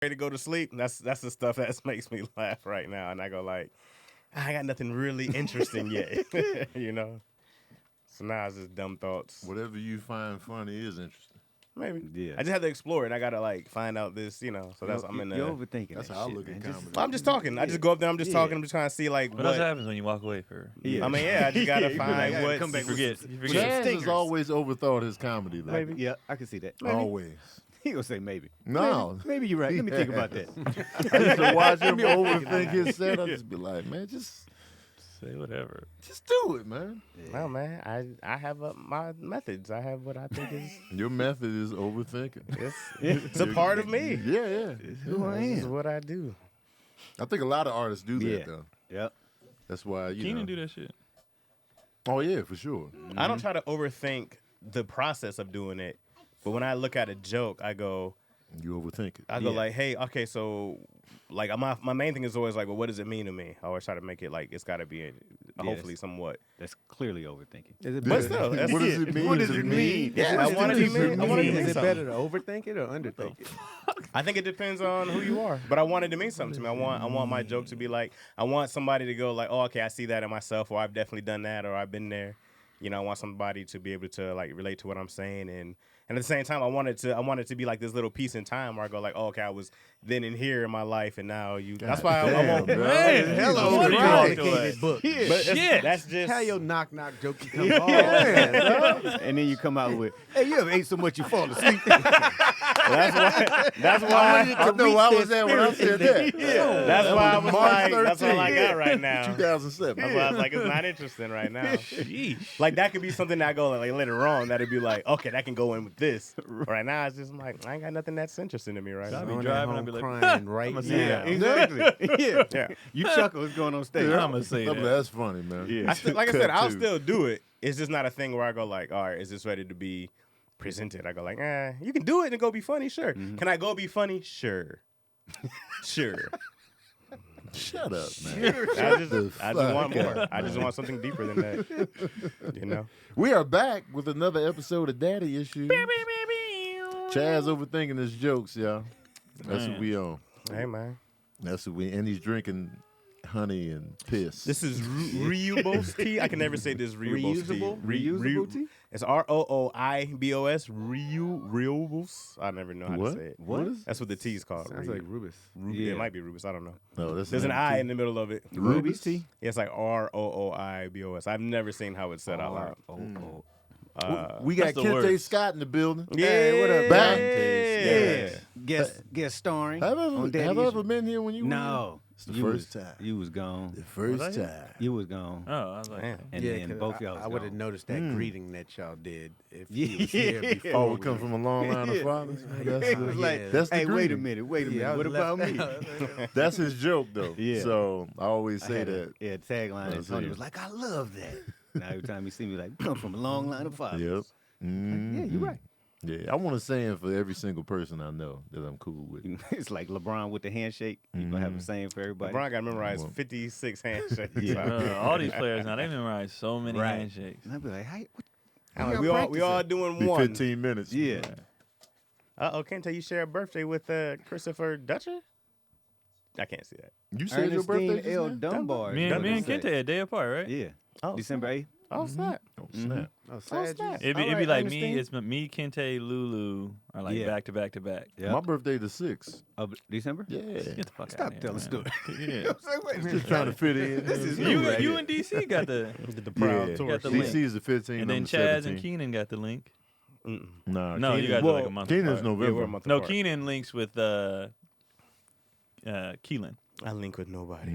ready to go to sleep. That's the stuff that makes me laugh right now. And I go like, I got nothing really interesting yet, you know. So now it's just dumb thoughts. Whatever you find funny is interesting. Maybe. Yeah. I just have to explore it. I gotta like find out this, you know. So that's I'm in You're the. overthinking. That's that how I shit, look at man. comedy. I'm just talking. I just go up there. I'm just talking. I'm just trying to see like What what. else happens when you walk away for? Yeah. I mean, yeah, I just gotta Yeah, you be find like, I gotta what. come back You forget. with You some forget. Chaz stinkers. has always overthought his comedy. Like, Maybe. Yeah, I can see that. always. He gonna say maybe. No. Maybe you're right. Let me think about that. I used to watch him overthink his set. I just be like, man, just Say whatever. do it, man. No, man. I have my methods. I have what I think is. Your method is overthinking. It's a part of me. Yeah. Who I This is am. what I do. I think a lot of artists do that Yeah. though. Yep. That's why you Keenan know. do that shit. Oh yeah, for sure. I don't try to overthink the process of doing it, but when I look at a joke, I go You overthink it. like, hey, okay, so like my main thing is always like, well, what does it mean to me? I always try to make it like it's got to be hopefully somewhat. That's clearly overthinking. Is it But better? still, that's What does it mean? What does it mean? Yeah, I want it to mean. I want it to mean Is it something. better to overthink it or underthink it? I think it depends on who you are, but I want it to mean something to me. I want my joke to be like, I want somebody to go like, oh, okay, I see that in myself, or I've definitely done that, or I've been there. You know, I want somebody to be able to like relate to what I'm saying, and at the same time, I want it to be like this little piece in time where I go like, oh, okay, I was then and here in my life, and now you. That's why I won't. Man, Hello, what right. are you doing? book. But that's just. How your knock joke become And then you come out with, hey, you ever ate so much you fall asleep? That's why. I know I was there when I said that. That's why I was March like, that's all I 13th. got right now. 2007. That's why I was like, it's not interesting right now. Sheesh. Like that could be something that I go like later on. That'd be like, okay, that can go in with this. Right now, it's just like I ain't got nothing that's interesting to me right I'll now. be driving and be like, crying right I'ma now. say that. Exactly. Yeah. Yeah. You chuckle what's going on stage. I'm gonna say that. That's funny, man. Yeah. I still, like I said, Cut I'll two. still do it. It's just not a thing where I go like, all right, is this ready to be presented? I go like, you can do it and go be funny, sure. Can I go be funny? Sure. Sure. Shut up, man. I just fuck want more. up, I just want something deeper than that. You know? We are back with another episode of Daddy Issues. Chaz overthinking his jokes, y'all. That's what we on. Hey man. That's what we. And he's drinking honey and piss. This is reusable tea. I can never say this reusable. Reusable tea? It's ROOIBOS. Reusables. I never know how What? to say it. What is? That's what the tea is called. Sounds like Rubus. It might be Rubus. I don't know. No, that's There's an I in the middle of it. Ruby's tea? Yeah, it's like ROOIBOS. I've never seen how it's said out loud. We got That's the Kente words. Scott in the building. Yeah, what up, Back. Yeah. Guest starring. Have on I Daddy ever Issues. been here when you were No. It's the You first was- time. You was gone. The first Was I time. You was gone. Oh, I was like, Man. And Yeah, then 'cause both y'all was I would have gone. noticed that greeting that y'all did if Yeah. you was here before. Oh, we come from a long line of fathers. That's It was the, like, that's the hey, wait a greeting. minute. Yeah, I What was about left me? out. That's his joke, though. Yeah. So I always I say had a- that. Yeah, tagline. And That's Tony it. was like, I love that. Now every time you see me, like, we come from a long line of fathers. Yep. Yeah, you're right. Yeah, I want to say it for every single person I know that I'm cool with. It's like LeBron with the handshake. You gonna have the same for everybody. LeBron got to memorize 56 handshakes. Yeah. all these players now they memorize so many Right. handshakes. And I'd be like, hey, what? I'm like, y'all we all practicing? doing Be one. 15 minutes. Yeah. Kente, you share a birthday with Christopher Dutcher? I can't see that. You said your birthday Ernestine just L. now? Dunbar. Me and Dunbar. Kente a day apart, right? Yeah. Oh, December 8th. Oh, snap. Oh, snap. Oh, Oh, sad snap. juice. It'd be Alright, like Ernestine. me. It's me, Kente, Lulu are like Yeah. back to back to back. Yeah. My birthday the 6th. Of December? Yeah. Get the fuck Stop out of telling here, stories. man. Yeah. Just trying to fit in. This is You, new right you here. and DC got the, Did the proud Yeah. tour. Got the DC link. is the 15th. and then I'm the Chaz 17th. and Keenan got the link. Nah, No, you Keenan- guys are like a month Keenan's apart. Yeah, we're a November. month No, apart. Keenan links with Keelan. I link with nobody.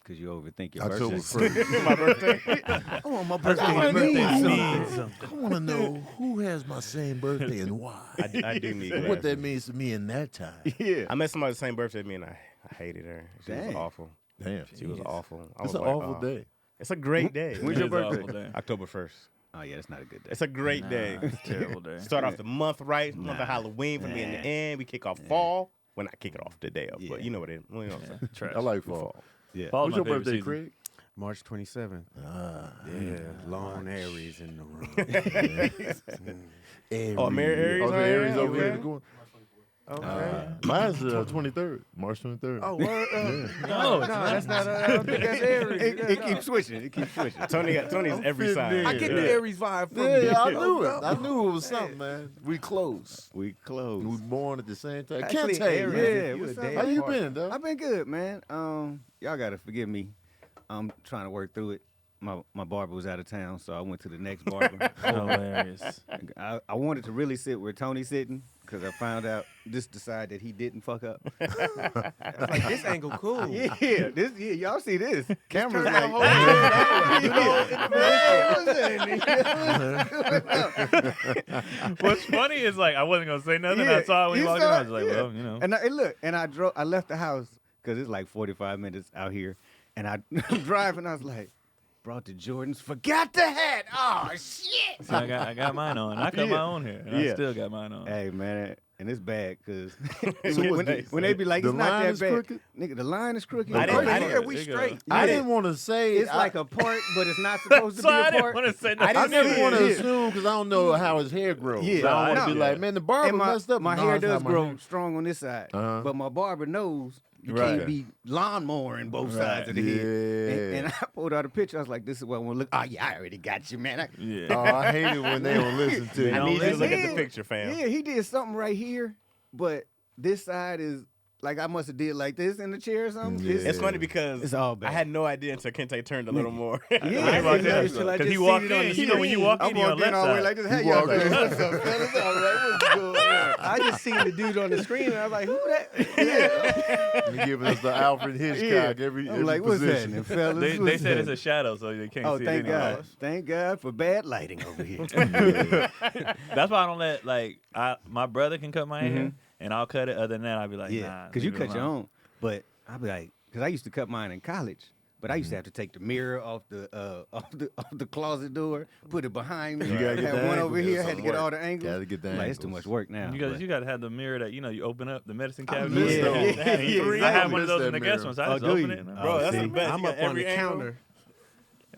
Because you overthink your October birthday. 1st. My birthday? I want my I birthday wanna to mean know- something. I want to know who has my same birthday and why. I do need And what glasses. that means to me in that time. Yeah. I met somebody the same birthday as me, and I hated her. She was Dang. awful. Damn. She was awful. I It's was an like, awful day. It's a great day. When's your It is an birthday? awful day. October 1st. Oh, yeah, that's not a good day. It's a great day. It's a terrible day. Start off the month right, month of Halloween for me in the end. We kick off fall. Well, not kick it off the day of, but you know what it is. Well, you know what I'm saying. Trash. I like fall. Yeah. Fall's What's my your favorite birthday, season. Craig? March 27th. Yeah, lone Aries in the room. Aries. Oh, Mary Aries Oh, the right Aries here? over here. Okay. Going. Okay. Mine's 23rd, March 23rd. Oh, word. No, No, that's not. I don't think that's Aries. It keeps switching. It keeps switching. Tony's every fitting sign. in. I get the Aries vibe from Yeah, you. yeah, I knew it. I knew it was something, man. We close. We close. We born at the same time. Actually, Kente, Aries, man. yeah, you what's a up? day How you apart. been, dog? I've been good, man. Y'all gotta forgive me. I'm trying to work through it. My barber was out of town, so I went to the next barber. Hilarious. I wanted to really sit where Tony's sitting because I found out this side that he didn't fuck up. Like, this angle cool. Yeah, y'all see this? Camera's Turn like, the whole shit What's funny is like I wasn't gonna say nothing. Yeah, I saw it when he you walked in. saw I was like, it? well, you know. And I left the house because it's like 45 minutes out here, and I'm driving. I was like, brought the Jordans, forgot the hat. Oh shit! So I got mine on. I cut Yeah. my own hair. And Yeah. I still got mine on. Hey man, and it's bad because what's when they be like, The it's not line that is bad. crooked? Nigga, the line is crooked. I didn't- Yeah, I didn't- we There you straight. I Yeah. didn't want to say It's like a part, but it's not supposed to So be I a didn't part. want to say I nothing. I never see want it. to assume because I don't know how his hair grows. Yeah. So I don't want to No. be like, man, the barber And messed up. my No, hair it's not does my grow hair. strong on this side, Uh-huh. but my barber knows you Right. can't be lawnmowing both sides of the Yeah. head. And I pulled out a picture. I was like, this is what I want to look. Oh, yeah, I already got you, man. Yeah. Oh, I hate it when they don't listen to They you. I don't need you to listen. look at Yeah. the picture, fam. Yeah, he did something right here, but this side is like I must have did like this in the chair or something. Yeah. It's funny because It's all bad. I had no idea until Kente turned a little more. Yeah, He walked in yeah, till I because he just walked seen it on in. the You know when you screen. walk I in, you're on walked in left all the way side. like this. How You y'all walked doing? in. What's up, fellas? All right, what's good? Yeah. I just seen the dude on the screen and I was like, who that? You're giving us the Alfred Hitchcock every I'm like, what's position. happening, fellas? They What's said it's happening? a shadow, so they can't Oh, see thank it anyway. God. Thank God for bad lighting over here. That's why I don't let my brother can cut my hair, and I'll cut it. Other than that, I'll be like, Yeah, nah. because you leave it cut your alone. own. But I'll be like, because I used to cut mine in college. But I used to have to take the mirror off the closet door, put it behind me. You gotta get had the one angle. over here, That's had to some get work. all the angles. Gotta get the Like, it's too angles. much work now. You but- got to have the mirror that you open up the medicine I cabinet. miss Yeah, those. yeah, Had yeah. three. I had I one of miss those that in the mirror. guest one, so I Oh, just do open you? it. Bro, that's see. the best. I'm You up got on every the angle. counter.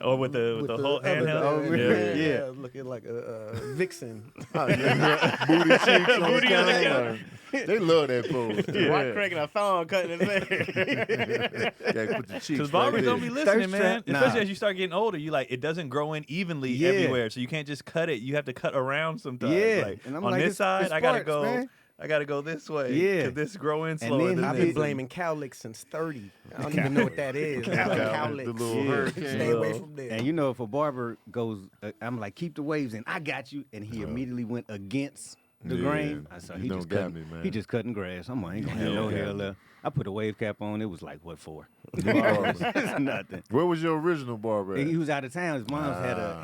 Or with the whole other handheld. dog. Yeah. Yeah, looking like a vixen. Booty cheeks on Booty the on the counter. They love that pose. too. Why cracking a thong cutting his hair? Gotta put the cheeks Because right barbers don't there. be listening, Thirst man. trap? Nah. Especially as you start getting older, you like it doesn't grow in evenly Yeah. everywhere, so you can't just cut it. You have to cut around sometimes. Yeah. Like, And I'm on like, this it's side, I gotta parts, go. man. I gotta go this way. Yeah. to this grow in And slower. then than I've this. been blaming cowlick since 30. I don't even know what that is. The Cowlick. little Yeah. hurricane. Stay away from there. And you know, if a barber goes, I'm like, keep the waves in. I got you. And he immediately went against the Yeah. grain. I saw You he don't just got cutting, me, man. He just cutting grass. I'm like, I ain't gonna have You no don't hair got me. left. I put a wave cap on. It was like, what for? Barber. It's nothing. Where was your original barber at? He was out of town. His mom's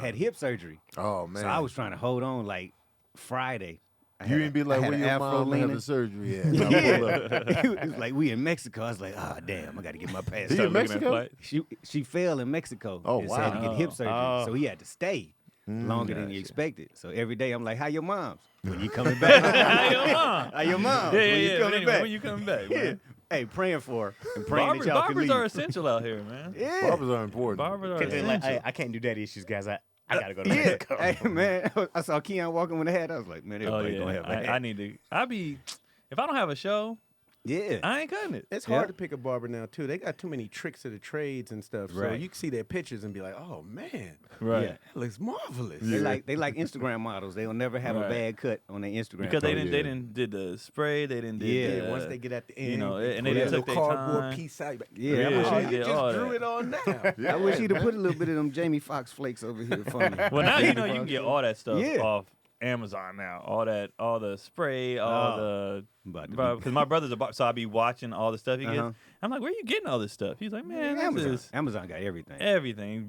had hip surgery. Oh, man. So I was trying to hold on like Friday. I You had didn't be a- I like, had where an your afro mom had leaning. the surgery at? Now pull up. Yeah. It was like we in Mexico. I was like, oh damn, I got to get my passport. He in Start looking at Mexico? flights. She fell in Mexico. Oh, and wow. had to get hip surgery, Oh. so he had to stay longer than he Gotcha. expected. So every day I'm like, how your mom's? When you coming back? Hey, yo, Mom. How your mom's? Yeah, When yeah, you yeah. But coming anyway, back? when you coming back, Yeah. man? Hey, praying for her and praying Barbers, that y'all can barbers leave. are essential out here, man. Yeah. Barbers are important. Barbers are Kente like, essential. I can't do daddy issues, guys. I gotta go to Yeah. Mexico. Hey man, I saw Keon walking with a hat. I was like, man, Oh everybody gonna yeah, have a hat. I need to. If I don't have a show, yeah. I ain't cutting it. It's Yeah. hard to pick a barber now too. They got too many tricks of the trades and stuff. So Right. you can see their pictures and be like, "Oh man, Right. Yeah. that looks marvelous." They like Instagram models. They'll never have a Right. bad cut on their Instagram. Because they Oh, didn't yeah. they didn't did the spray, they didn't did Yeah, the, Once they get at the end, you know, they and put they that took little their cardboard time. piece out. Yeah, Yeah, I wish Oh, they you, you did just all drew that. it on now. I wish you'd have put a little bit of them Jamie Foxx flakes over here for me. Well, now you know you can get all that stuff Yeah. off Amazon now. All the spray, all the About to be- because my brother's a barber, so I be watching all the stuff he gets. Uh-huh. I'm like, where you getting all this stuff? He's like, man, this Amazon. is Amazon got everything. everything.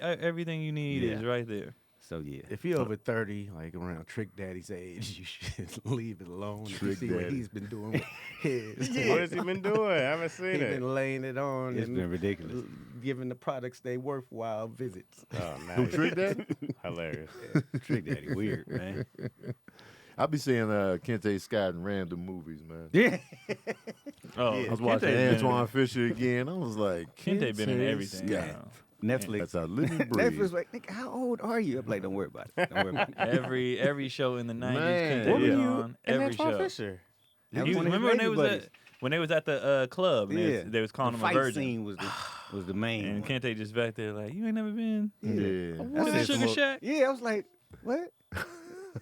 Everything you need is Yeah. right there. So yeah. If you're over 30, like around Trick Daddy's age, you should leave it alone. You Trick see what Daddy. he's been doing with his. What has he been doing? I haven't seen He's it. been laying it on It's and been ridiculous. giving the products they worthwhile visits. Oh, Who nice. trick that? Hilarious. Trick Daddy, weird, man. I be seeing Kente Scott in random movies, man. Yeah. Oh, I was Kente watching been- Antoine Fisher again. I was like, Kente been in Kente everything. Scott. now. Netflix. That's how living breathe. Netflix like, nigga, how old are you? I'm like, don't worry about it. Don't worry about it. Every show in the 90s, Man. Kente What was were you on. And Every Antoine show. Fisher. That He was was, one of his remember when they Navy was buddies. when they was at the club and Yeah, they was calling the him a fight virgin. scene was the main And one. Kente just back there like, you ain't never been Yeah. to the said Sugar some- Shack? Yeah, I was like, what?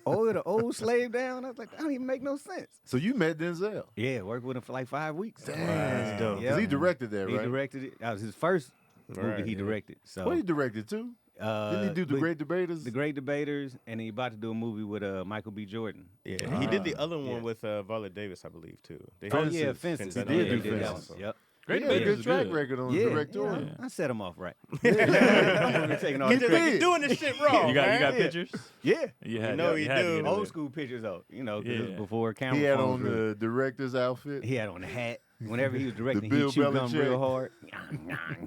The old slave down. I was like, that don't even make no sense. So you met Denzel. Yeah, worked with him for like 5 weeks. Damn. dope. Because he directed that, He right? directed it. That was his first movie Right, he yeah. directed. So What he directed too? Didn't he do The but- Great Debaters? The Great Debaters, and he about to do a movie with Michael B. Jordan. Yeah, he did the other one Yeah. with Viola Davis, I believe, too. They Oh had- yeah, Fences. He I did know do they did that Fences. one. Yep. Great Yeah, Debaters. it's Good track good. record on Yeah, directorial. I set him off right. Yeah. I'm taking all the He just credit. like, you doing this shit wrong, You got man. pictures? Yeah. You had know to, he had to do. get Old it. school pictures though, you know, 'cause it was Yeah. before camera He had phones on were- the director's outfit. He had on the hat. Whenever he was directing, he Bill chewed gum Belichick. real hard. I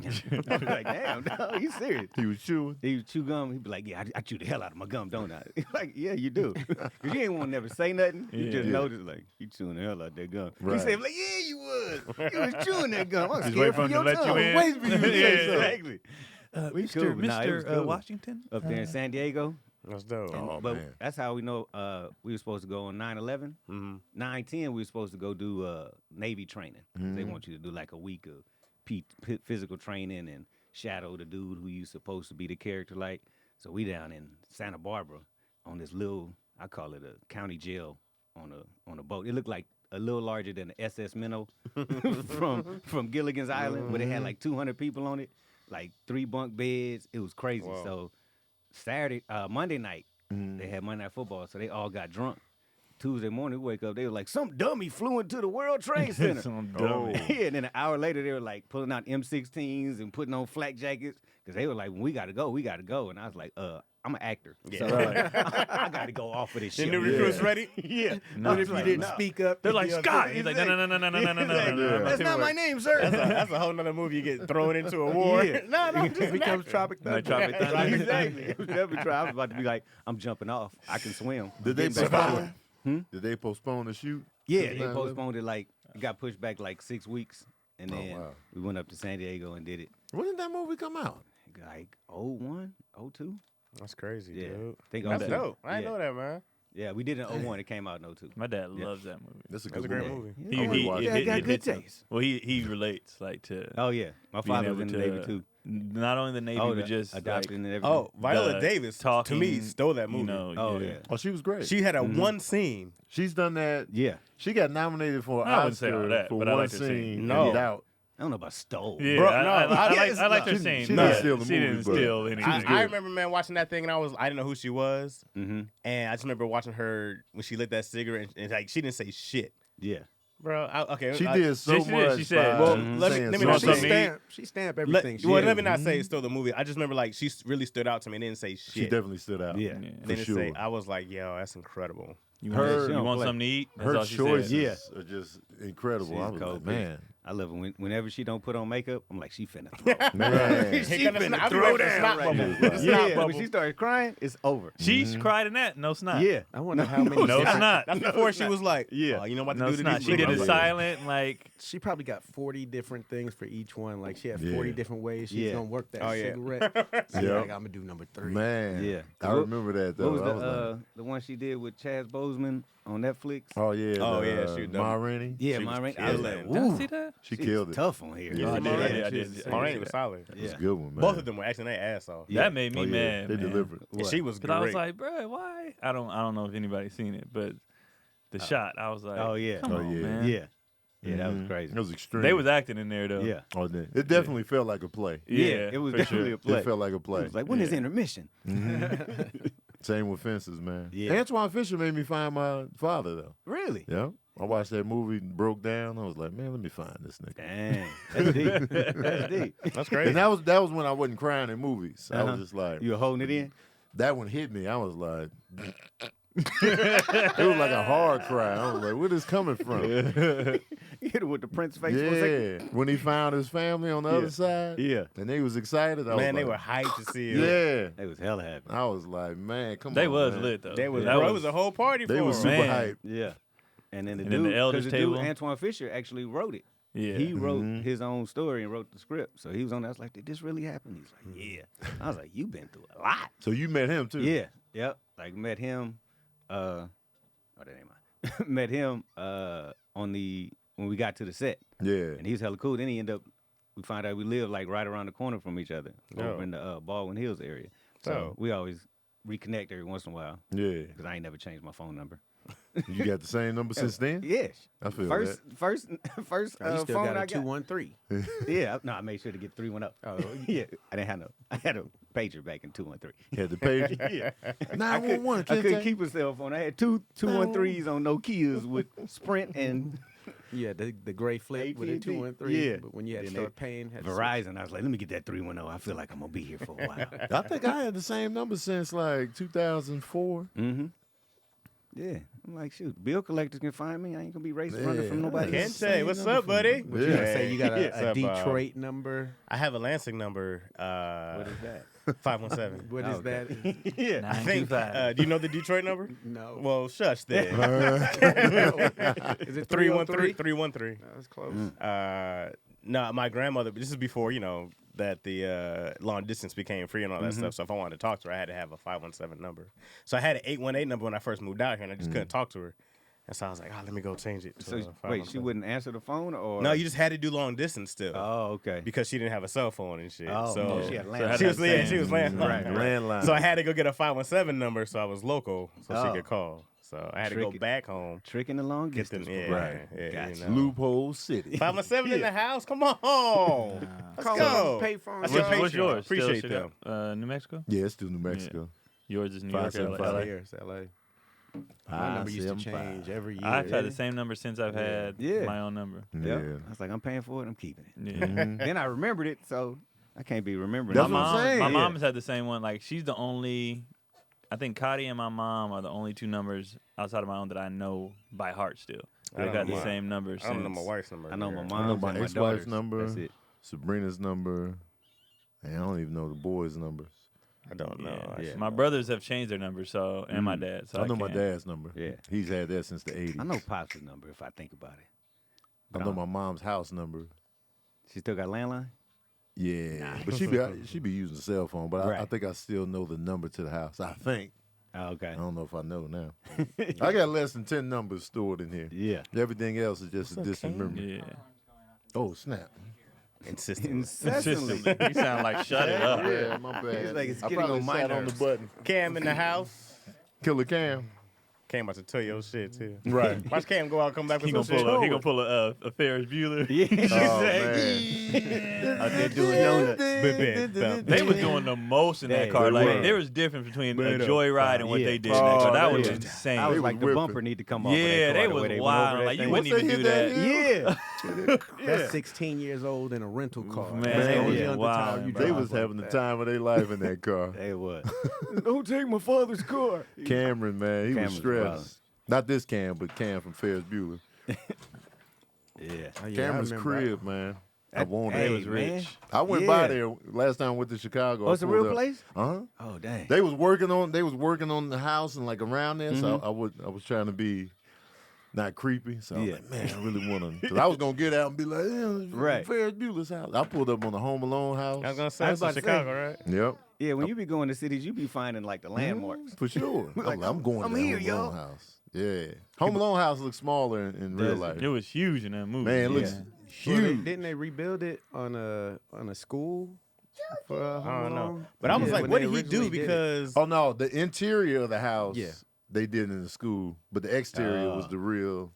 was like, damn, dog, you serious? He was chewing. He would chew gum. He'd be like, yeah, I chew the hell out of my gum, don't I? He's like, yeah, you do. Because you ain't want to never say nothing. You just Yeah. notice, like, you chewing the hell out that gum. Right. He said, like, yeah, you was. You was chewing that gum. I was Just scared wait for him to your let you tongue. in. Waiting for you to say Yeah. something. Exactly. We Mr. cool, but nah, it was cool. Washington? Up there in San Diego. That's dope. Oh, but man. that's how we know we were supposed to go on 9/11. Mhm. 9/10, we were supposed to go do Navy training. They want you to do like a week of physical training and shadow the dude who you supposed to be the character like. So we down in Santa Barbara on this little, I call it a county jail on a boat. It looked like a little larger than the SS Minnow from Gilligan's Island, where they had like 200 people on it, like 3 bunk beds. It was crazy. Wow. So Monday night, they had Monday Night Football, so they all got drunk. Tuesday morning, we wake up, they were like, some dummy flew into the World Trade Center. Some dummy. Yeah, and then an hour later, they were like pulling out M16s and putting on flak jackets because they were like, we got to go, we got to go. And I was like, I'm an actor, so I got to go off of this The shit. new recruits ready? Yeah. What if you didn't no. speak up? They're if like, you Scott. He's like, no, no, no, no, no, no, no, no, no, no. That's not my name, sir. That's a whole nother movie you get thrown into a war. Yeah. No, no, It becomes Tropic Like Thunder. Tropic Thunder. Exactly. It was definitely try. I was about to be like, I'm jumping off. I can swim. Did they Getting back to it. postpone? Did they postpone the shoot? Yeah, Since they 9/11? postponed it like it got pushed back like 6 weeks, and Oh, then wow. we went up to San Diego and did it When did that movie come out? like 01, 02. That's crazy, Yeah, dude. I think That's 02. dope. I didn't Yeah. know that, man. Yeah, we did it in 01. It came out in 02. My dad Yeah. loves that movie. That's a That's good a great movie. movie. I wanna watch Yeah, it. got good hits him. taste. Well, he relates like to Oh yeah, my being father was able in the to Navy too. not only the Navy Oh, but just adopted like, and everything. Oh, Viola the Davis, to talking, me, stole that movie. You know, Oh, yeah. Oh, she was great. She had a one scene. She's done that. Yeah, She got nominated for an I wouldn't say all Oscar that, for but I one liked her scene. scene. No. and out. I don't know about stole. Yeah, Bro, I, no, I liked her She- scene. she but didn't steal the she movie, didn't but steal anything. I remember, man, watching that thing, and I didn't know who she was, Mm-hmm. and I just remember watching her when she lit that cigarette, and like she didn't say shit, Yeah. bro. Okay, She did so she did. much. She said, by Well, saying let me so not She say- much. She stamped everything. she well, did. let me not say it stole the movie. I just remember like she really stood out to me and didn't say shit. She definitely stood out. Yeah. Yeah. And for didn't sure. say. I was like, yo, that's incredible. You Her- want, she you don't want play. something to eat? That's Her all she choices said. are just incredible. She's I was cold, like, man, I love her. Whenever she don't put on makeup, I'm like, she finna throw. man. She finna throw down right bubble. now. The snot Yeah, when bubble. she started crying, it's over. She cried in that. No snot. Yeah. I wonder how many. No snot. That's before she was like, Yeah. oh, you know what to No do to snot. these She did it bitches? silent, like She probably got 40 different things for each one. Like she had Yeah. 40 different ways she's Yeah. gonna work that Oh, yeah. cigarette. So Yeah. like, I'm gonna do number 3. Man, Yeah. I remember that though. What was I was like, the one she did with Chaz Boseman on Netflix? oh yeah, Oh, the, yeah, she done- Ma Rainey. Yeah, She was Ma Rainey. I was like, killing. did I ooh, see that? She she's killed it. tough on here. Yeah, I she did. did. I did. Marlene was solid. It was Yeah. a good one, man. Both of them were acting their ass off. Yeah. That made me Oh, yeah. mad. They man. delivered. And she was Cause great. I was like, bro, why? I don't know if anybody's seen it, but the shot, I was like, Oh, yeah. come Oh, on, yeah. man. Yeah. Yeah, that was Mhm. crazy. It was extreme. They was acting in there though. Yeah. Oh, it definitely felt like a play. Yeah, it was for definitely sure. a play. It felt like a It play. was like, when is intermission? Same with Fences, man. Yeah. Antoine Fisher made me find my father though. Really? Yeah. I watched that movie, broke down. I was like, man, let me find this nigga. Dang. That's deep. That's deep. That's crazy. And that was when I wasn't crying in movies. I Uh-huh. was just like, You were holding it in? that one hit me. I was like, it was like a hard cry. I was like, where this coming from? You hit it with the Prince face for a second? Yeah. When he found his family on the Yeah. other side, Yeah. and they was excited. I Man, was they were like, hyped to see it. yeah. They was hella happy. I was like, man, come They on. was man. lit though. They was, That bro, it was a whole party for They was them. super Man. hype. Yeah. And then the And dude, then the elders 'cause table. Antoine Fisher actually wrote it. Yeah. He wrote Mhm. his own story and wrote the script. So he was on there. I was like, did this really happen? He's like, yeah. I was like, you been through a lot. So you met him too? Yeah. Yep. Like met him, oh that ain't mine. Met him when we got to the set. Yeah. And he was hella cool. Then we found out we lived like right around the corner from each other over in the Baldwin Hills area. So we always reconnect every once in a while. Yeah. Because I ain't never changed my phone number. You got the same number since then? Yes. I feel First You still phone got I a 213. Yeah, no, I made sure to get 310. Oh, Yeah, I had a pager back in 213. You had the page. Yeah, 911, I couldn't Kente. keep a cell phone. I had two 213s on Nokias with Sprint and Yeah, the gray flip with a AT&T. 213. Yeah. But when you had to Then start paying, had to switch. Verizon. I was like, let me get that 310. I feel like I'm gonna be here for a while. I think I had the same number since like 2004. Mm-hmm. Yeah, I'm like, shoot, bill collectors can find me. I ain't gonna be racing running from nobody. Kente, what's up, buddy? But you gotta say you got What's a up, Detroit number. I have a Lansing number. What is that? 517. What is that? Yeah, I think. 925. Do you know the Detroit number? No. Well, shush then. Is it 313. 313? 313. That was close. No, my grandmother. This is before that the long distance became free and all that stuff. So if I wanted to talk to her, I had to have a 517 number. So I had an 818 number when I first moved out here, and I just couldn't talk to her. And so I was like, let me go change it to So a wait, 517. she wouldn't answer the phone, or No, you just had to do long distance still. Oh, okay. Because she didn't have a cell phone and shit. Oh, so yeah, she had a So landline. had she was that yeah, same- she was landline. Right, landline. So I had to go get a 517 number, so I was local, so Oh. she could call. So I had to go Tricky. back home. Tricking the long Get them, distance. yeah, Right. yeah, Gotcha. Loophole City. 517 in the house. Come on, let's Call go. them payphone. That's your What's Patreon. yours? Still Appreciate Chicago? them. New Mexico? Yeah, it's still New Mexico. Yours is New York. 575. LA. Here, it's LA. My number used to 575. change every year. I've had the same number since I've had Yeah. my own number. Yeah. Yep. I was like, I'm paying for it. I'm keeping it. Yeah. Then I remembered it, so I can't be remembering. That's it. what I'm saying. My Yeah. mom has had the same one. Like she's the only. I think Cotty and my mom are the only two numbers outside of my own that I know by heart still. I They've don't got know the my- same number. I don't know my since- wife's number. I know my either. mom's I know my and my ex-wife's daughter's. number. That's it. Sabrina's number. And I don't even know the boys' numbers. I don't know. Yeah. I should My know. brothers have changed their number, so and my dad. So I know my can't. dad's number. Yeah. He's had that since the 80s. I know Pops' number if I think about it. I know my mom's house number. She still got landline? Yeah. But she be using the cell phone, but I Right. think I still know the number to the house. I think. Oh, okay. I don't know if I know now. I got less than 10 numbers stored in here. Yeah. Everything else is just a distant memory. Yeah. Oh, snap. Insistent. Incessantly. You sound like shut it up. Yeah, my bad. It's like it's I getting probably on my sat on the nerves. button. Cam in the house. Killer Cam. Cam about to tell your shit too. Right. Watch Cam go out and come back He with gonna some pull shit. a, he gonna pull a Ferris Bueller. Yeah. Oh, Out there doing donuts. They was doing the most in that car. they Like were. there was difference between a But, joyride and what yeah. they did in that car. Oh, That they was was- insane. I was They like, was the whipping. bumper need to come off. Yeah, of that car, they the was way went wild. over Like that you thing. wouldn't Once even they do hit that. that Yeah. That's 16 years old in a rental car. Man, That's they the only was other wild, time you bro. They drive was like having the that. time of their life in that car. They was. Don't take my father's car. Cameron, man, he Cameron's was stressed. wild. Not this Cam, but Cam from Ferris Bueller. Yeah. Oh, yeah, I Cameron's remember crib, man. I wanted Hey, it. was rich. man. I went by Yeah. there last time I went to Chicago. Oh, it's a real place? Uh huh. Oh, dang. They was working on the house and like around there. So I was trying to be not creepy. So I was Yeah. like, man, I really want to. Because I was gonna get out and be like, yeah, Right. Ferris Bueller's house. I pulled up on the Home Alone house. I was gonna say I that's was in about to say. Chicago, right? Yep. Yeah, when you be going to cities, you be finding like the landmarks. For sure. I'm going I'm to the here, Home yo. Alone house. Yeah. Home Alone house looks smaller in real life. It was huge in that movie. Man, it Yeah. looks Well, huge. didn't they rebuild it on a school? For I don't know. Home But I was Yeah, like, when what they did he do? originally did it. Because Oh no, the interior of the house. Yeah. They did in the school, but the exterior was the real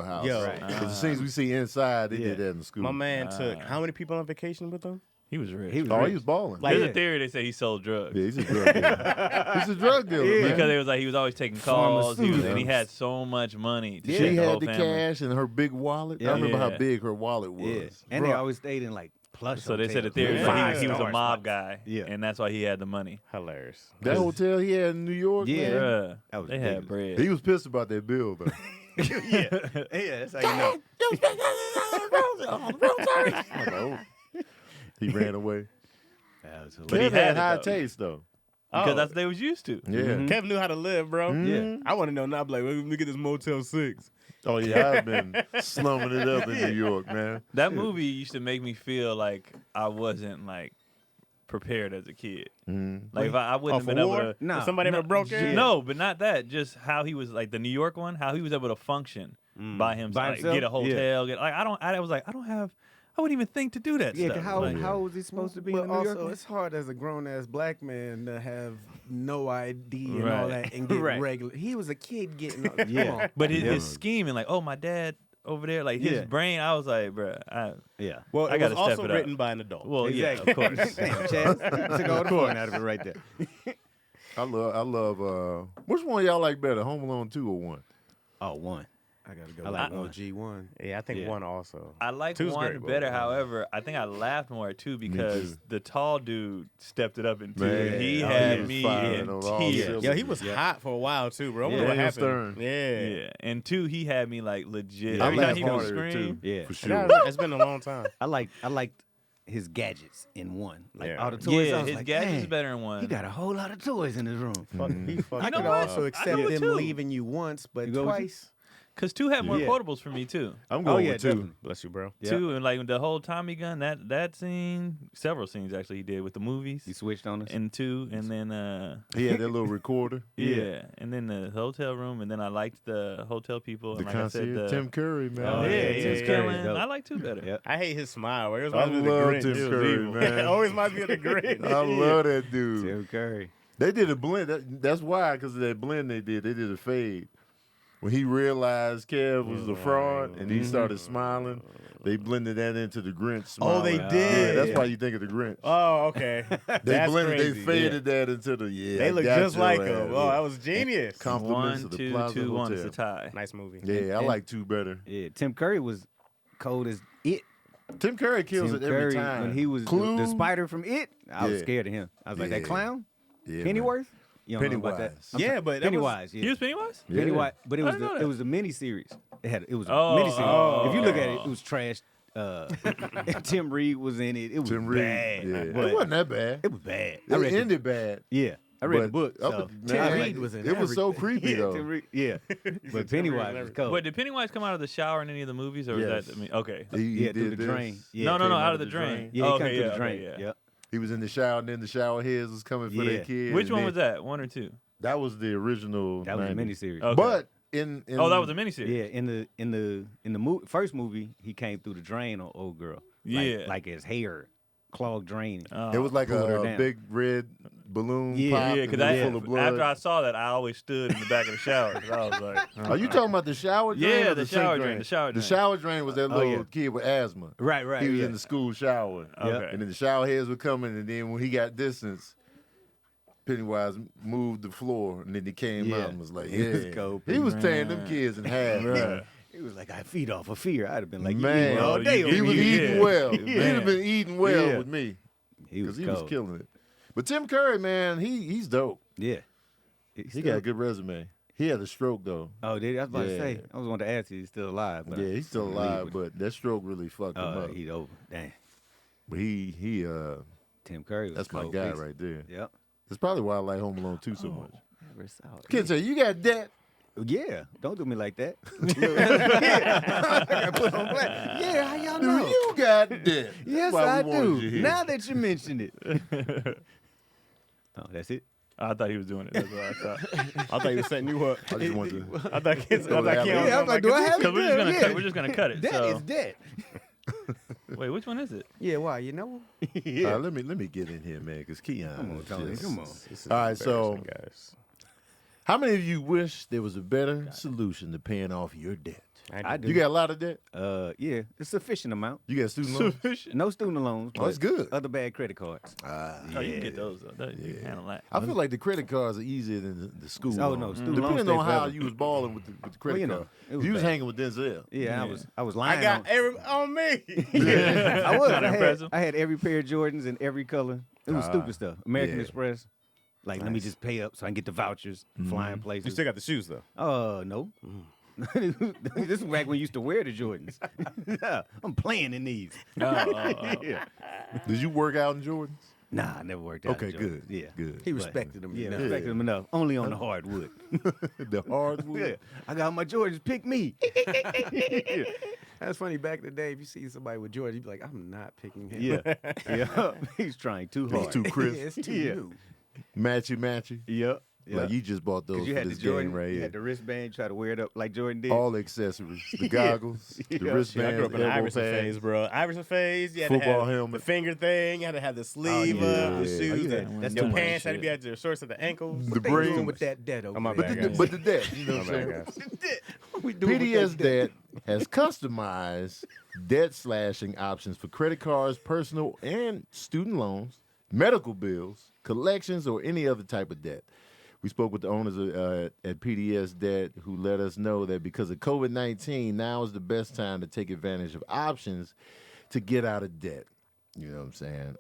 house. Yo. Right. Because the scenes we see inside, they Yeah. did that in the school. my man took how many people on vacation with him? He was rich. He was Oh, rich. he was balling. Like- There's Yeah. a theory they say he sold drugs. Yeah, he's a drug dealer. He's a drug dealer, man. Because it was like he was always taking calls. He was, and he Pharmaceuticals. had so much money. To She share the had whole the family. cash and her big wallet. Yeah. I remember how Yeah. big her wallet was. Yeah. And they always stayed in like plush So they said the hotels. theory was Yeah. like he was a Five-star mob spots. guy. Yeah. And that's why he had the money. Hilarious. That hotel he had in New York, Yeah. man, Bruh, That was they had ridiculous. bread. he was pissed about that bill, though. Yeah, that's how you know. I'm like, oh. He ran away. That was But But he he had had it, high though. taste, though. Because Oh. that's what they was used to. Yeah. Kev knew how to live, bro. Yeah. I want to know now. I'm like, let me get this Motel 6. Oh, yeah, I've been slumming it up in New York, man. That movie used to make me feel like I wasn't like prepared as a kid. Like if I wouldn't have been able to. Nah, If somebody ever broke in? No, but not that. Just how he was like the New York one. How he was able to function by him, By like, himself? get a Yeah. hotel. Get like I was like, I wouldn't even think to do that Yeah, stuff. how Like, was he supposed to be But in New also, York? it's hard as a grown ass black man to have no ID and all Right. that and get Right. regular. He was a kid getting. Yeah. Come on. but his scheming, like, oh, my dad over there, like his Yeah. brain. I was like, bruh, Yeah. Well, I it was gotta step also it up. written by an adult. well, Exactly. yeah, of course. Damn, Chaz. You took all the fun out of it right there. I love. Which one y'all like better, Home Alone 2 or 1? Oh, one. I gotta go. I like with one. OG1. Yeah, I think Yeah. 1 also. I like Two's one great, but better. one- However, I think I laughed more at 2 because too. the tall dude stepped it up in 2. Man, He he had was me firing in on all tears. cylinders. Yo, he was hot for a while too, bro. I wonder Yeah. what Daniel happened. Stern. Yeah. Yeah, and 2, he had me like legit. I Every time laughed he would harder scream, too. Yeah. For sure. It's been a long time. I liked his gadgets in 1. Like Yeah. all the toys. I yeah, was his like, gadgets is "Dang, better in 1. He got a whole lot of toys in his room. He fucked I know could what? also I accept know it them too. leaving you once, but You go with you? twice. Cause 2 had more Yeah. quotables for me too. I'm going yeah, with 2. definitely. Bless you, bro. Yeah. 2 and like the whole Tommy gun, that scene, several scenes actually he did with the movies. He switched on us. And 2, and then He had that little recorder. yeah, and then the hotel room, and then I liked the hotel people. The And like I said, concierge, the Tim Curry, man. oh, Oh, yeah, yeah, he Tim was Curry's killing. dope. I like 2 better. Yep. I hate his smile. Where it was I always the love Grinch. Tim It was Curry, evil. man. It always reminds me of the Grinch. I love that dude. Tim Curry. They did a blend. That's why, because of that blend they did. They did a fade. When he realized Kev was the fraud and he started smiling, they blended that into the Grinch smile. Oh, they Yeah, did. that's why you think of the Grinch. Oh, okay. They That's blended, crazy. they faded that into the They I look got just your like ass. him. Oh, that was genius. Compliments 1, of the 2, Plaza 2, 1 is Hotel. the tie. Nice movie. Yeah, I And- like 2 better. Yeah, Tim Curry was cold as it. Tim Curry kills Tim it every Curry, time. when he was Clue, the spider from It, I was Yeah. scared of him. I was like, that Yeah. clown? yeah, man. Pennyworth? You don't know about that? Pennywise. Yeah, but that was, Pennywise, yeah. He was Pennywise. Yeah. Pennywise, but it I was didn't know it that. was a mini series. It was a Oh, mini series. oh, If you look at it, oh. it was trash. Tim Reed was in it. It was Tim Reed. bad. Yeah. but It wasn't that bad. it was bad. It ended bad. Yeah, I read the book. But, So. Tim man, Reed was in It was so everything. creepy, yeah, though. Tim Reed, yeah. But Pennywise was cold. Wait, did Pennywise come out of the shower in any of the movies, or Yes. was that? I mean, okay. He yeah, through did the this. drain. Yeah, no, came out of the drain. Yeah, he oh, came okay, through yeah, the drain. okay, yeah. Yep. He was in the shower, and then the shower heads was coming for their Yeah. kids. Which and one then- was that? 1 or 2? That was the original. That was a 90s. miniseries. Okay. But in Oh, that was a miniseries. Yeah, in the first movie, he came through the drain on old girl. Yeah. like his hair clogged drain. It was like pulled her a down. big red balloon. Yeah, pop Yeah, and because it was full of blood. after I saw that, I always stood in the back of the shower. 'Cause I was like, Are you talking about the shower drain? Yeah, or the sink shower drain, the shower The drain. shower drain was that little yeah. kid with asthma. Right, right. He was yeah. in the school shower. Okay. And then the shower heads were coming, and then when he got distance, Pennywise moved the floor, and then he came Yeah. out and was like, He was yeah. cold, He was tearing them man. kids in half. Bruh. He was like, I feed off of fear. I'd have been like, Man, you eating all you day. get- over He was here. eating Yeah. well. Yeah. He'd have been eating well Yeah. with me. He was Because he was cold. killing it. But Tim Curry, man, he's dope. Yeah. He got a good resume. He had a stroke, though. Oh, did he? I was about to Yeah. say. I was wanting to ask you, he's still alive. But Yeah, he's still I alive, believe it. but that stroke really fucked him up. He's over. Dang. But he Tim Curry was that's my cold guy piece. right there. Yep. That's probably why I like Home Alone 2 so Oh. much. Never saw it. Kente, you got that? Yeah, don't do me like that. yeah, I got put on black. Yeah, how y'all Do know? you got that? Yes, Why we I wanted do. you here. Now that you mentioned it. Oh, that's it. I thought he was doing it. That's what I thought. I thought he was setting you up. I just wanted to. I thought Keon Yeah, was I was like, do I have Because it? we're just gonna Yeah. cut. We're just gonna cut it. That so. is dead. Wait, which one is it? Yeah, why? You know? Yeah. Let me get in here, man, because Keon. Come on, is Tony, just- come on. This is All right, so- embarrassing, guys. How many of you wish there was a better solution to paying off your debt? I do. You got a lot of debt? Yeah, it's sufficient amount. You got student loans? No student loans. Oh, that's but good. Other bad credit cards. Ah, Oh, you can get those though. You can handle that. I feel like the credit cards are easier than the school. Oh, loans. no, student Depending loans on stay how forever. you was balling with the credit you know, card. it was You was bad. hanging with Denzel. Yeah, Yeah. I was lying. I got on, every on me. I was. Not impressive. I had every pair of Jordans in every color. It was stupid stuff. American yeah. Express. Like, let me just pay up so I can get the vouchers, flying places. You still got the shoes though. No. This is back when you used to wear the Jordans. Yeah, I'm playing in these. Yeah. Did you work out in Jordans? Nah, I never worked out. Okay, in Jordans. good. Yeah. Good. He But- respected him. Yeah, enough. respected them enough. Only on the hardwood. The hardwood. Yeah. I got my Jordans. Pick me. That's funny. Back in the day, if you see somebody with Jordan, you'd be like, I'm not picking him. Yeah. Yeah. He's trying too He's hard. too Yeah, crisp. it's too Yeah. new. Matchy. Yep. Like you just bought those Because you for had the this Jordan, game right you here. had the wristband, you try to wear it up like Jordan did. All the accessories, the goggles, the Shit, I wristbands, grew up in the elbow Iverson pads. phase, bro. Iverson phase. You had to Football have helmet. the finger thing. You had to have the sleeve yeah. up, the Oh, shoes. yeah. That's Your too much pants had to shit. be at your shorts at the ankles. The What they doing brain. with that debt over Oh, my there? bad, guys. But the debt, you know My what I'm saying? bad, guys. What we doing PDS with that debt? Debt has customized debt slashing options for credit cards, personal and student loans, medical bills, collections, or any other type of debt. We spoke with the owners at PDS Debt who let us know that because of COVID-19, now is the best time to take advantage of options to get out of debt. You know what I'm saying?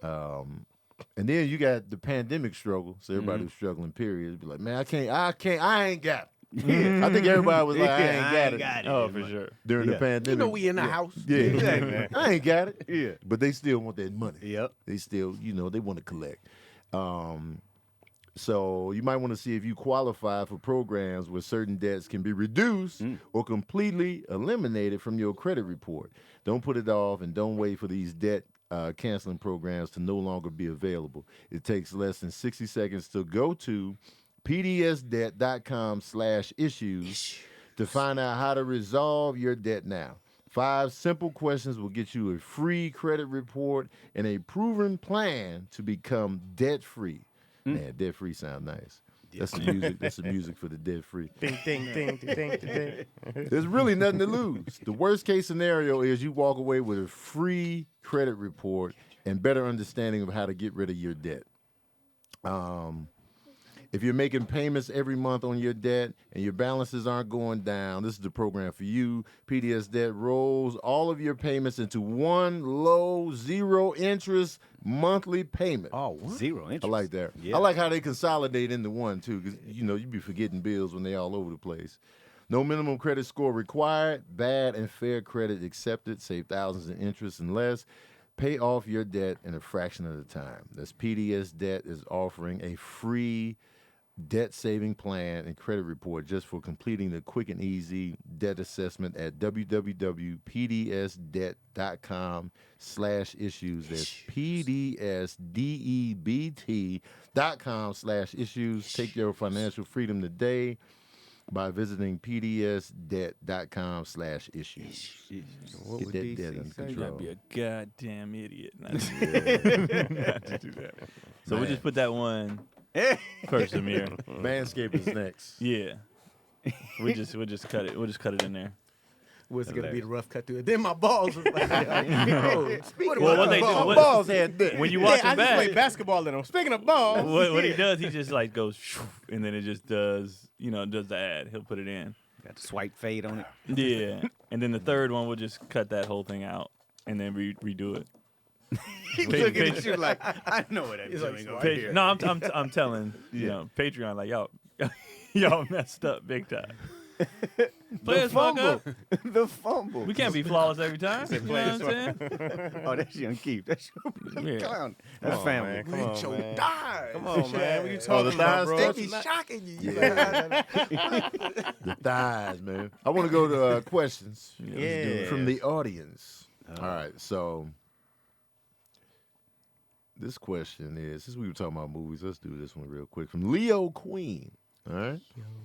And then you got the pandemic struggle. So everybody was struggling, period. Be like, man, I ain't got it. I think everybody was like, I ain't got it. Oh, for sure. During the Yeah. pandemic. You know we in the house. Yeah, Exactly. I ain't got it. Yeah. But they still want that money. Yep. They still, they want to collect. So you might want to see if you qualify for programs where certain debts can be reduced or completely eliminated from your credit report. Don't put it off and don't wait for these debt canceling programs to no longer be available. It takes less than 60 seconds to go to pdsdebt.com/issues to find out how to resolve your debt now. 5 simple questions will get you a free credit report and a proven plan to become debt-free. Man, debt-free sound nice. That's the music. That's the music for the debt-free. Ding, ding, ding, ding, ding, ding. There's really nothing to lose. The worst case scenario is you walk away with a free credit report and better understanding of how to get rid of your debt. If you're making payments every month on your debt and your balances aren't going down, this is the program for you. PDS Debt rolls all of your payments into one low, zero-interest monthly payment. Oh, what? Zero interest. I like that. Yeah. I like how they consolidate into one, too, because, you be forgetting bills when they all over the place. No minimum credit score required. Bad and fair credit accepted. Save thousands in interest and less. Pay off your debt in a fraction of the time. This PDS Debt is offering a free debt saving plan and credit report just for completing the quick and easy debt assessment at www.pdsdebt.com/issues. That's pdsdebt.com/issues. Take your financial freedom today by visiting pdsdebt.com/issues. What Get would that DC debt under say? You control. gotta be a goddamn idiot not to, not to do that. So we'll Man. just put that one first, Amir. Manscaped is next. Yeah. We'll just cut it. We'll just cut it in there. What's going to be the rough cut to it? Then my balls was like, Well, what they do- My what- balls had dick. When you Yeah, watch I him just play back, basketball in them. Speaking of balls, what he does, he just like goes, and then it just does, does the ad. He'll put it in. Got the swipe fade on it. Yeah. And then the third one, we'll just cut that whole thing out and then redo it. Looking at you like, I know what I'm He's like, doing over "Swipe." here. No, I'm telling, Patreon, like, y'all messed up big time. Players fuck up. The fumble. We can't be flawless every time. You know what I'm saying? Oh, that's Young Keith. That's your Yeah. clown. That's Come on, family. man. Come on, Your man. thighs. Come on, man. What you Oh, talking the about, thighs bro? They touch? be shocking you. You The thighs, man. I want to go to questions Yeah. from the audience. All right, so this question is, since we were talking about movies, let's do this one real quick. From Leo Queen. All right?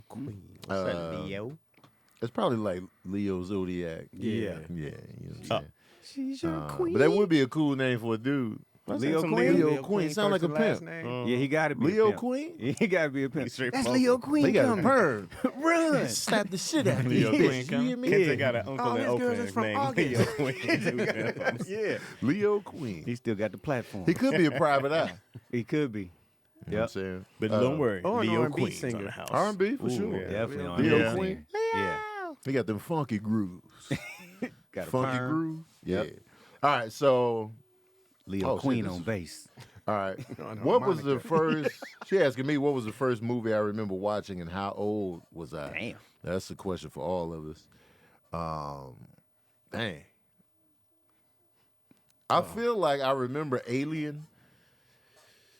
Queen. What's that, Leo? It's probably like Leo Zodiac. Yeah. Yeah, you know what I'm saying? She's your queen. But that would be a cool name for a dude. Leo Some Queen? Leo Queen. Sound like a first pimp. and last name? Yeah, he got to be Leo a pimp. Queen? He got to be a pimp. straight That's vocal. Leo They Queen got coming. bird. Run. Slap the shit out of Leo these Queen bitches. You coming? hear me? Kente got an uncle All in his girls Oakland is from named August. Leo Queen. Yeah. Leo Queen. He still got the platform. He could be a private eye. He could be. You know what I'm saying? But don't worry, or an Leo R&B Queen's singer. on the house. R&B for sure. yeah. Definitely on Leo that Queen. singer. Yeah. He got them funky grooves. Got a Funky perm. groove. Yeah. Yep. All right. So, Leo Oh, shit, Queen this on is- bass. all right. On What was the harmonica. first? She asking me what was the first movie I remember watching and how old was I? Damn. That's the question for all of us. Dang. I feel like I remember Alien.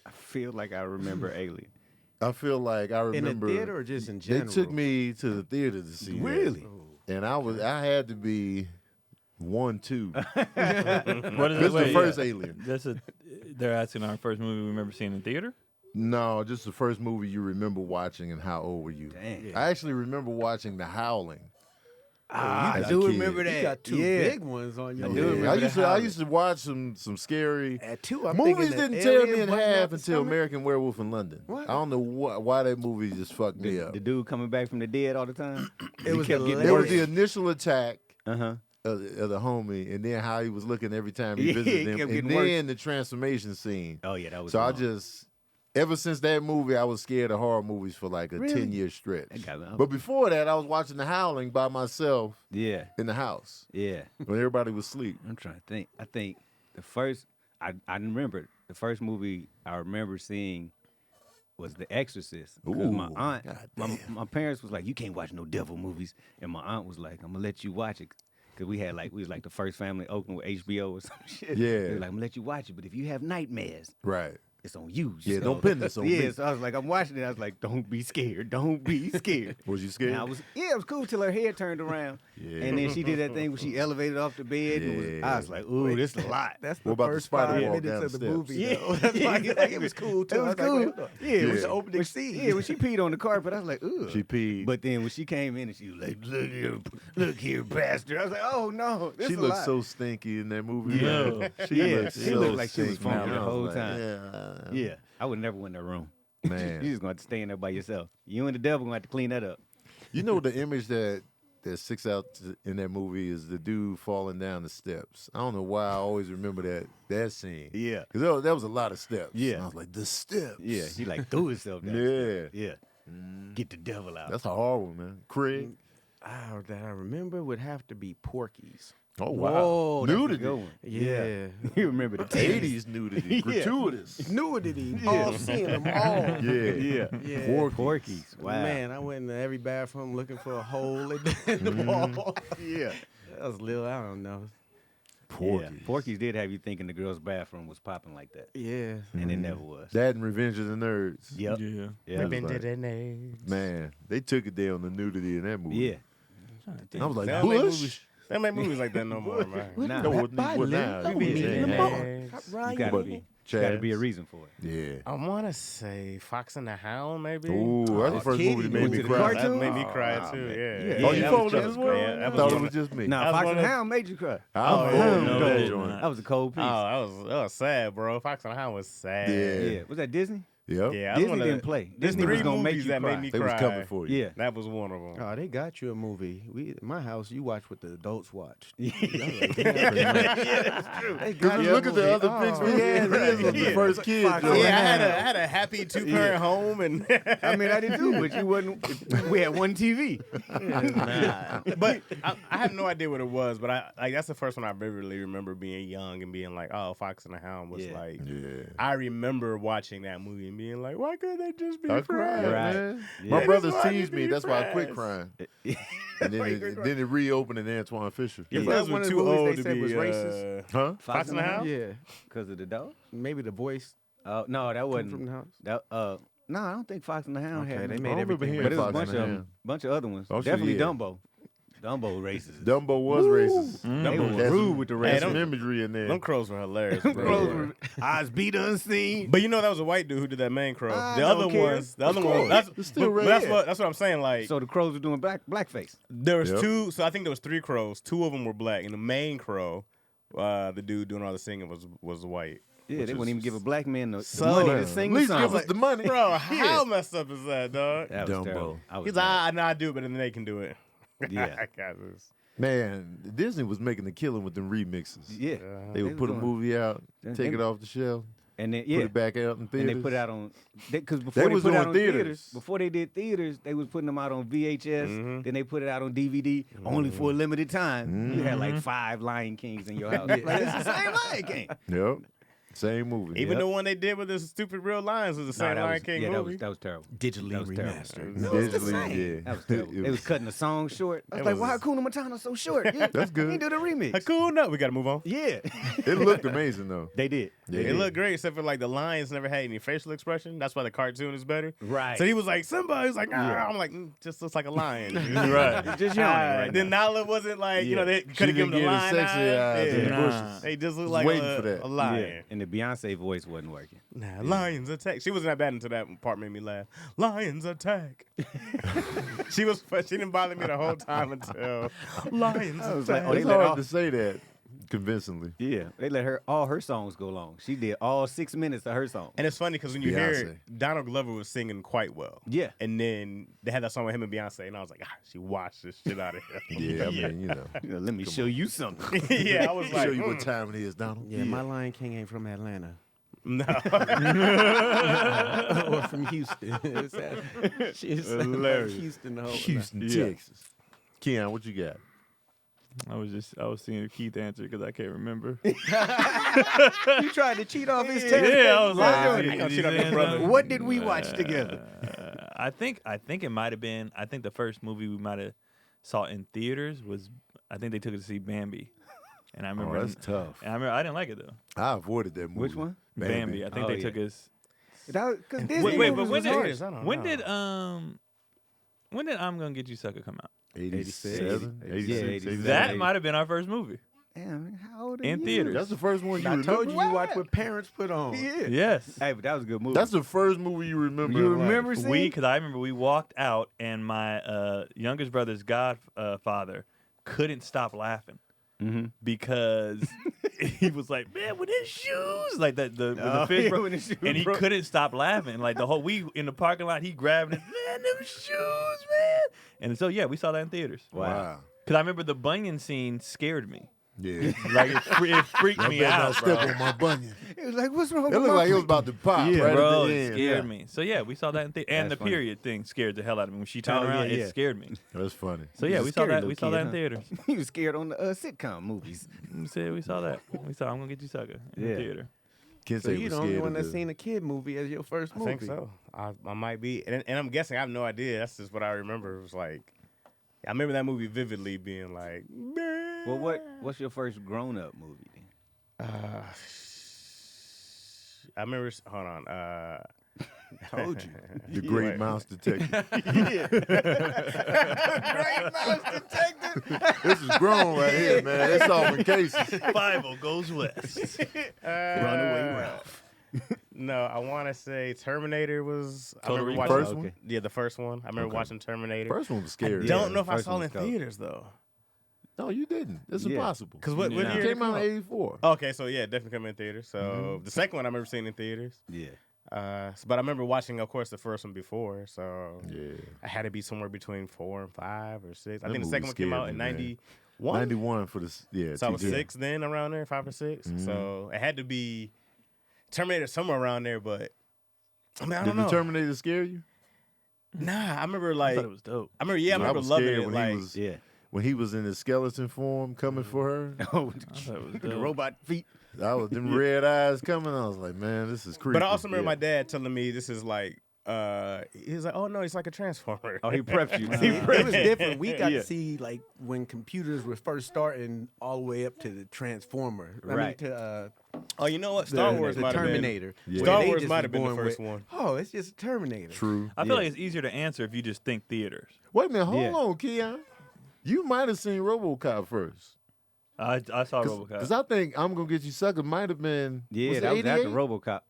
I feel like I remember Alien. I feel like I In remember. the theater or just in They general? took me to the theater to see that. Really? And I had to be 1, 2. What is This is the wait, first yeah. Alien. They're asking our first movie we remember seeing in theater. No, just the first movie you remember watching, and how old were you? Dang. I actually remember watching The Howling. I as a do kid. remember that. You got two big ones on your do Yeah, remember I used to watch some scary At two, I'm movies. thinking Didn't the tear alien me in button out half the until stomach. American Werewolf in London. What? I don't know why that movie just fucked me up. The dude coming back from the dead all the time. It was kept getting There was the hilarious. initial attack Uh-huh. of the homie, and then how he was looking every time he Yeah, visited it him, kept and getting worse. then the transformation scene. Oh yeah, that was. So I long. just, ever since that movie, I was scared of horror movies for like a Really? 10-year stretch. That got me- But before that, I was watching The Howling by myself Yeah, in the house yeah. when everybody was asleep. I'm trying to think. I think the first I remember the first movie I remember seeing was The Exorcist. Because my Ooh, aunt, goddamn. my parents was like, "You can't watch no devil movies," and my aunt was like, "I'm gonna let you watch it." Cause we was like the first family in Oakland with HBO or some shit. Yeah. They were like, I'm gonna let you watch it, but if you have nightmares, Right. it's on you. Yeah, don't pin this on yeah, me. so I was like, I'm watching it. I was like, don't be scared. Don't be scared. Was you scared? And it was cool till her head turned around. Yeah. And then she did that thing where she elevated off the bed. And I was like, ooh, this is a lot. That's What the about the first spider 5 walk minutes down of the the steps? movie. Yeah. Though. That's like, it was cool too. It was I cool. like, hold on. Yeah, It was Yeah. the opening scene. Yeah, when she peed on the carpet, I was like, ugh. She peed. But then when she came in and she was like, look here, bastard. I was like, oh no, this She is a looked lot. so stinky in that movie. Yeah. man. She Yeah, looked she so looked like she was stinky. funky the I was whole like, time. Yeah. Yeah, I would never win that room. Man. You just gonna have to stay in there by yourself. You and the devil gonna have to clean that up. You know the image that sticks out in that movie is the dude falling down the steps. I don't know why I always remember that scene. Yeah. Because that was a lot of steps. Yeah. And I was like, the steps. Yeah, he like threw himself down. Yeah. Yeah. Get the devil out. That's a hard one, man. Craig. That I remember would have to be Porky's. Oh, wow. Whoa, that's a Nudity. good one. Yeah. You remember the 80s. 80s nudity. Yeah. Gratuitous. Nudity. All seeing them all. Yeah. Yeah. Porky's. Wow. Man, I went into every bathroom looking for a hole in the wall. Yeah. That was little, I don't know. Porky. Yeah. Porky's did have you thinking the girl's bathroom was popping like that. Yeah. And it never was. That and Revenge of the Nerds. Yep. Yeah. Yeah. Revenge of the Man, they took it down the nudity in that movie. Yeah. I was like, They don't make Bush? movies. They don't make movies like that no more, man. Nah, No, you what now? We be Yeah. needing Yeah. them all. gotta be. Gotta be a reason for it. Yeah. I want to say Fox and the Hound, maybe. Ooh, that's the first movie that made me to the cry. cartoon? That made me cry Oh, too. man. Yeah. Oh, you that followed was it just as well? great. Yeah, that I was thought it one was just me. Nah, That was Fox one and of the the- Hound made you cry. I'm Oh, voting yeah, on no, that yeah. joint. That was a cold piece. Oh, that was sad, bro. Fox and the Hound was sad. Yeah. Yeah. Was that Disney? Yep. Yeah, that's Disney one of didn't the- play. There's Disney was 3 gonna make movies you that cry. made me They cry. was coming for you. Yeah. That was one of them. Oh, they got you a movie. In my house, you watch what the adults watch. Yeah, that's true. Because look at the other pics we had. This was the Yeah. first kid. Fox joint. Yeah, I had a happy 2-parent home, and I mean, I did too, but you wasn't. We had one TV. but I had no idea what it was. But that's the first one I vividly remember being young and being like, oh, Fox and the Hound was Yeah. like. Yeah. I remember watching that movie and being like, why couldn't they just be I friends? cried, Right. man. Yeah. My brothers That's why teased you me. be That's why I quit friends. crying. And then it reopened in Antoine Fisher. Your Is brothers that one were of the too movies old they to said be was racist? Huh? Fox and the Hound? Yeah. Because of the dog? Maybe the voice Oh no, that come wasn't. from the house. That no, I don't think Fox and the Hound Okay, had. they it. made I don't remember everything. hearing But it was a Fox bunch and of the them, Hound. bunch of other ones. Oh, shit, Definitely yeah. Dumbo. Dumbo racist. Dumbo was racist. They Dumbo were was- rude with the There's racism. some imagery in there. Them crows were hilarious, Crows bro. were eyes beat unseen. But you know that was a white dude who did that main crow. I The other don't care. ones, the other Of ones, course. that's, It's still but that's red. what I'm saying. Like So the crows were doing blackface. there was Yep. 2, so I think there was 3 crows. 2 of them were black, and the main crow, the dude doing all the singing was white. Yeah, Which they is wouldn't even give a black man the so- money to At sing the least song. give us the money. Bro, how messed up is that, dog? That was Dumbo. terrible. I was He's mad. like, nah, I do, but then they can do it. Yeah. I got this. Man, Disney was making a killing with them remixes. Yeah. They would They put a was movie out, They- take they- it off the shelf, And then put yeah. it back out in And theaters. they put out on because before They they was put it out doing on theaters. before they did theaters, they was putting them out on VHS. Mhm. Then they put it out on DVD only for a limited time. You had like 5 Lion Kings in your house. Like it's the same Lion King. Yep. Same movie. Even Yep. the one they did with the stupid real lions was the same that Lion was, King yeah, movie. that was terrible. Digitally That was terrible. remastered. It was the Digitally, same. yeah. That was terrible. It They was was- cutting the song short. I was It like, was- why Hakuna Matata so short? Yeah, That's good. He did a remix. Hakuna, we gotta move on. Yeah, It looked amazing though. they did. Yeah. It looked great, except for like the lions never had any facial expression. That's why the cartoon is better. Right. So he was like, Simba. He was like, Yeah. I'm like, just looks like a lion. Right. Just yawning right Then Nala wasn't like, you know, they She could have given didn't the get lion the sexy eyes in the Yeah. bushes. They just look Was like waiting for that. a lion. Yeah. And the Beyonce voice wasn't working. Nah, lions attack. She wasn't that bad until that part made me laugh. Lions attack. She didn't bother me the whole time until lions was like, attack. oh, they It's let hard all- to say that convincingly. Yeah, they let all her songs go long. She did all 6 minutes of her song. And it's funny because when you hear Beyonce. it, Donald Glover was singing quite well. Yeah. And then they had that song with him and Beyonce, and I was like, she watched this shit out of him. Yeah, I mean, you know. You know, let me show you something. Yeah, I was like, Show you what time it is, Donald. Yeah, my Lion King ain't from Atlanta. no. Or from Houston. She's Hilarious. like Houston the whole Houston, Yeah. Texas. Keon, what you got? I was seeing Keith answer because I can't remember. You tried to cheat off his test. Yeah, I was Nah, like, I ain't gonna cheat on your brother. What did we watch together? I think it might have been. I think the first movie we might have saw in theaters was. I think they took us to see Bambi, and I remember. Oh, that's tough. And I remember I didn't like it though. I avoided that movie. Which one? Bambi. I think Oh, they yeah. took us. Because Disney Wait, but movies when was hard. I don't when know. did when did I'm Gonna Get You Sucker come out? 87, 86. 86, Yeah, 87. That 80. might have been our first movie Damn, how old are in you? theaters. That's the first one you I remember? told you watch what parents put on. Yeah. Yes. Hey, but that was a good movie. That's the first movie you remember. You in life. remember seeing? Because I remember we walked out and my youngest brother's godfather couldn't stop laughing because he was like, "Man, with his shoes," like that with the fish, yeah, bro. with his shoes, and he bro. couldn't stop laughing. Like the whole in the parking lot, he grabbed it, man, them shoes, man. And so yeah, we saw that in theaters. Wow. Because I remember the Bunyan scene scared me. Yeah. Like it freaked I me better not out, bro. step on my bunion. It was like, what's wrong It with looked my like it was feet? about to pop Yeah, right Bro, at the it end. scared me. So yeah, we saw that in theaters. And That's the funny. period thing scared the hell out of me. When she turned Oh, around, yeah. it scared me. That's funny. So yeah, He's we a saw scary that. little We saw kid, that in huh? theaters. He was scared on the sitcom movies. We said we saw that. We saw I'm Gonna Get You Sucker in Yeah. the theater. Kente So you was the only scared one of that's the- seen a kid movie as your first I movie. think so. I might be. And I'm guessing, I have no idea. That's just what I remember. It was like, I remember that movie vividly being like, Well, what's your first grown-up movie then? I remember, hold on. Told you. The Great Mouse Detective. Great Mouse Detective. This is grown right here, man. It's solving cases. Bible goes west. Runaway Ralph. No, I want to say Terminator was. I Total remember Recall? watching. First one? Okay. Yeah, the first one. I remember Okay. watching Terminator. First one was I scary. don't know if I first saw one it was in dope. theaters though. No, you didn't. It's Yeah. impossible. Cause what Yeah. year It did came out in 84. Okay, so yeah, definitely come in theaters. So the second one I remember seeing in theaters. Yeah. But I remember watching, of course, the first one before. So Yeah. I had to be somewhere between 4 and 5 or 6. I That think the movie second one came scared out in me, man. 91. 91 for the, yeah. So I was TJ. 6 then, around there, 5 or 6. So it had to be Terminator somewhere around there. But I mean, I Did don't the know. Terminator scare you? Nah, I remember I like thought it was dope. I remember. Yeah, I I remember was loving scared it. when Like he was Yeah. when he was in his skeleton form coming for her. Oh, I thought it was the dope. robot feet. I was them red eyes coming. I was like, man, this is creepy. but I also remember Yeah. my dad telling me this is like. He was like, "Oh no, it's like a transformer." Oh, he prepped you. It was different. We got Yeah. to see like when computers were first starting, all the way up to the Transformer. I mean, Right. to Oh, you know what? Star Wars the might have been. Terminator. Yeah. where Star they Wars just might was have been the going first with, one. Oh, it's just a Terminator. True. I feel like it's easier to answer if you just think theaters. Wait a minute, hold Yeah. on, Keon. You might have seen RoboCop first. I saw RoboCop. Because I think I'm Gonna Get You Sucker might have been. Yeah, was it that was after 88? RoboCop.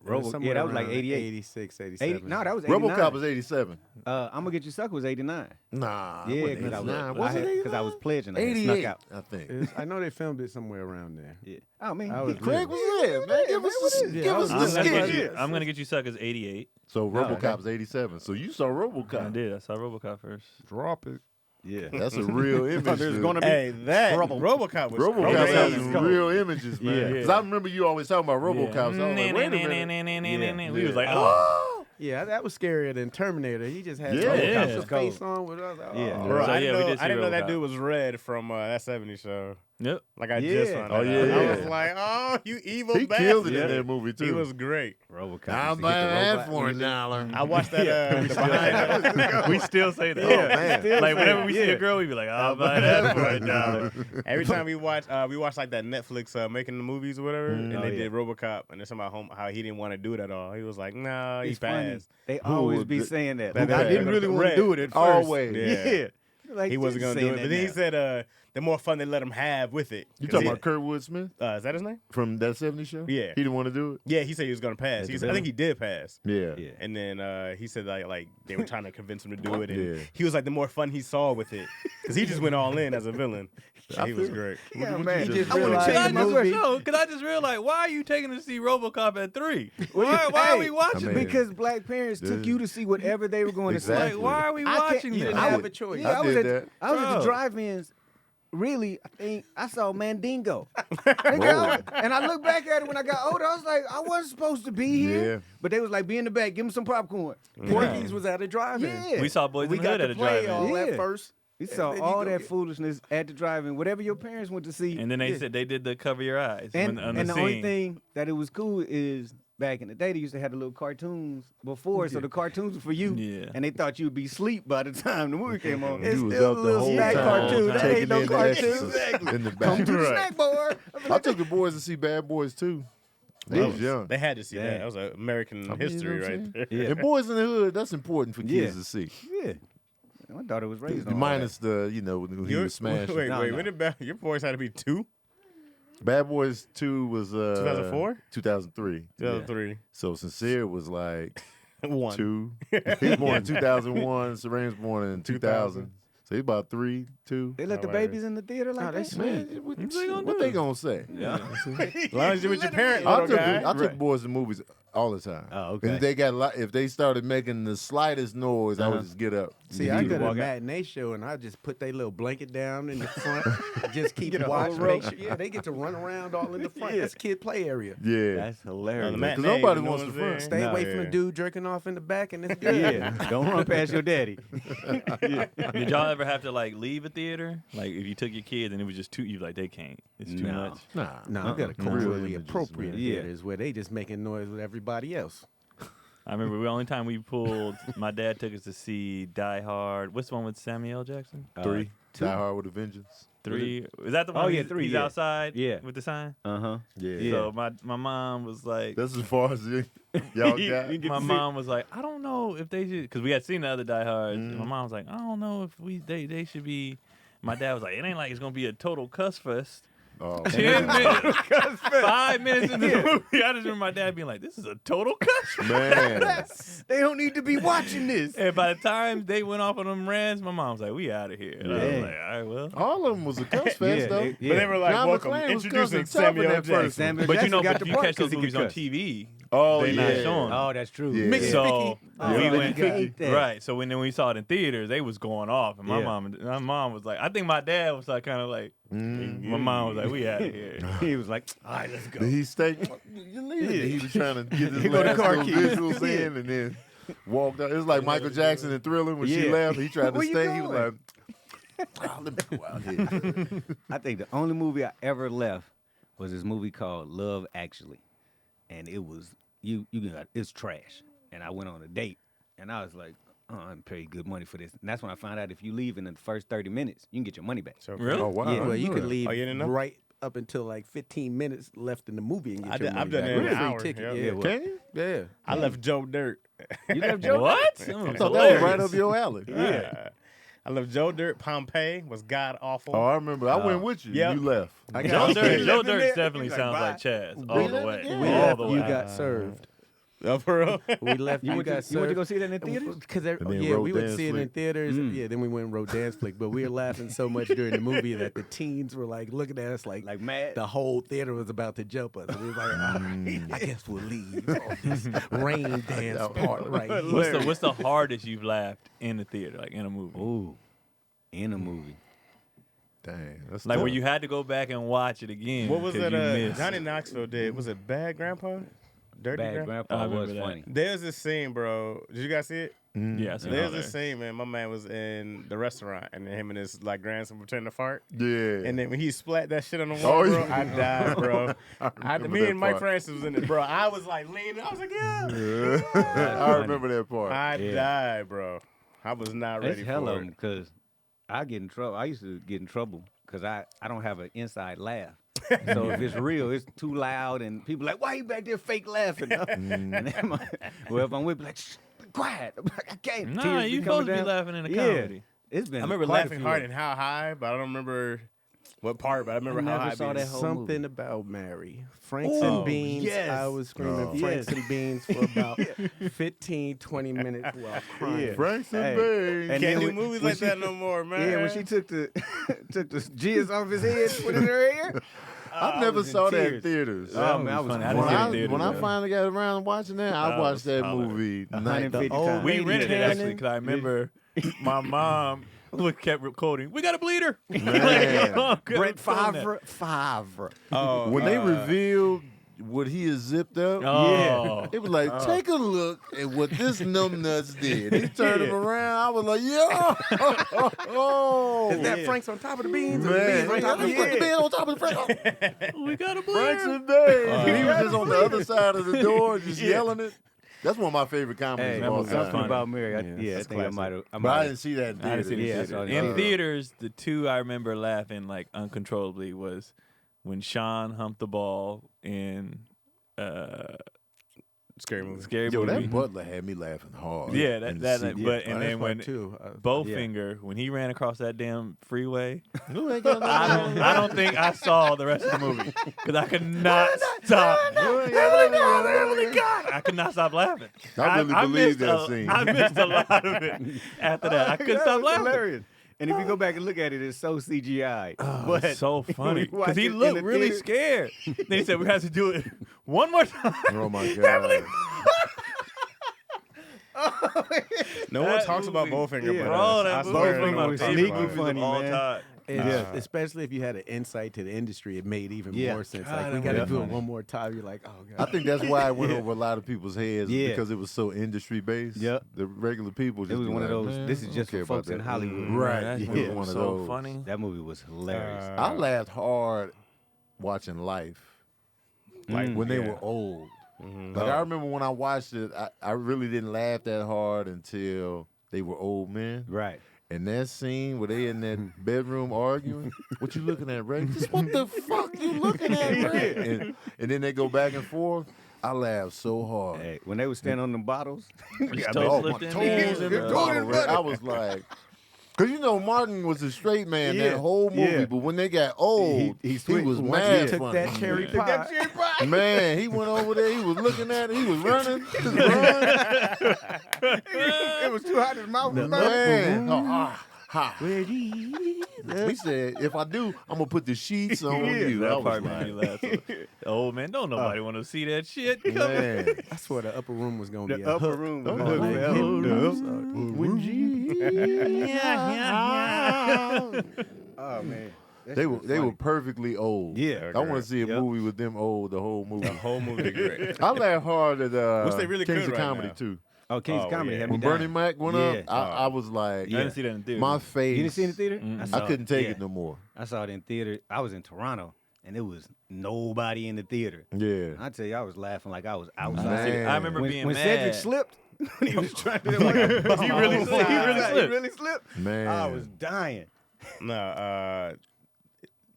Yeah, Somewhere that was like around 88. 86, 87. 80, no, that was 89. RoboCop was 87. I'm Gonna Get You Sucker was 89. Nah, Yeah, it because wasn't I 89. was, Was it 89? because I was pledging. I had 88, snuck out. I think. I know they filmed it somewhere around there. Yeah. Oh man, I was Craig little. was there, man. Give us the, Yeah, give I us was the I'm gonna, little. get you, skit. I'm gonna get you suckers 88. So okay. RoboCop's 87. So you saw I RoboCop. did. I saw RoboCop first. Drop it. yeah. That's a real image. There's to- gonna be Hey, that Trouble. RoboCop was RoboCop crazy. has some real images, man. Yeah. Because I remember you always talking about RoboCop. So I was like, wait a minute. We was like, Yeah. oh. Yeah, that was scarier than Terminator. He just had Yeah. RoboCop's Yeah. face on with us. Oh. Yeah. Bro, So, I yeah, didn't we know, did see I didn't know that RoboCop. dude was Red from that 70s show. Yep. Like I Yeah. just found Oh, that yeah, out. I yeah. was like, oh, you evil He bastard. killed it Yeah. in that movie, too. He was great. RoboCop. I'll used to buy get the that robot for music. $1. I watched that. The behind We still say that. Yeah, man. Like whenever we see Yeah. a girl, we be like, I'll buy that for $1. Every time we watch like that Netflix making the movies or whatever, and Oh, they yeah. did RoboCop, and there's something about how he didn't want to do it at all. He was like, no, he It's funny. passed. They always would be the- saying that. who Like, I didn't passed? really want to Red. do it at first. Always. Yeah. Like, He wasn't just gonna do saying it, but that then he now. said the more fun they let him have with it. You 'Cause talking he- about Kurtwood Smith Is that his name? from that '70s show? Yeah. He didn't want to do it. Yeah, he said he was gonna pass. I think he did pass. Yeah. Yeah. And then he said like they were trying to convince him to do it, and Yeah. he was like the more fun he saw with it, because he just went all in as a villain. And he was great. Yeah, What man. you He just just I wanna realized change Can I the the just, movie. no, cause I just realized, why are you taking to see RoboCop at 3? Why are we watching I mean, this? Because black parents took you to see whatever they were going to see. Exactly. Like, why are we I can't- watching You this? didn't have a choice. Yeah, I was did at that. I was at the Bro. drive-ins. Really, I think I saw Mandingo. And I looked back at it when I got older. I was like, I wasn't supposed to be here. Yeah. But they was like, be in the back, give them some popcorn. Porky's was at a drive-in. Yeah. We saw Boys We in the got Hood at to a play drive-in. all Yeah. that first. We saw And then you all go that get- foolishness at the drive-in. Whatever your parents went to see. And then they said they did the cover your eyes And, on and the the only scene. thing that it was cool is back in the day they used to have the little cartoons before, so the cartoons were for you. Yeah. And they thought you'd be asleep by the time the movie came on. You was still up a the little whole snack time cartoon. That taking ain't no in the cartoon. Exorcist in the Come back. to the Right. snack bar. I took the boys to see Bad Boys too. They was young. They had to see Yeah. that. That was American I mean, history you know what I'm right saying? there. Yeah. And Boys in the Hood, that's important for kids Yeah. to see. Yeah. My daughter was raised on all Minus the, when he was smashing. Wait, No, wait. no. When did your boys had to be 2? Bad Boys 2 was 2004? 2003. 2003. So Sincere was like 1. 2. He was born in 2001. Serena's born in 2000. So he's about 3, 2. They let the Hilarious. babies in the theater like that's that? Man, what they gonna say? As long as you're with your parent, I little took, guy. I took boys to movies all the time. Oh, okay. And they got if they started making the slightest noise, I would just get up. See, I go to a matinee show and I just put their little blanket down in the front, just keep watching. Make sure, yeah, they get to run around all in the front. That's kid play area. Yeah. That's hilarious. the Because matinee, nobody no wants one's the front. there. Stay No, away from yeah. the dude jerking off in the back, and it's good. Yeah. Don't run past your daddy. Did y'all ever have to like leave a theater? Like if you took your kids and it was just too, you like they can't. It's too No. much. Nah. No, we got a Real culturally images, appropriate man. Yeah. theaters where they just making noise with everybody else. I remember the only time we pulled, my dad took us to see Die Hard. What's the one with Samuel L. Jackson? 3. Die Hard with a Vengeance. 3. Is that the one? Oh, yeah, he's, 3, He's yeah. outside. Yeah. With the sign. Uh-huh. Yeah. So my mom was like, That's as far as y'all got. my mom was like, I don't know if they should, because we had seen the other Die Hards. And my mom was like, I don't know if they should be. My dad was like, it ain't like it's gonna be a total cuss fest. Oh, 10 minutes, 5 minutes into the movie, I just remember my dad being like, "This is a total cuss." man. They don't need to be watching this. And by the time they went off on them rants, my mom was like, "We out of here." And I was Yeah. like, "All right, well." All of them was a cuss fest, Yeah, though. they- But they were like, John welcome, McClane was introducing cussing tough in Samuel L. that first Jackson. Samuel But you Jackson know, got but the you part catch those 'cause he movies could on cuss. TV. Oh, They not yeah. showing. Oh, that's true. Mix Yeah. it. So Oh, we you went hate that. right. So when we saw it in theaters, they was going off, and my Yeah. mom was like, I think my dad was like kind of like, my mom was like, "We out of here." He was like, all right, let's go. Did he stay? You leave it. He was trying to get his He go to last car little keys. visuals in and then walked out. It was like Michael Jackson in Thriller when she Yeah. left. He tried to Where you stay. He was going? like, "Oh, let me go out here." I think the only movie I ever left was this movie called Love Actually, and it was it's trash. And I went on a date, and I was like, oh, I'm paid good money for this. And that's when I found out if you leave in the first 30 minutes, you can get your money back. So Really? Oh, wow. Yeah. Well, you I could knew leave Oh, you didn't know? right up until like 15 minutes left in the movie and get I your did- money I've done back. it in With an a free hour, ticket. yeah. Yeah, well, Can you? yeah. I left Joe Dirt. You left Joe? What? I thought that was right up your alley. Yeah. I left Joe Dirt. Pompeii was god awful. Oh, I remember. I went with you. Yep. You left. I Joe got Dirt, you. Joe left in Dirt there. definitely He's like, sounds bye. like Chaz We all the left way, again. We Yeah. all left, the you way. got served. Oh, for real? We left, You you went got to served. go see that in theaters? Because then yeah, wrote we would Dance see it in Flick. theaters. Yeah, then we went and wrote Dance Flick. But we were laughing so much during the movie that the teens were like looking at us like mad? the whole theater was about to jump us. And we was like, all right, I guess we'll leave on this rain dance part right here. What's the hardest you've laughed in the theater, like in a movie? Ooh, in a movie. Dang. That's Like tough. where you had to go back and watch it again. What was 'cause that? you missed. Johnny Knoxville did. Was it Bad Grandpa? Dirty Bad Grandpa? I Grandpa remember was that. funny. There's this scene, bro. Did you guys see it? Yeah, I seen all There's that. this scene, man. My man was in the restaurant, and him and his like grandson pretending to fart. Yeah. And then when he splat that shit on the Oh, wall, bro, yeah. I died, bro. remember Me that and Mike part. Francis was in it, bro. I was like leaning. I was like, yeah. I remember that part. I Yeah. died, bro. I was not That's ready hell for of it. them because I get in trouble. I used to get in trouble because I don't have an inside laugh. So if it's real, it's too loud, and people like, why you back there fake laughing? And then well, if I'm with, like, shh, be quiet. I'm like, I can't. Nah, Tears you be supposed to be coming down. laughing in a Yeah. comedy. It's been. I remember quite a laughing few hard of and how high, but I don't remember What part? But I remember I how never high saw beat that is. whole Something movie. about Mary. Franks Oh, and beans. yes. I was screaming Oh. Franks Yes. and beans for about 15, 20 minutes while crying. Yeah. Franks and Hey. Bays. And Can't then do when- movies when like she- that no more, man. Yeah, when she took the took the jizz off his head, put it in her hair. I I never was in saw that in tears. theaters. Oh, man, I was funny. I When didn't see it I, in theaters, when I though. finally got around to watching that, I That watched was that holler. movie. 150 The old times. We Lady rented it Cannon. actually because I remember my mom kept quoting, "We got a bleeder." Man. Brett Favre. Oh, When they revealed what he has zipped up, Oh, it was like, take a look at what this numbnuts did. He turned him around. I was like, yo. Is that Franks on top of the beans? Or the Man, beans on top of the put the Franks? bean on top of the Franks. we got a Franks bleeder. and Bays. He was just on the other side of the door, just yelling it. That's one of my favorite comedies Hey, of all something time. about Mary. I that's think I might have. But I didn't see that in I didn't see theaters. it Yeah, in I saw it theaters. in In theaters, the two I remember laughing like uncontrollably was when Sean humped the ball in Scary movie. Scary Yo, Movie. that Butler had me laughing hard. Yeah, in the that seat. but and then when too. Bowfinger when he ran across that damn freeway, Who ain't got no- I don't think I saw the rest of the movie because I could not stop. I could not stop laughing. I really believe missed that scene. I missed a lot of it after that. I couldn't stop laughing. Hilarious. And if you go back and look at it, it's so CGI. Oh, it's so funny watch because he it in looked the really theater- scared. Then he said we have to do it one more time. Oh my god. No one That talks about movie- Bowfinger, yeah. but Bro, that I swear movie no one was talks sneaky about it. funny, all man. time. Especially if you had an insight to the industry, it made even Yeah. more sense. God, Like, we that got to was do it funny. one more time. You're like, oh, I God. think that's why it went over a lot of people's heads Yeah. because it was so industry based. Yep. The regular people just It was be one of like, those, "Man, this is I don't just care for about folks in that." Hollywood. Right. That It movie was one was of so those. funny. That movie was hilarious. I laughed hard watching Life. Like when they yeah. were old. Mhm. Like I remember when I watched it, I really didn't laugh that hard until they were old men. Right. And that scene where they in that bedroom arguing, what you looking at, Ray? Just what the fuck you looking at, Ray? And then they go back and forth. I laughed so hard. Hey, when they were standing on them bottles, His Oh, toes my slipped in toes there. in the Yeah. bottle, Ray. I was like, because you know Martin was a straight man Yeah. that whole movie, Yeah. but when they got old, He he switched. was Once mad he took funny. that cherry Yeah. pie. Man, he went over there. He was looking at it. He was running. Just run. it was too hot in his mouth. Man. Oh, ha. He said, if I do, I'm going to put the sheets on you. I That was part made me like, laugh. Oh man, don't nobody want to see that shit. Come man. I swear the upper room was going to be The a upper hook. room. Oh, was hooked, man. Oh man. They were perfectly old. Yeah. I want to see a Yep. movie with them old the whole movie. The whole movie great. I laughed hard at Which they really Kings could of right Comedy now. too. Oh, King's Oh, Comedy yeah. had me When down. Bernie Mac went Yeah. up, I was like, I didn't see that in theater. my face. You didn't see it in the theater? Mm-mm. saw I couldn't take yeah. it no more. I saw it in theater. I was in Toronto, and there was nobody in the theater. Yeah. I tell you, I was laughing like I was Man. outside. I remember When, being when mad. Cedric slipped, when he was trying to like, He really slipped. He really He slipped. really slipped. Man. I was dying. No,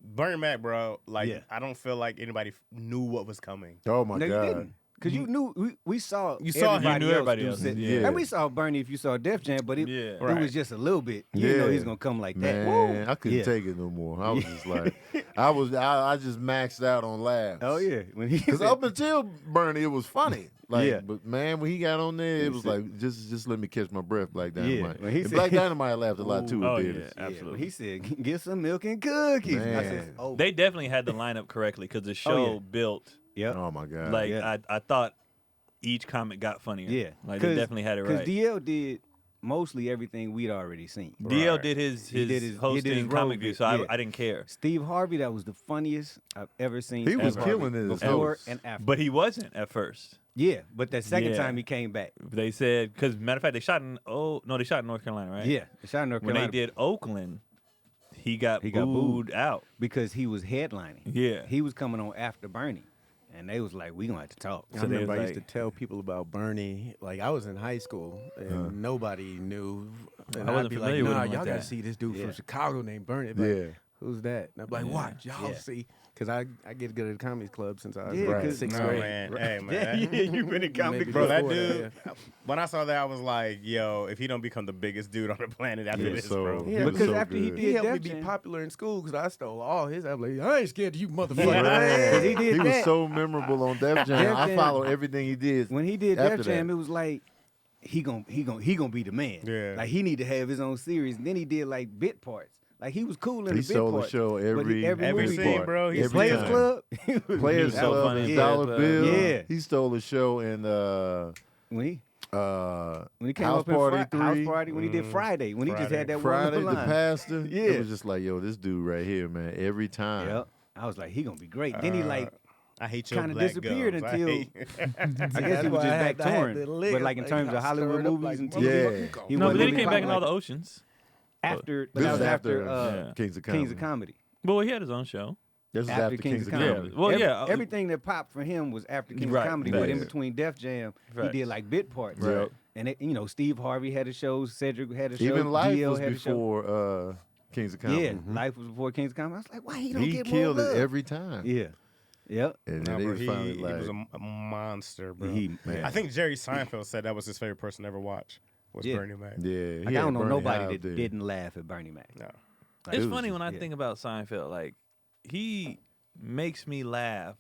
Bernie Mac, bro. Like, Yeah. I don't feel like anybody knew what was coming. Oh my No, you God. didn't. Because you knew, we saw You saw him. everybody, You knew else everybody do else. set- Yeah. And we saw Bernie if you saw Def Jam, but it, Yeah. it Right. was just a little bit. You didn't know Yeah. he's going to come like that. Man, I couldn't Yeah. take it no more. I was just like, I just maxed out on laughs. Oh, yeah. When he Because said- up until Bernie, it was funny. Like, Yeah. but man, when he got on there, it was like, just let me catch my breath, Black Dynamite. when he And said- Black Dynamite laughed a lot too. Oh, at yeah. theaters. Yeah, when Absolutely. he said, get some milk and cookies. I said, Man. oh. They definitely had the lineup correctly because the show yeah. built Yep. Oh my God. like Yeah. I thought each comic got funnier. Yeah. like they definitely had it Because right. DL did mostly everything we'd already seen. DL Right. did his He did his hosting road comic view, bit, so yeah. I didn't care. Steve Harvey, that was the funniest I've ever seen. He was ever. killing it as Before host. and after. But he wasn't at first. Yeah, but that second Yeah. time he came back. They said because matter of fact they shot in they shot in North Carolina, right? Yeah, the shot in North When Carolina they did Oakland, he got He got booed booed. out. because he was headlining. Yeah. He was coming on after Bernie, and they was like, "We gonna have to talk." I So they remember I was used to like- tell people about Bernie. Like, I was in high school and nobody knew. And I wasn't I'd be like, familiar with nah, him like y'all got to that. see this dude Yeah. from Chicago named Bernie. They'd be like, Yeah. Who's that? And I'm like, watch, y'all see. Because I get good at the comedy club since I was Yeah, like 'cause- sixth No, grade. man. Hey, man. Yeah, you've been in comedy Maybe Bro, that before dude, yeah. when I saw that, I was like, yo, if he don't become the biggest dude on the planet after He was this, so- bro. he Yeah, was because so after he good. He did helped me Def be Jam, popular in school because I stole all his. I'm like, I ain't scared of you, motherfucker. Man, 'Cause he did was that. so memorable on Def Jam. Def I Jam- follow everything he did. when he did after Def Jam, that. it was like he gonna be the man. Yeah. Like he need to have his own series. And then he did like bit parts. Like he was cool in He the bit stole the parts. show but every Every movie scene, part, bro, he every Players time. Club. Players so Club funny. and Yeah. Dollar Bill. Yeah. He stole the show in when he when he came House up in Party House 3. Party when he did Friday when he just Friday. had that Friday, one the little line. pastor. Yeah. It was just like, yo, this dude right here, man, every time. Yep. I was like, he gonna be great. Then he like I hate your kinda black disappeared gums. I until- hate- I guess That's he was why just I back had to have touring. the liquor, But like in like, terms I of Hollywood stirred up movies like and Yeah. motherfucker. he No, but wasn't then he really came back in popular. all the oceans. After This that is was after after Kings of Kings of Comedy. Comedy. Well, he had his own show. This is After after Kings of Comedy. Well, Every- yeah, everything that popped for him was after Kings Right, of Comedy. But in facts. between Def Jam, Facts. he did like bit parts. Right. And it, Steve Harvey had a show, Cedric had a show, Even Life DL was had a show. before Kings of Comedy. Yeah, Life was before Kings of Comedy. I was like, why he don't He get killed more it love? every time. Yeah. Yep. And Nah, then he bro, was he finally was like, a monster, bro. man. I think Jerry Seinfeld said that was his favorite person to ever watch. Was Yeah. Bernie Mac. yeah. Like, he I had don't know Bernie nobody High that up there. didn't laugh at Bernie Mac. No. Like, It's it was funny just- when I yeah. think about Seinfeld. Like he makes me laugh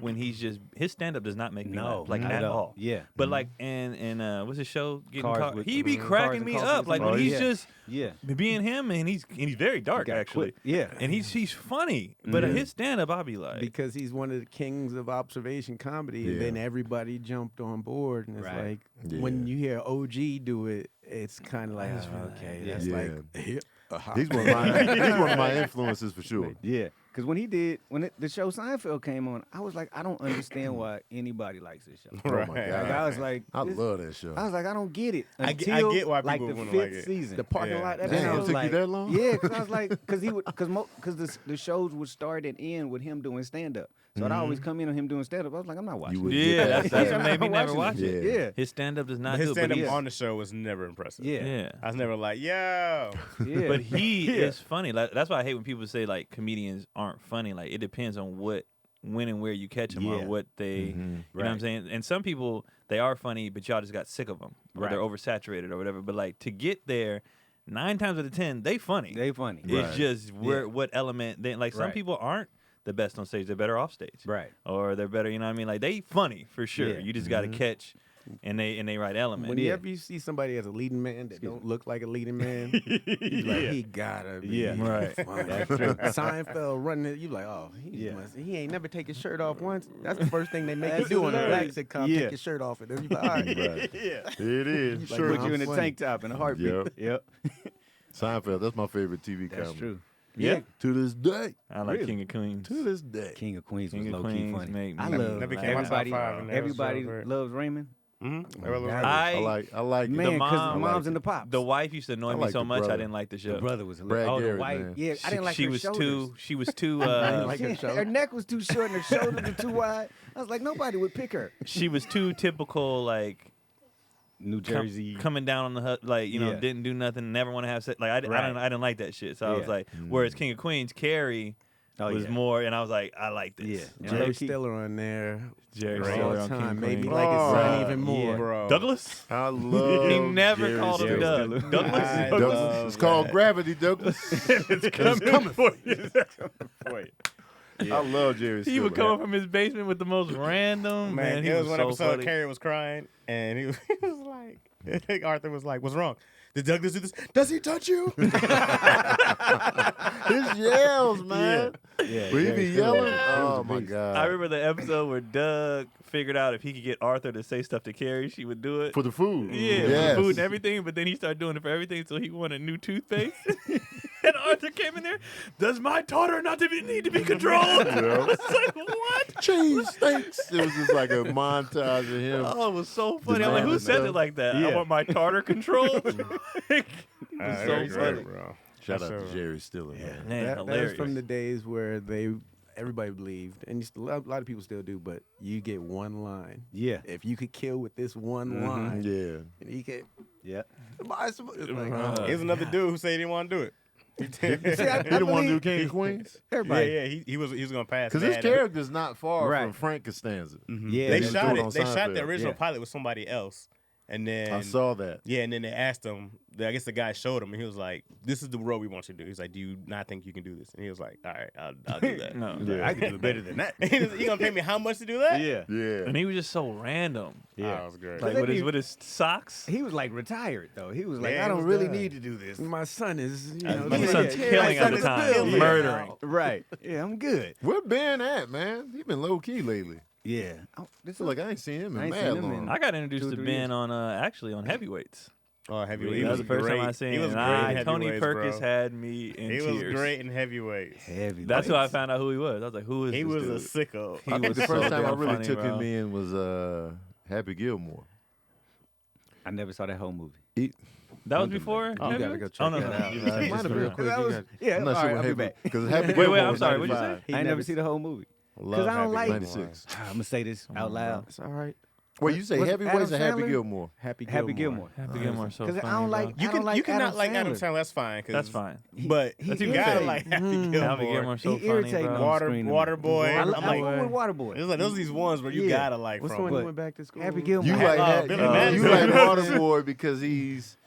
when he's just his stand up does not make me No, laugh like not at at all. all. Yeah. But like and what's his show? Getting Cars Caught. with- He be Cars cracking and me Coffee up or like when something. he's Yeah. just Yeah. being him and he's very dark got actually. quick. Yeah. And he's funny, but Mhm. his stand up I'll be like Because he's one of the kings of observation comedy, and Yeah. then everybody jumped on board, and it's Right. like Yeah. when you hear OG do it, it's kind of like okay, Yeah. that's Yeah. like hip. He's one of my he's one of my influences for sure. Yeah, because when the show Seinfeld came on, I was like, I don't understand why anybody likes this show. Oh my Right. Like, god. I was like, I this- love that show. I was like, I don't get it. I get Until, why like people the wouldn't fifth like it. season. The parking Yeah. lot. Then That I Damn, it was took like, you that long? Yeah, because I was like, because the shows would start and end with him doing stand up. So I'd always come in on him doing stand up. I was like, I'm not watching. You would it. get yeah, that. that's Yeah, what made me I'm never watching watch it. it. Yeah. His stand up does not But his do it. stand But up he's- on the show was never impressive. Yeah. yeah. I was never like, yo. Yeah. But he is funny. Like that's why I hate when people say like comedians aren't funny. Like it depends on when and where you catch them or Yeah. what they, you know what I'm Right. saying. And some people they are funny, but y'all just got sick of them or they're Right. oversaturated or whatever. But like to get there, 9 times out of 10 they funny. They funny. It's Right. just where what element. They, like some Right. people aren't the best on stage. They're better off stage. Right. Or they're better. You know what I mean? Like they funny for sure. Yeah. You just got to catch and they right element. Whenever you see somebody as a leading man that don't look like a leading man, you like he gotta be Yeah. Right. funny. That's true. Seinfeld running it, you like, oh, he ain't never take his shirt off once. That's the first thing they make you That's do on a hilarious. black sitcom, Yeah. take your shirt off, and then you like, all right. Right. It is. Like, Sure. Put you in a funny. tank top and a heartbeat. Yep. Yep. Seinfeld, that's my favorite TV That's comedy. true. Yeah. To this day. I like Really? King of Queens. To this day. King of Queens King was of low key Queens funny. make I me love That became my top everybody. 5 in there, Everybody so great. loves Raymond. I like it. Man, because mom- the moms and the pops. The wife used to annoy I me like so the much I brother. didn't like the show. The brother was Brad hilarious. Oh, the Garrett, wife. man. Yeah, I didn't like she her was shoulders. too. She was too. like her Yeah, shoulder. her neck was too short and her shoulders were too wide. I was like, nobody would pick her. she was too typical. Like New coming down on the hut. Like you know, Yeah. didn't do nothing. Never want to have sex. Like I Right. didn't like that shit. So I was Yeah. like, whereas King of Queens, Carrie Oh, was yeah. more, and I was like, I like this. Yeah. You know? Jerry Low-key. Stiller on there. Jerry Right. Stiller All on King time, of maybe Queens. like his son Oh, even more. yeah. Bro. Douglas. I love He never Jerry called him Stiller. Doug. Douglas. I Douglas. love It's called that. Gravity, Douglas. It's coming for you. I love Jerry Stiller. He would come up from his basement with the most random. Man, he it was one so episode funny. Carrie was crying, and he was like, Arthur was like, "What's wrong? Did Douglas do this? Does he touch you?" His yells, man. Yeah. Will he Jerry be Stiller. yelling? Oh my god. I remember the episode where Doug figured out if he could get Arthur to say stuff to Carrie, she would do it. For the food. Yeah, for Yes. the food and everything, but then he started doing it for everything, so he wanted a new toothpaste. And Arthur came in there, does my daughter not need to be controlled? Yeah. It's like, what? Cheese steaks. It was just like a montage of him. Oh, it was so funny. I'm like, who Demanding says stuff. it like that? I Yeah. want my tartar controlled? It was Ah, so that was funny. great, bro. Shout That's out to so- Jerry Stiller, man. Man, That was hilarious. from the days where everybody believed, and a lot of people still do, but you get one line. Yeah. If you could kill with this one Mm-hmm. line, Yeah. and he could Yeah. buy some. It's like, Here's another dude who said he didn't want to do it. He the one who King of Queens? Everybody. Yeah, he was gonna pass. Because his Bad. character's not far Right. from Frank Costanza. Yeah, They they shot do it it. on They shot the Seinfeld. original Yeah. pilot with somebody else, and then I saw that. Yeah, and then they asked him. I guess the guy showed him, and he was like, "This is the role we want you to do." He's like, "Do you not think you can do this?" And he was like, "All right, I'll do that." No. Yeah. I can do it better than that. He gonna pay me how much to do that? Yeah. Yeah. And he was just so random. Oh, that was great. Like they with be- his socks. He was like retired though. He was like, Yeah, I he don't was really done. need to do this. My son is, My Yeah, son's yeah, killing my at the son is time, killing. murdering. Right. Yeah, I'm good. Where Ben at, man? He been low key lately. Yeah. Oh, this I feel like I ain't seen him I in ain't mad seen him long. in- I got introduced 2 or to 3 Ben years. on actually on heavyweights. Oh, heavyweight. He That was was the first great. time I seen He was him. great in Tony heavyweights, Perkins bro. had me in He tears. was great in heavyweights. heavy. That's how I found out who he was. I was like, who is He this was dude? a sicko. He I think was the so first time I damn really funny, took bro. him in was Happy Gilmore. I never saw that whole movie. That was before. You gotta go check Oh no, that no. out. You Might just have put been it real on. quick. That You was, got- yeah, I'm not all sure right, what I'll be Happy back. because Happy Wait, Gilmore I'm was sorry, what'd you 95. I ain't never see the whole movie. Love I don't Happy like- Gilmore. 96. I'm gonna say this out loud. It's all right. Wait, you say Was Heavyweights or Adam Happy Sandler? Gilmore? Happy Happy Gilmore. Happy Gilmore's so 'Cause I funny. don't bro. like- You I can don't like you cannot Adam like Adam Sandler. Sandler. That's fine. 'Cause- That's fine. But he you gotta irritating. like Happy Happy Gilmore. Gilmore's so He funny, irritating bro. on Water, screen to me. Water Boy. I I'm like like, one with Water Boy. it's like those are these ones where you Yeah. gotta like What's the from. one you But went back to school? Happy Gilmore. You I like love Billy you Madison. like Waterboy because he's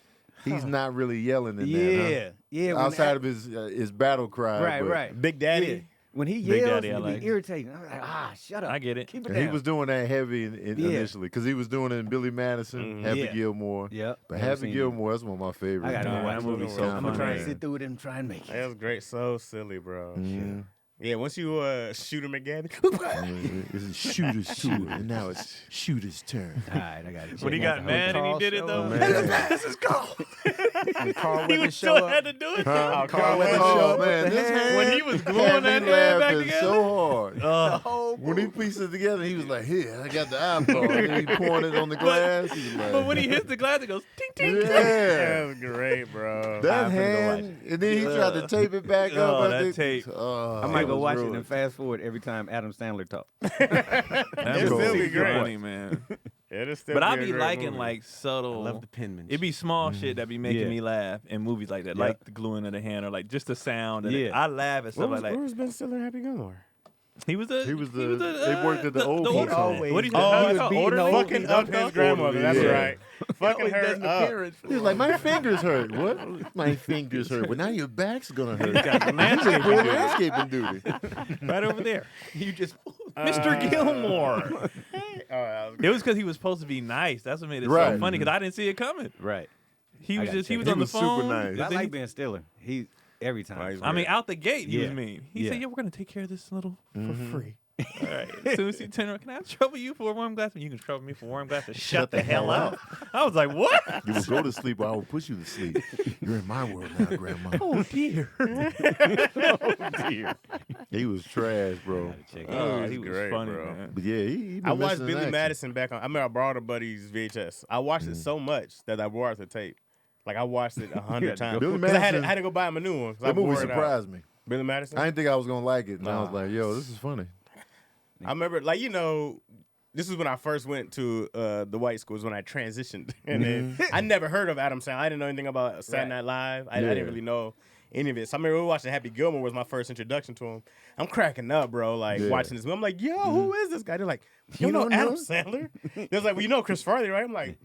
not really yelling in that. Yeah, yeah. Huh? when Outside that- of his battle cry. right, but- right. Big Daddy. Yeah. When he Big yells, Daddy, I it like. be irritating. I'm like, shut up. I get it. Keep it And down. he was doing that heavy Yeah. initially because he was doing it in Billy Madison, Happy Yeah. Gilmore. Yep. But Never Happy seen Gilmore, that's one of my favorites. I gotta go Nah, watch that the movie. movie So so I'm gonna try funny. and sit through it and try and make it. That was great. So silly, bro. Mhm. Yeah, once you Shooter McGavin. It's shooter's turn, and now it's shooter's turn. All right, I got it. When he got mad and he did it though, This is Carl. When Carl he Weathers was show still up. had to do it. Huh? Carl Weathers Weathers show show Oh up. man, What the this heck? hand When he was gluing had that me hand back laughing together. so hard. When he pieced it together, he was like, "Here, I got the eyeball." And then he pointed on the glass. He was like, But when he hits the glass, it goes ting ting. yeah, That was great, bro. that I'm finna go watch hand, and then he tried to tape it back Oh, up. I that think- tape. Oh, I might it go was watch it ruined. and fast forward every time Adam Sandler talks. That's It'll still be super great. funny, man. It'll still But I a be great liking movie. like I subtle. love the penmanship. It be small shit that be making Yeah. me laugh in movies like that, Yeah. like the gluing of the hand or like just the sound. And Yeah. I laugh at stuff Where like that. was Ben Stiller in Happy Gilmore? He was the. They worked at the old older- folks' home. What do you Oh, how he it's was called? beating Older the folk? old- Fucking up his grandmother. That's Yeah. right. Fucking her up. He was like, "My fingers hurt." What? My fingers hurt. Well, now your back's gonna hurt. got Landscaping duty. Landscaping duty. right over there. You just Mr. Gilmore. Oh, that was It was because he was supposed to be nice. That's what made it so Right. funny because I didn't see it coming. Right. He I was gotta just he check was it. on He the was super phone. nice. and I then like he- Ben Stiller. He every time. Nice. I mean, out the gate, he was Yeah. mean. He Yeah. said, "Yeah, we're gonna take care of this little for free." All right. As soon as he turned around, can I trouble you for a warm glass? And you can trouble me for a warm glass. And shut the hell up. I was like, "What?" You will go to sleep, or I will push you to sleep. You're in my world now, Grandma. Oh dear. He was trash, bro. Gotta check it. Oh, he he's was great, funny, bro. man. But yeah, he I been watched missing in Billy action. Madison back on. I remember I borrowed a buddy's VHS. I watched it so much that I wore out the tape. Like I watched it 100 times. Billy 'Cause I had, Madison- I had to go buy him a new one. 'cause I That movie wore it out. surprised me. Billy Madison. I didn't think I was gonna like it, and I was Nah. like, "Yo, this is funny." I remember, like, you know, this is when I first went to the white schools when I transitioned. And then I never heard of Adam Sandler. I didn't know anything about Saturday Night Live. I Yeah. didn't really know any of it. So I remember watching Happy Gilmore was my first introduction to him. I'm cracking up, bro, like Yeah. watching this movie. I'm like, yo, who is this guy? They're like, you know don't Adam know? Sandler? They're like, well, you know Chris Farley, right? I'm like,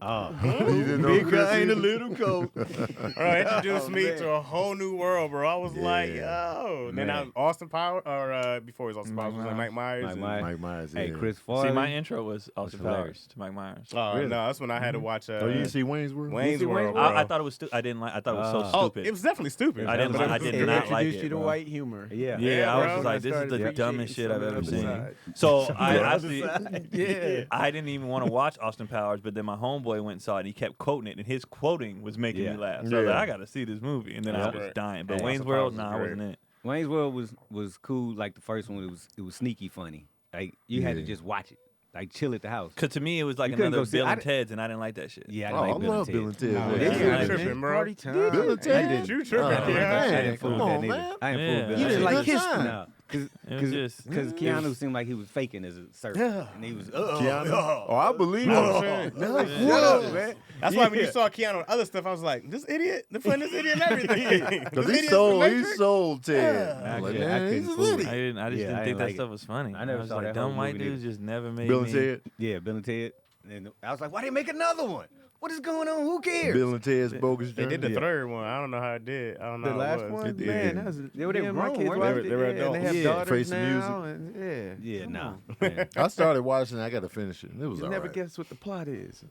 You didn't know Big Chris guy in a either? little coat. bro, introduced me to a whole new world, bro. I was like, Yeah. yo. And then Man. Austin Power, or before he was Austin Powers, was like Mike Myers. Mike and- Myers. Mike Myers. Hey, yeah. Chris Farley. See, my intro was Austin hilarious. Powers to Mike Myers. Oh, Really? no, that's when I had to watch Oh, you didn't see Wayne's World? Wayne's see World, Wayne's bro. World? I thought it was. I didn't like. I thought it was so Oh, stupid. it was definitely stupid. I didn't But like- it I was- did It not like introduced it, you to bro. white humor. Yeah. Yeah, Yeah, I was bro. just like, I this is started the appreciating dumbest shit some I've of ever the seen. other side. So I The other actually, side. Yeah. I didn't even want to watch Austin Powers, but then my homeboy went and saw it, and he kept quoting it, and his quoting was making Yeah. me laugh. So I was Yeah. like, I got to see this movie, and then I Yeah. was Right. dying. But Hey, Wayne's Austin World, Powers nah, was I great. wasn't it. Wayne's World was cool. Like the first one, it was sneaky funny. Like you had to Yeah. just watch it, like chill at the house. Because to me, it was like You couldn't another go see- Bill I and di- Ted's, and I didn't like that shit. Yeah, I Oh, I like Bill love and Bill and Ted. Ted. No, man. yeah, Yeah. you tripping, bro. Party time. Bill and I Ted. didn't. You tripping, Oh, yeah. man. I didn't fool Come with that on, neither. man. I ain't fool Yeah. with You that. didn't like Good history. time. No. Cause, It was just Keanu seemed like he was faking as a surfer, and he was Keanu? Oh, I believe it. man. That's why when you saw Keon on other stuff, I was like, this idiot, the funniest idiot and everything. Because This he idiot's from Matrix? sold Ted. I Like, couldn't- man, I he's couldn't a fool it. idiot. I just Yeah, I didn't think didn't that like stuff it. was funny. I never was saw like, that whole dumb white movie dudes just never made Bill me. and Ted. Yeah, Bill and Ted. And I was like, why they make another one? What is going on? Who cares? Bill and Ted's bogus They journey. did the third one. I don't know how it did. I don't know The how last it was. one, It did. man, that was They were yeah, my grown, kids weren't watched they? it, They were yeah, and they have adults. daughters Face the now, and Yeah, come nah. on. Yeah. I started watching. I got to finish it. It was You all never right. guess what the plot is.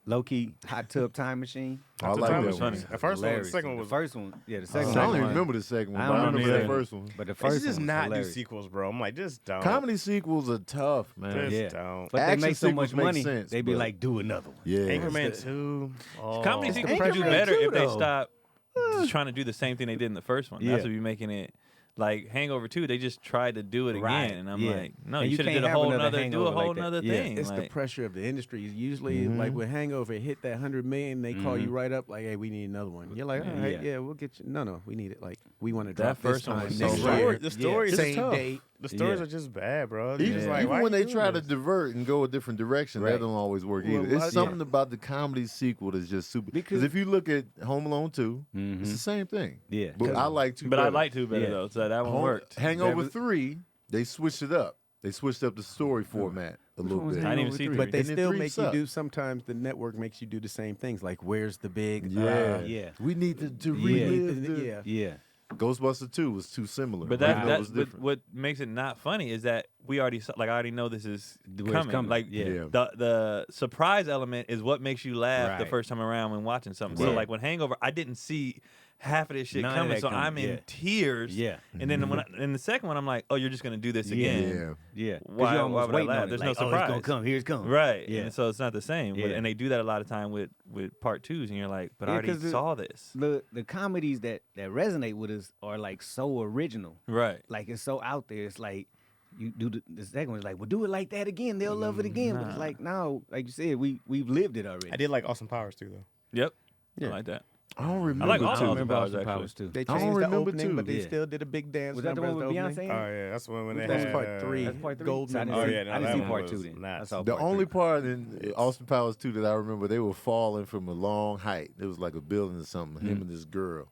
Low key hot tub time machine. I The like time that was one. funny. The first one, the Hilarious. second one The was. first one. Yeah, the I second don't one. even remember the second one, I but I don't remember remember that either. first one. But the They first should just one was not do hilarious. sequels, bro. I'm like, just don't. Comedy sequels are tough, man. Just Yeah. don't. But they Action make so much sequels make money, sense, they be but- like, do another one. Yeah. Anchorman 2. Oh. Comedy sequels could do Anchorman better too, if they though. stop just trying to do the same thing they did in the first one. Yeah. That's what be making it. Like Hangover 2, they just tried to do it Right, again, and I'm yeah. like, no, And you you should have can't did a have whole another nother, do a Hangover whole like that. nother Yeah. thing. It's the like, pressure of the industry. Usually, like with Hangover, it hit that 100 million. They call you right up, like, "Hey, we need another one." You're like, "All right, Yeah. yeah, we'll get you." No, we need it. Like, we want to That drop this first one time was next so year. The stories same tough. date. The stories Yeah. are just bad, bro. You Even, just like, even why when you they doing try to this? divert and go a different direction, that Right. don't always work Well, either. yeah. It's something about the comedy sequel that's just super. Because Because- if you look at Home Alone 2, Mhm. it's the same thing. Yeah. But I like 2 but I better. like 2 better Yeah. though, so that one Home- worked. Hangover That 3, they switched it up. They switched up the story format a little one was bit. I didn't even Hangover see 3? 3. But they And then still 3 make you sucked. do. Sometimes the network makes you do the same things. Like, where's the big? Yeah. Yeah. We need to Yeah. relive the... yeah. Yeah. Ghostbusters 2 was too similar. But Even though it that was but different. what makes it not funny is that we already I already know this is Where it's coming. coming. Like Yeah. the surprise element is what makes you laugh the Right. first time around when watching something. So Right. like when Hangover, I didn't see half of this shit None of coming, that so coming, I'm in yeah. tears. Yeah. And then when in the second one, I'm like, oh, you're just gonna do this Yeah. again. Yeah. Yeah. 'Cause Why- you're why almost would I waiting laugh? on it. There's Like, no oh, it's gonna surprise. come. Here it's coming. Right. Yeah. And so it's not the same. Yeah. And they do that a lot of time with part 2s, and you're like, but I Yeah, already 'cause saw this. The comedies that resonate with us are like so original. Right. Like it's so out there. It's like you do the second one is like, well, do it like that again. They'll love it again. But it's like, no, like you said, we've lived it already. I did like Austin Powers too, though. Yep. Yeah. I like that. I don't remember. like I Austin don't two. remember Powers, Austin actually. Powers too. They I don't changed the remember opening, two. but they Yeah. still did a big dance. Was that the number one as with opening. Beyonce? Oh yeah, that's when they That's had. part 3. That's part 3. Gold So I didn't Oh, see, yeah, no, I didn't that see one part was 2 then. nuts. I saw The part only 3. part in Austin Powers 2 that I remember, they were falling from a long height. It was like a building or something, him and this girl.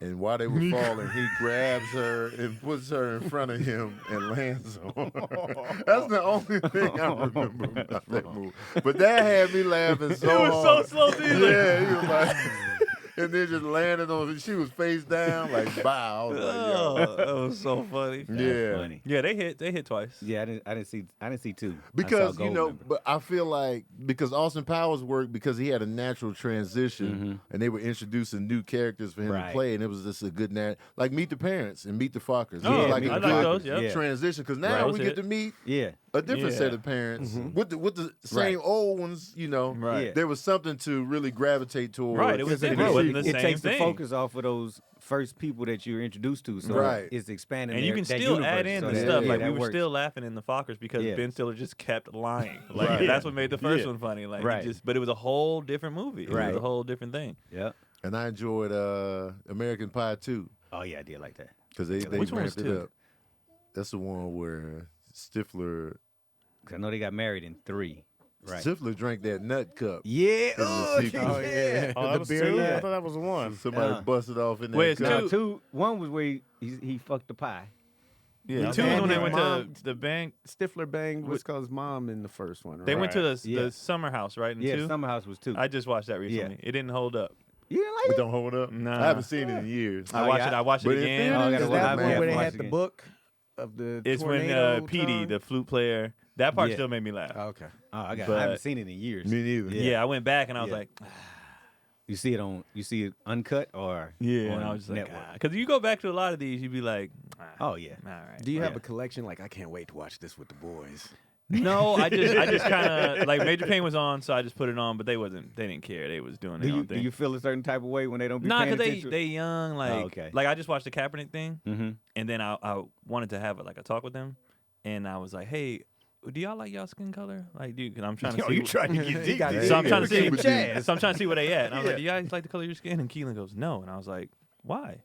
And while they were falling, he grabs her and puts her in front of him and lands on her. That's the only thing I remember about that movie. But that had me laughing so It was hard. so slow, too. Yeah, he was like... And then just landed on her. She was face down, like, bow. I was like, yo. Oh, that was so funny. Yeah. Funny. Yeah, they hit twice. Yeah, I didn't see 2. I Because saw you know, Goldmember. but I feel like because Austin Powers worked because he had a natural transition, and they were introducing new characters for him to Right. play, and it was just a good like Meet the Parents and Meet the Fockers. It Oh, was like Meet a the good Fockers, those, yep. yeah. transition because Right, now those we get hit. to meet Yeah. a different Yeah. set of parents with the same old ones. You know, Right. Yeah. there was something to really gravitate towards. Right, it was It, different. It wasn't the it same takes the thing. focus off of those first people that you're introduced to, so Right. it's expanding. And you their- can that still universe, add in so the that- stuff. yeah, Like that we were works. still laughing in the Fockers because Yeah. Ben Stiller just kept lying. Like Right. that's what made the first Yeah. one funny. Like he Right. but it was a whole different movie. It was Right. a whole different thing. Yeah. And I enjoyed American Pie too Oh yeah, I did like that. because they Which one was ramped it two? up. That's the one where Stifler. 'Cause I know they got married in 3. Right. Stifler drank that nut cup. Yeah. the Oh, sequel. Oh yeah. Oh, that The was beer, 2? yeah. I thought that was the one. Somebody Yeah. busted off in that Wait, it's cup. Now, 2. 1 was where he fucked the pie. Yeah. Yeah. Two is when they And went mom- to the bank. Stifler banged what's called his mom in the first one. Right? They went to Right. the Yeah. summer house, right? In Yeah, two? Summer House was 2. I just watched that recently. It didn't hold up. You didn't like It it? don't hold up. Nah. I haven't seen it in years. I watched it. I watched But it in again. theaters, Oh, I gotta Is watch that it. one Man, where they watch had it the again. book of the It's when tornado Petey, time? the flute player, that part Yeah. still made me laugh. Oh, okay. Oh, I But- haven't seen it in years. Me neither. Yeah. I went back and I was Yeah. like, You see it uncut or yeah, on and I was just like, network? because you go back to a lot of these, you'd be like, Oh yeah. all right. Do you have yeah. a collection? Like, I can't wait to watch this with the boys. No, I just kind of like Major Payne was on, so I just put it on. But they didn't care. They was doing their own Do thing. you feel a certain type of way when they don't be Nah, paying because attention? they young. Like, okay. like I just watched the Kaepernick thing, Mm-hmm. and then I wanted to have like a talk with them, and I was like, hey. Do y'all like y'all skin color? Like, dude, because I'm trying to see. trying to get deep. got So I'm trying to see. Keep it deep. So I'm trying to see where they at. And I was like, do you guys like the color of your skin? And Keelan goes, no. And I was like, why?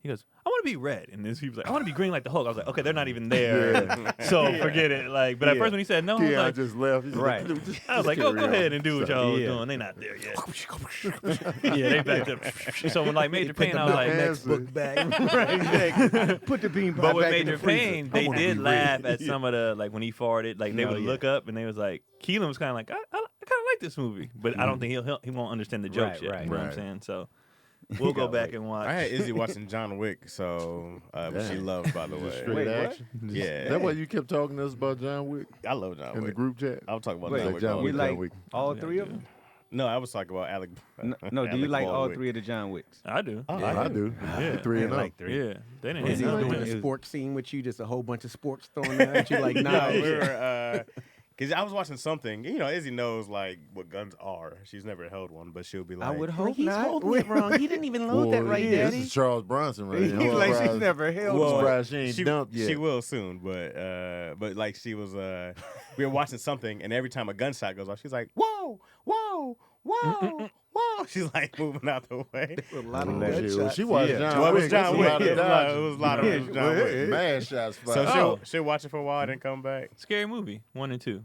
He goes, I want to be red. And he was like, I want to be green like the Hulk. I was like, okay, they're not even there. So forget it. Like, but at first when he said no, I was Keon like, just left. He's Right. I was like, go ahead and do what y'all was doing. They not there yet. Yeah, they back up. So when like Major Payne, I was like, next book back. Right, exactly. Put the bean but with back in Major the freezer. Payne, I they wanna did be laugh red. at some of the, like when he farted, like they Oh, would yeah. look up and they was like, Keelan was kind of like, I kind of like this movie, but I don't think he won't understand the jokes Right, yet. right. You know what I'm Right. saying? So we'll go back and watch. I had Izzy watching John Wick, so she Damn. loves, by the way. Straight Wait, what? action. Yeah. That's why you kept talking to us about John Wick I love John in the Wick. group chat. I was talking about Wait, John like Wick. John all Wick, the You John time. like Wick. all Yeah, three of yeah. them? No, I was talking about Alec. No, do you Alec like all Baldwin. three of the John Wicks? I do. Oh, Yeah, I do. Yeah. 3 and I 0. like three. Yeah, they didn't. Is he hit doing nothing. a sports scene with you? Just a whole bunch of sports thrown at you? Like, No, nah. we were, because I was watching something. You know, Izzy knows like what guns are. She's never held one, but she'll be like, I would hope He's not. holding it wrong. He didn't even load that right, This Daddy. is Charles Bronson right He's here. like, she's Surprised- never held Well, one. surprised she ain't dumped yet. She will soon, but like she was, we were watching something, and every time a gunshot goes off, she's like, whoa, whoa, whoa, whoa. She's like moving out the way. A lot of Oh, shit. Well, gunshots. she watched Yeah. John Well, it Wick. was John That's a Wick. lot of It dodging. was a lot of John Wick. Mad shots fired. So Oh. she'll watch it for a while, then come back. Scary movie 1 and 2.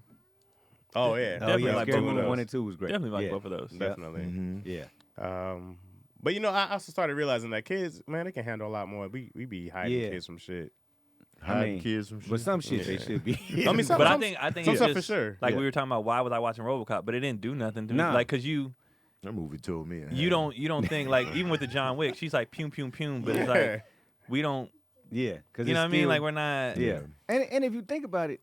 Oh yeah, Oh, Definitely yeah, like Scary both of Movie those. 1 and 2 was great. Definitely like yeah. both of those. definitely. Mhm. Yeah. But you know, I also started realizing that kids, man, they can handle a lot more. We be hiding Yeah. kids from shit. Hiding mean, kids from shit. But some shit they Yeah. should be. I mean, some- But I think some it's stuff just, for sure. Like Yeah. we were talking about, why was I watching RoboCop? But it didn't do nothing to me. Nah. Like, cause you That movie told me. don't think like even with the John Wick, she's like pew pew pew, but it's like we don't. Yeah, because You know what I mean? Like we're not. yeah. And if you think about it,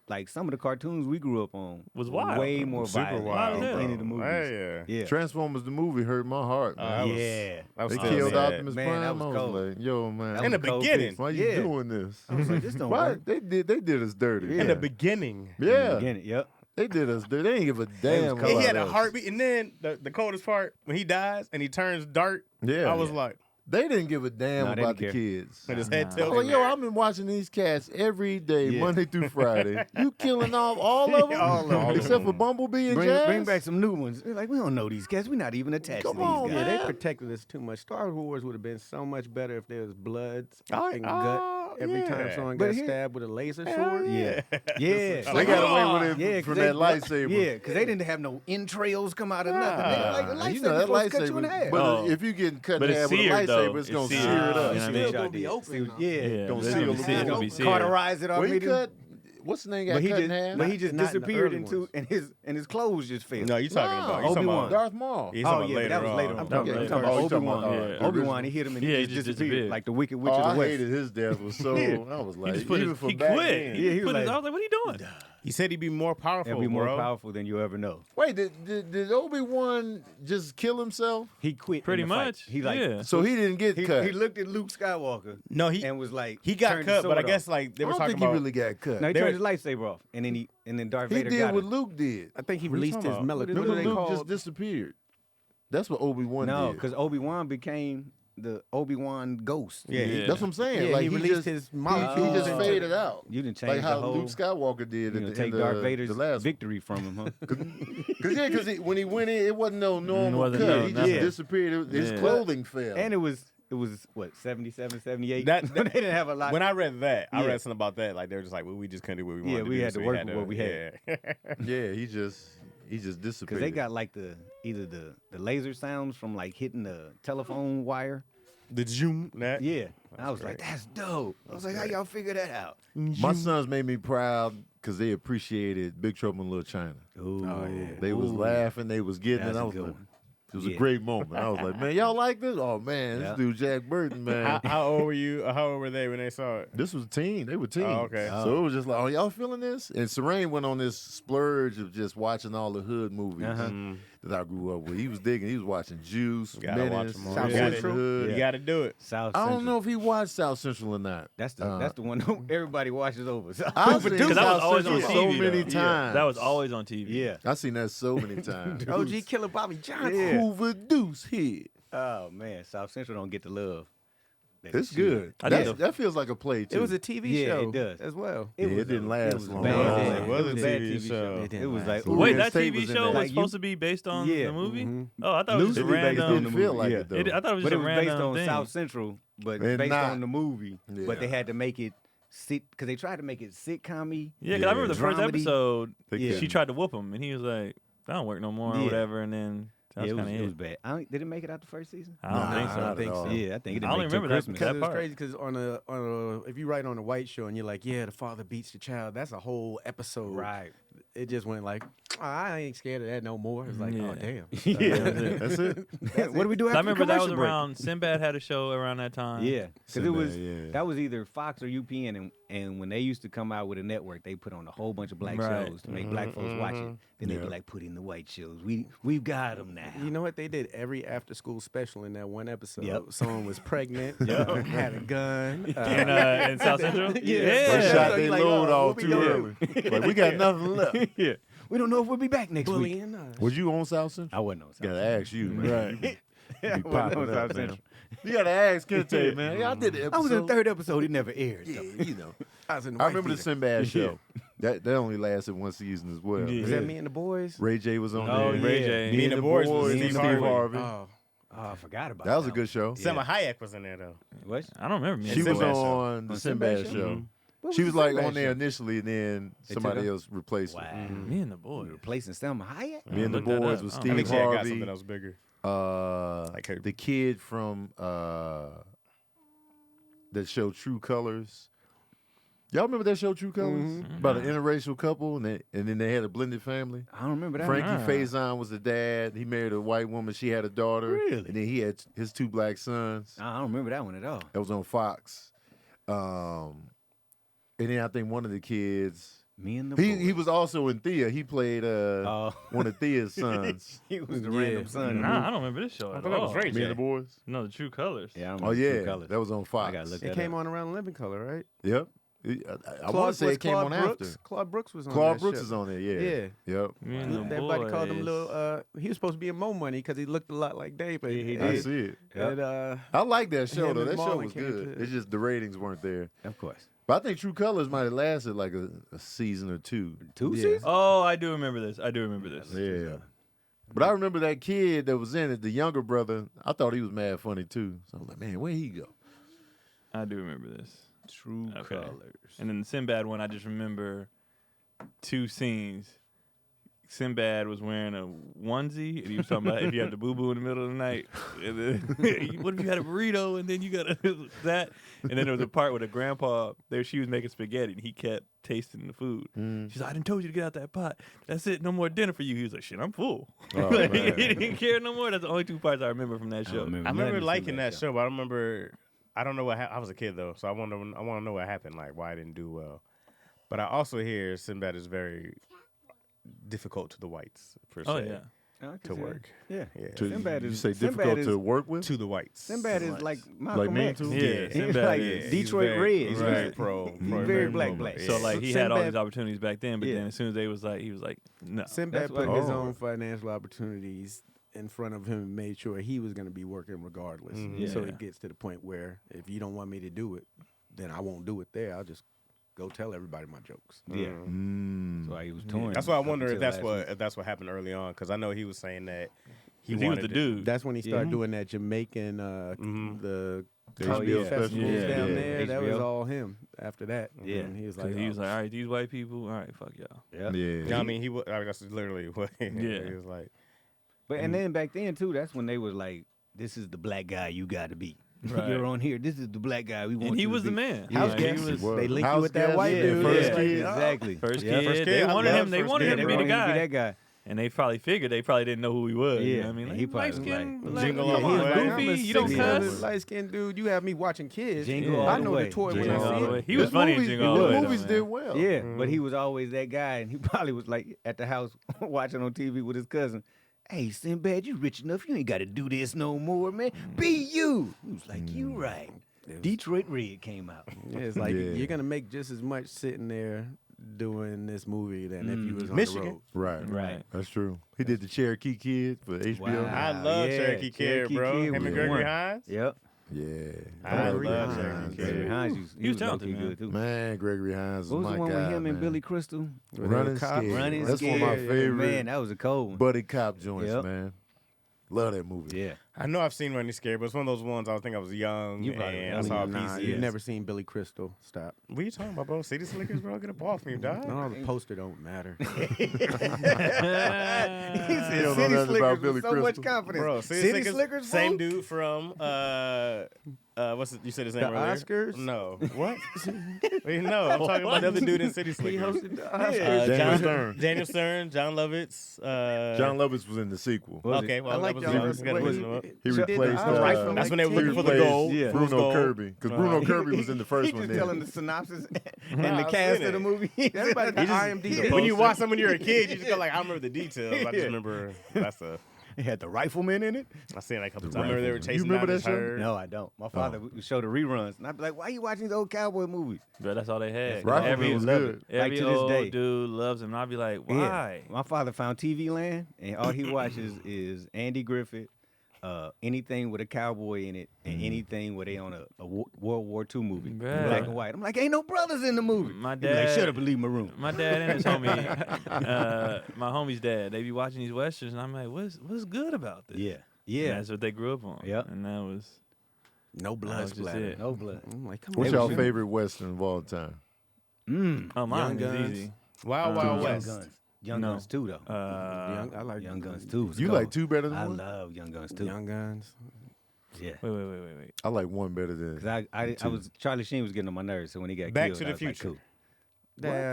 like some of the cartoons we grew up on Was wild. way more Super violent wild, than bro. any of the movies. Hey, yeah. Yeah. Transformers the movie hurt my heart, man. that was- Yeah. that was They still killed sad. Optimus Man, that Prime. was I was cold. like, yo, man. In the was a cold beginning. piece. Why you Yeah. doing this? I was like, this don't Why work. they did us dirty. Yeah. In the beginning. Yeah, Again, yep. they did us dirty. They didn't give a damn. cold. And he had about a us. heartbeat, and then the coldest part when he dies and he turns dark. Yeah, I was like, they didn't give a damn Nah, they about didn't the care. kids. and his head Nah. tilted. Oh, yo, I've been watching these cats every day, Yeah. Monday through Friday. You killing off all of them? All of them. Except for Bumblebee and Jazz? Bring back some new ones. They're like, we don't know these cats. We're not even attached Come to these on, guys. Yeah, man. they protected us too much. Star Wars would have been so much better if there was blood Oh, and oh, gut every time yeah. someone But got here- stabbed with a laser Hell sword. Yeah. Yeah. Yeah. They got away with it Yeah, from 'cause that lightsaber. Yeah, because they didn't have no entrails come out of nothing. They were like, the Nah, lightsaber you know that supposed to cut you in lightsaber. half. But Oh. if you getting cut But in it's half with a seared, though. lightsaber, it's It's gonna seared. sear it You up. know what I Still mean? gonna Y'all be did. open. Still- Yeah. Yeah, Gonna it's seal gonna the be- it's gonna wall. be seared. Cauterize it Well, he already. cut. What's the name? Got But he cut just, in half. but he just Not in the disappeared early into, ones. and his clothes just fell. No, you talking about you talking Obi-Wan. about Darth Maul. He's Oh talking yeah, about but that was later. on. I'm Yeah, talking you about talking about Obi-Wan. the original. Obi-Wan, he hit him and Yeah, he he just just disappeared disappeared. like the Wicked Witch Oh, of I the West. hated his death. Was so I was He like, just put even his, for he back quit. then. Yeah, he was put his, like- I was like, what are you doing? He said he'd be more powerful, He'll be more bro. powerful than you ever know. Wait, did Obi-Wan just kill himself? He quit. in Pretty the fight. much. He like yeah. So he didn't get he, cut. he looked at Luke Skywalker No, he and was like, he got turned his cut, but I sword guess off. like they I were don't talking think he about. really got cut. No, he they turned were- his lightsaber off, and then Darth He Vader did got what him. Luke did. I think he What are you released talking his about? melatonin. Remember What are they Luke called? just disappeared. That's what Obi-Wan No, did. because Obi-Wan became the Obi-Wan ghost. Yeah, Yeah. That's what I'm saying. Yeah, like he released just, his he molecule just Oh. faded out. You didn't change Like how the whole. Luke Skywalker did You at know, the take end Darth of Vader's the last victory from him, huh? Because when he went in, it wasn't no normal wasn't cut. no He just nothing. disappeared. His Yeah. clothing fell. And it was what 77, 78. That- they didn't have a lot. When I read that, I Yeah. read something about that. Like they were just like, well, we just couldn't do what we wanted Yeah, to we do. had so to work with what we had. Yeah. yeah, he just disappeared. because they got like either the laser sounds from like hitting the telephone wire. The zoom. That. Yeah, I was like, that's dope. I was like, how y'all figure that out? My sons made me proud because they appreciated Big Trouble in Little China. Ooh, They was laughing, they was getting That's it. I a was good like, one. it was a Yeah. great moment. I was like, man, y'all like this? Oh man, Yeah. this dude Jack Burton, man. How old were you? How old were they when they saw it? This was teen. They were teens. Oh, okay. So it was just like, oh, y'all feeling this? And Serene went on this splurge of just watching all the hood movies Uh-huh. that I grew up with. He was digging. He was watching Juice, Gotta watch Menace, them all. South You gotta- Central? Hood. You got to do it. South I Central. don't know if he watched South Central or not. That's the one everybody watches over. So- I've seen Because that was South always on Central so TV, many though. times. That was always on TV. yeah. I've seen that so many times. OG Killer Bobby Johnson. Yeah. Hoover Deuce here. Oh man, South Central don't get the love. It's good. I did That feels like a play too. It was a TV Yeah, show it does. as well. It didn't last long. bad. No, Yeah, it was a bad TV show. It didn't It was last like long. Wait, Louis that Tate TV was in show that. was Like supposed to be based on Yeah. the movie? Mhm. Oh, I thought it was Loosely just based, it random. didn't feel like Yeah. it though. I thought it was But just it a was random based on thing. South Central, but And based not- on the movie. Yeah. But they had to make it because they tried to make it sitcom-y. Yeah, 'cause I remember the first Dramedy. episode. They Yeah. She couldn't. tried to whoop him, and he was like, "That don't work no more," or Yeah. whatever. And then that Yeah, was it kind of was bad. Did it make it out the first season? I don't think so. I don't think so. Yeah, I think it didn't I only make it till remember that Christmas. Because it was part. crazy. Because if you write on a white show and you're like, yeah, the father beats the child, that's a whole episode. Right. It just went like, I ain't scared of that no more. It's like, oh Yeah. damn. That's it. What do we do I after remember the that was commercial break? around. Sinbad had a show around that time. Yeah, because it Sinbad, was yeah. that was either Fox or UPN, and when they used to come out with a network, they put on a whole bunch of black Right. shows to make black folks watch it. Then they'd be Yeah. like, put in the white shows. We've got them now. You know what they did? Every after school special in that one episode. Yep. Someone was pregnant, had a gun. In South Central. They Yeah. shot So their you like, load oh, off what we too doing? early. Like, we got nothing left. yeah, we don't know if we'll be back next week. bullying us. Was you on South Central? I wasn't on South Gotta Central. ask you, man. Right. Yeah, I You wasn't popping on up, South man. Central. You gotta ask Kente, man. I did the episode. I was in the third episode. It never aired. Yeah, though. you know. I was in the I white remember the theater. Sinbad show. That only lasted one season as well. Yeah. Was that Me and the Boys? Ray J was on Oh, there. yeah. Ray J. Me and the Boys was and Steve Steve Harvey. Harvey. Oh, Oh, I forgot about That was a one. good show. Selma Hayek was in there though. What? I don't remember. She was Sinbad show. on the On Sinbad Sinbad show. show? What She was was the like Sinbad on there show? initially, and then They somebody took her? else replaced her. Wow. Me and the boys. Replacing Selma Hayek? Me and the Look that Boys up. with I I Steve think she had got Harvey. something else bigger. Like her. the kid from that show True Colors. Y'all remember that show True Colors? About an interracial couple, and then they had a blended family. I don't remember that. Frankie one. Faison was the dad. He married a white woman. She had a daughter. Really? And then he had his two black sons. I don't remember that one at all. That was on Fox. And then I think one of the kids. Me and the He Boys. was also in Thea. He played Oh. one of Thea's sons. He was the Yeah. random son. Nah, I don't remember this show I at thought that all. was Ray Me and J. the Boys. No, the True Colors. Yeah, I Oh remember True yeah, Colors. that was on Fox. I gotta look it that came up. on around Living Color, right? Yep. I want to say it came on after. Claude Brooks was on Claude that Brooks show. is on there. Yeah. Yeah. Yep. Me and the Everybody called him Boys. little. He was supposed to be in Mo Money because he looked a lot like David. He I did. see it. And, I like that show Him though. and That show Marlon was came good. to- It's just the ratings weren't there. Of course. But I think True Colors might have lasted like a season or two. Two Yeah. seasons? Oh, I do remember this. I do remember this. Yeah. But I remember that kid that was in it, the younger brother. I thought he was mad funny too. So I was like, man, where'd he go? I do remember this. True Okay. Colors. And then the Sinbad one, I just remember two scenes. Sinbad was wearing a onesie, and he was talking about if you had the boo boo in the middle of the night. And then, what if you had a burrito and then you got that? And then there was a part with a grandpa. She was making spaghetti, and he kept tasting the food. She's like, "I didn't told you to get out that pot. That's it. No more dinner for you." He was like, "Shit, I'm full." Oh, Like, man. he didn't care no more. That's the only two parts I remember from that show. I remember nothing liking from that show, but I remember I don't know what I was a kid though, so I want to know what happened, like why I didn't do well. But I also hear Sinbad is very difficult to the whites per se. Oh yeah. To work. Yeah. Yeah. Sinbad you is say Sinbad difficult is, to work with? To the whites. Sinbad is like Malcolm me X. too? Yeah, He's Sinbad like is- Detroit Red. He's He's very like- pro. he's very black. Yeah. So like he had all Sinbad- these opportunities back then, but Yeah. then as soon as he was like, no. Sinbad That's put what- his Oh. own financial opportunities in front of him and made sure he was going to be working regardless. Mhm. So Yeah. it gets to the point where if you don't want me to do it, then I won't do it there. I'll just go tell everybody my jokes. Yeah. Mm. That's why he was torn. That's why I up wonder if until last that's what happened early on, because I know he was saying that he He was wanted the to- dude. That's when he started Yeah. doing that Jamaican, Mhm. the The comedy HBO festivals special. Yeah, down yeah. there. That was HBO. all him after that. Yeah. And he was 'Cause like, he was oh, like, all right, these white people, all right, fuck y'all. Yeah. Yeah. Yeah, I mean, that's literally what he was like. But and then back then too, that's when they was like, "This is the black guy you got to be. Right. You're on here. This is the black guy we want." And he you to was the be." man. House Like, guest. he was Well, they link you House with that guest, white yeah, dude. first Yeah. kid. Exactly. first Yeah. kid. First kid, They I wanted love him. They first wanted kid, him to They be the wanted him to guy. that guy. And they probably figured they probably didn't know who he was. You know Yeah. what I mean? And Like, he probably light was skin, like, black, Jingle come all the on, way. I'm goofy. a You don't 6'7" cuss. light-skinned dude. You have me watching kids. Jingle I all the know way. the toy when Jingle I all see the it. way. He was His funny in movies- Jingle All the Way, his though, movies man. did well. Yeah, but he was always that guy, and he probably was like at the house watching on TV with his cousin. Hey, Sinbad, you rich enough. You ain't got to do this no more, man. Be you. He was like, you right. Detroit Red came out. Yeah, it's like Yeah. you're gonna make just as much sitting there doing this movie than if you was on Michigan. the road. Right. Right. That's true. He did the Cherokee Kid for HBO. Wow. I love yeah, Cherokee Kid, Cherokee bro. Kid Him was and Gregory one. Hines. Yep. Yeah. I Gregory love Hines, Gregory Gregory man. Hines, He was low-key talented, man. good too. Man, Gregory Hines What was was my the one guy, with him and man. Billy Crystal? Running Cop? Scared. Running That's one of my Scared. favorite Man, that was a cold one. buddy cop joints, Yep. man. Love that movie. Yeah. I know I've seen Running Scared, but it's one of those ones I think I was young You probably and I was saw a young. Nah, PC. you've never seen Billy Crystal. Stop. What are you talking about, bro? City Slickers, bro? Get up off me, dog. No, the poster don't matter. He don't said know City nothing about Slickers Billy with so much Crystal. confidence. Bro, City Slickers, same fool? dude from you said his name The earlier? Oscars? No. What? Wait, no, I'm talking about the other dude in City He Slickers. hosted the Oscars. Daniel Stern. Daniel Stern, John Lovitz. John Lovitz was in the sequel. Was Okay, it? well, I like that John was Lovitz. gotta Wait, listen to it. He She did the replaced. Oscars right from That's when they were like looking 10 for the years. gold. Yeah. Bruce Bruno Gold. Kirby, because Bruno Kirby was in the first He one. just telling Then. the synopsis and Nah, the I've cast seen of the it. movie. Everybody got IMDb. When you watch them when you're a kid, you just go like, I remember the details. I just remember that's a. He had the rifleman in it. I seen it a couple The times. I remember they were Rifleman. You chasing remember down that this show? herd. No, I don't. My father would show the reruns, and I'd be like, "Why you watching these old cowboy movies?" But that's all they had. Rifleman Every, was love good. it. Like every to this old day. dude loves him. And I'd be like, why? Yeah. My father found TV Land, and all he watches is Andy Griffith, anything with a cowboy in it, and anything where they on a World War II movie, in Bruh. black and white. I'm like, ain't no brothers in the movie. My He be like, dad- shut up and leave my room. My dad and his homie, my homie's dad, they be watching these westerns, and I'm like, what's good about this? Yeah, And yeah. that's what they grew up on. Yep. And that was No that blood was just splatter. it. No blood. I'm like, come What's on. y'all was- favorite Western of all time? Oh, mine Young is Guns. easy. Wild Young Wild West. Guns. Young No. Guns 2, though. I like Young Guns 2. was You cold. like two better than I one? love Young Guns 2. Young Guns. Yeah. Wait. I like one better than Cause I was Charlie Sheen was getting on my nerves, so when he got Back killed, to the I was like, Future. cool.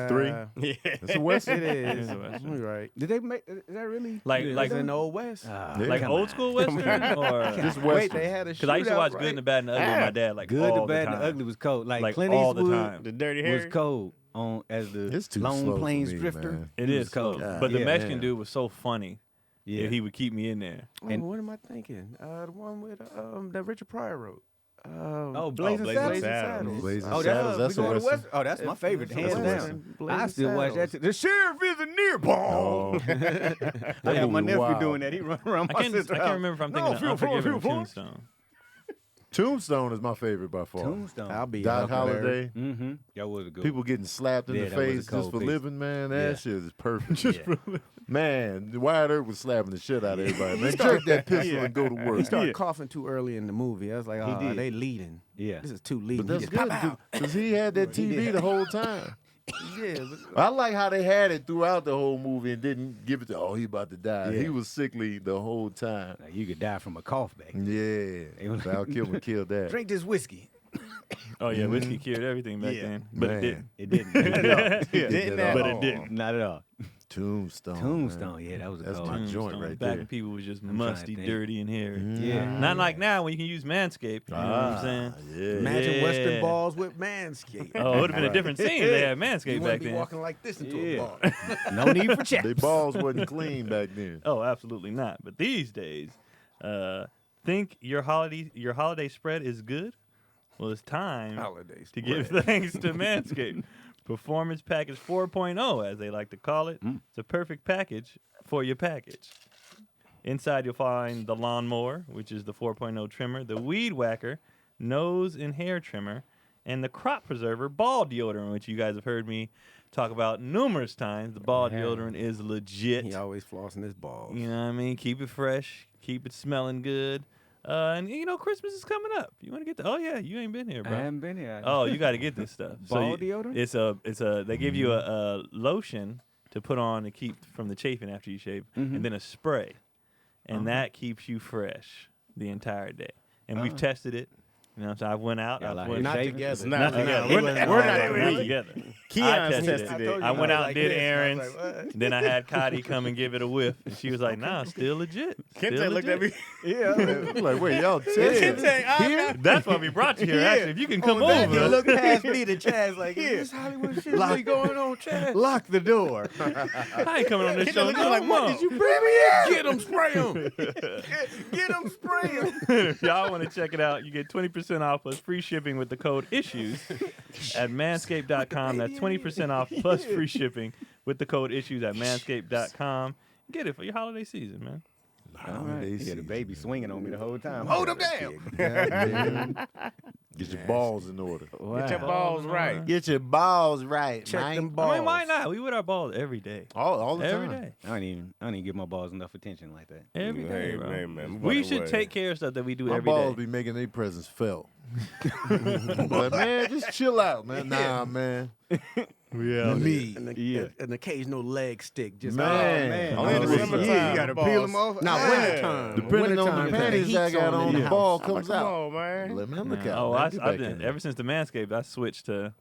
Three? Yeah. It's a Western. It is. It's a Western. You're right. Did they make? Is that really? Like It's like in the Old West. Yeah. like come old on. school western or Just Wait, Western. they had a because I used to shootout, watch right? Good and the Bad and the Ugly with my dad like Good, all the Bad, the and time. the Ugly was cold. Like Clint all the Eastwood time. The dirty was hair. cold on as the It's too slow Lone for Plains me, Drifter. man. It He is was cold. cold. But the Yeah. Mexican dude was so funny. Yeah, Yeah, he would keep me in there. Oh, And- what am I thinking? The one with that Richard Pryor wrote. Oh, Blazing Blazing Saddles. Saddles. Blazing Oh, Saddles, that's we a going to Western. Western. Oh, that's my favorite, It's a hands Western. down. Blazing I still watch that. Saddles. The sheriff isn't nearball. Oh. I have my movie nephew wild. doing that. He run around I my can't sister's remember if I'm No, thinking feel of for it, Unforgiven or feel for it. Tombstone. Tombstone is my favorite by far. Tombstone. I'll be Doc Huckleberry. Holiday. Mm-hmm. That was a good People getting slapped in Yeah, the that was a face just cold for piece. living, man. That Yeah. shit is perfect. Yeah. Man, Wyatt Earp was slapping the shit out of everybody. Man, jerk that pistol and go to He work. started coughing too early in the movie. I was like, oh, did. they leading. Yeah. This is too leading. But He that's just good pop out. because he had that TV the whole time. Yeah. I like how they had it throughout the whole movie and didn't give it to, oh, he about to die. Yeah. He was sickly the whole time. Like, you could die from a cough back. Yeah. Val Kilmer killed that. Drink this whiskey. Oh yeah, whiskey cured everything back Yeah. then, but Man. it didn't. It didn't. Not at all. Didn't at But all. it didn't. Not at all. Tombstone. Tombstone. man. Yeah, that was a That's cold my one. joint Tombstone. right Back there. when people was just I'm trying to musty, think. dirty, and hairy. Yeah. Not like now when you can use Manscaped. You know what I'm saying? Yeah. Imagine Yeah. Western balls with Manscaped. Oh, it would have been a different scene. They had You Manscaped wouldn't back be then. walking like this into Yeah. a bar. No need for chaps. Their balls wasn't clean back then. Oh, absolutely not. But these days, think your holiday spread is good? Well, it's time Holidays. to give thanks to Manscaped. Performance Package 4.0, as they like to call it. It's a perfect package for your package. Inside, you'll find the lawnmower, which is the 4.0 trimmer, the weed whacker, nose and hair trimmer, and the crop preserver ball deodorant, which you guys have heard me talk about numerous times. The ball deodorant is legit. He always flossing his balls. You know what I mean? Keep it fresh. Keep it smelling good. And you know, Christmas is coming up. You want to get the? Oh yeah, you ain't been here, I bro. haven't been here. Oh, you got to get this stuff. Ball deodorant? It's a. They give you a lotion to put on to keep from the chafing after you shave, and then a spray, and that keeps you fresh the entire day. And we've tested it. You know what I'm saying? I went out. Y'all I out went here Not shaving? together. not together. We're not Not together. Keon's I tested tested it. it. I went out and did I errands. was like, what? Then I had Cotty come and give it a whiff, and she was like, "Nah, still legit." Kente Still looked at me. legit." I'm like, wait, y'all Kente, here? That's why we brought you here. Actually, if you can come He over, looked past me to Chaz like, Is yeah. this Hollywood shit really going on, Chad? Lock the door. I ain't coming on this show. looked at me like, what did you Bring me in. Get him, spray him. Get him, spray him. If y'all want to check it out, you get 20% off plus free shipping with the code ISSUES at manscaped.com. That's 20% off plus free shipping with the code ISSUES at manscaped.com. Get it for your holiday season, man. All right. They Yeah, see the you, baby man. swinging on me the whole time. Oh, Hold him that down. kid. Goddamn. Get your balls in order. Get your balls right. Get your balls right, Check man. them balls. I mean, why not? We with our balls every day. All the Every time. day. I don't even give my balls enough attention like that. Every day, Hey, bro. man, We by the should way. take care of stuff that we do My every balls day. be making their presence felt. But man, just chill out, man. Nah, man. Yeah. Me. Yeah. An occasional leg stick. Just Man. Only in the Oh, summertime. yeah, you gotta balls. peel them off. Now, Yeah. wintertime. Depending on Wintertime, the the panties I heat's got on, in the house. ball I'm like, comes come out. on, man. Let me look out. Oh, man. I've Get back been in there. ever since the Manscaped. I switched to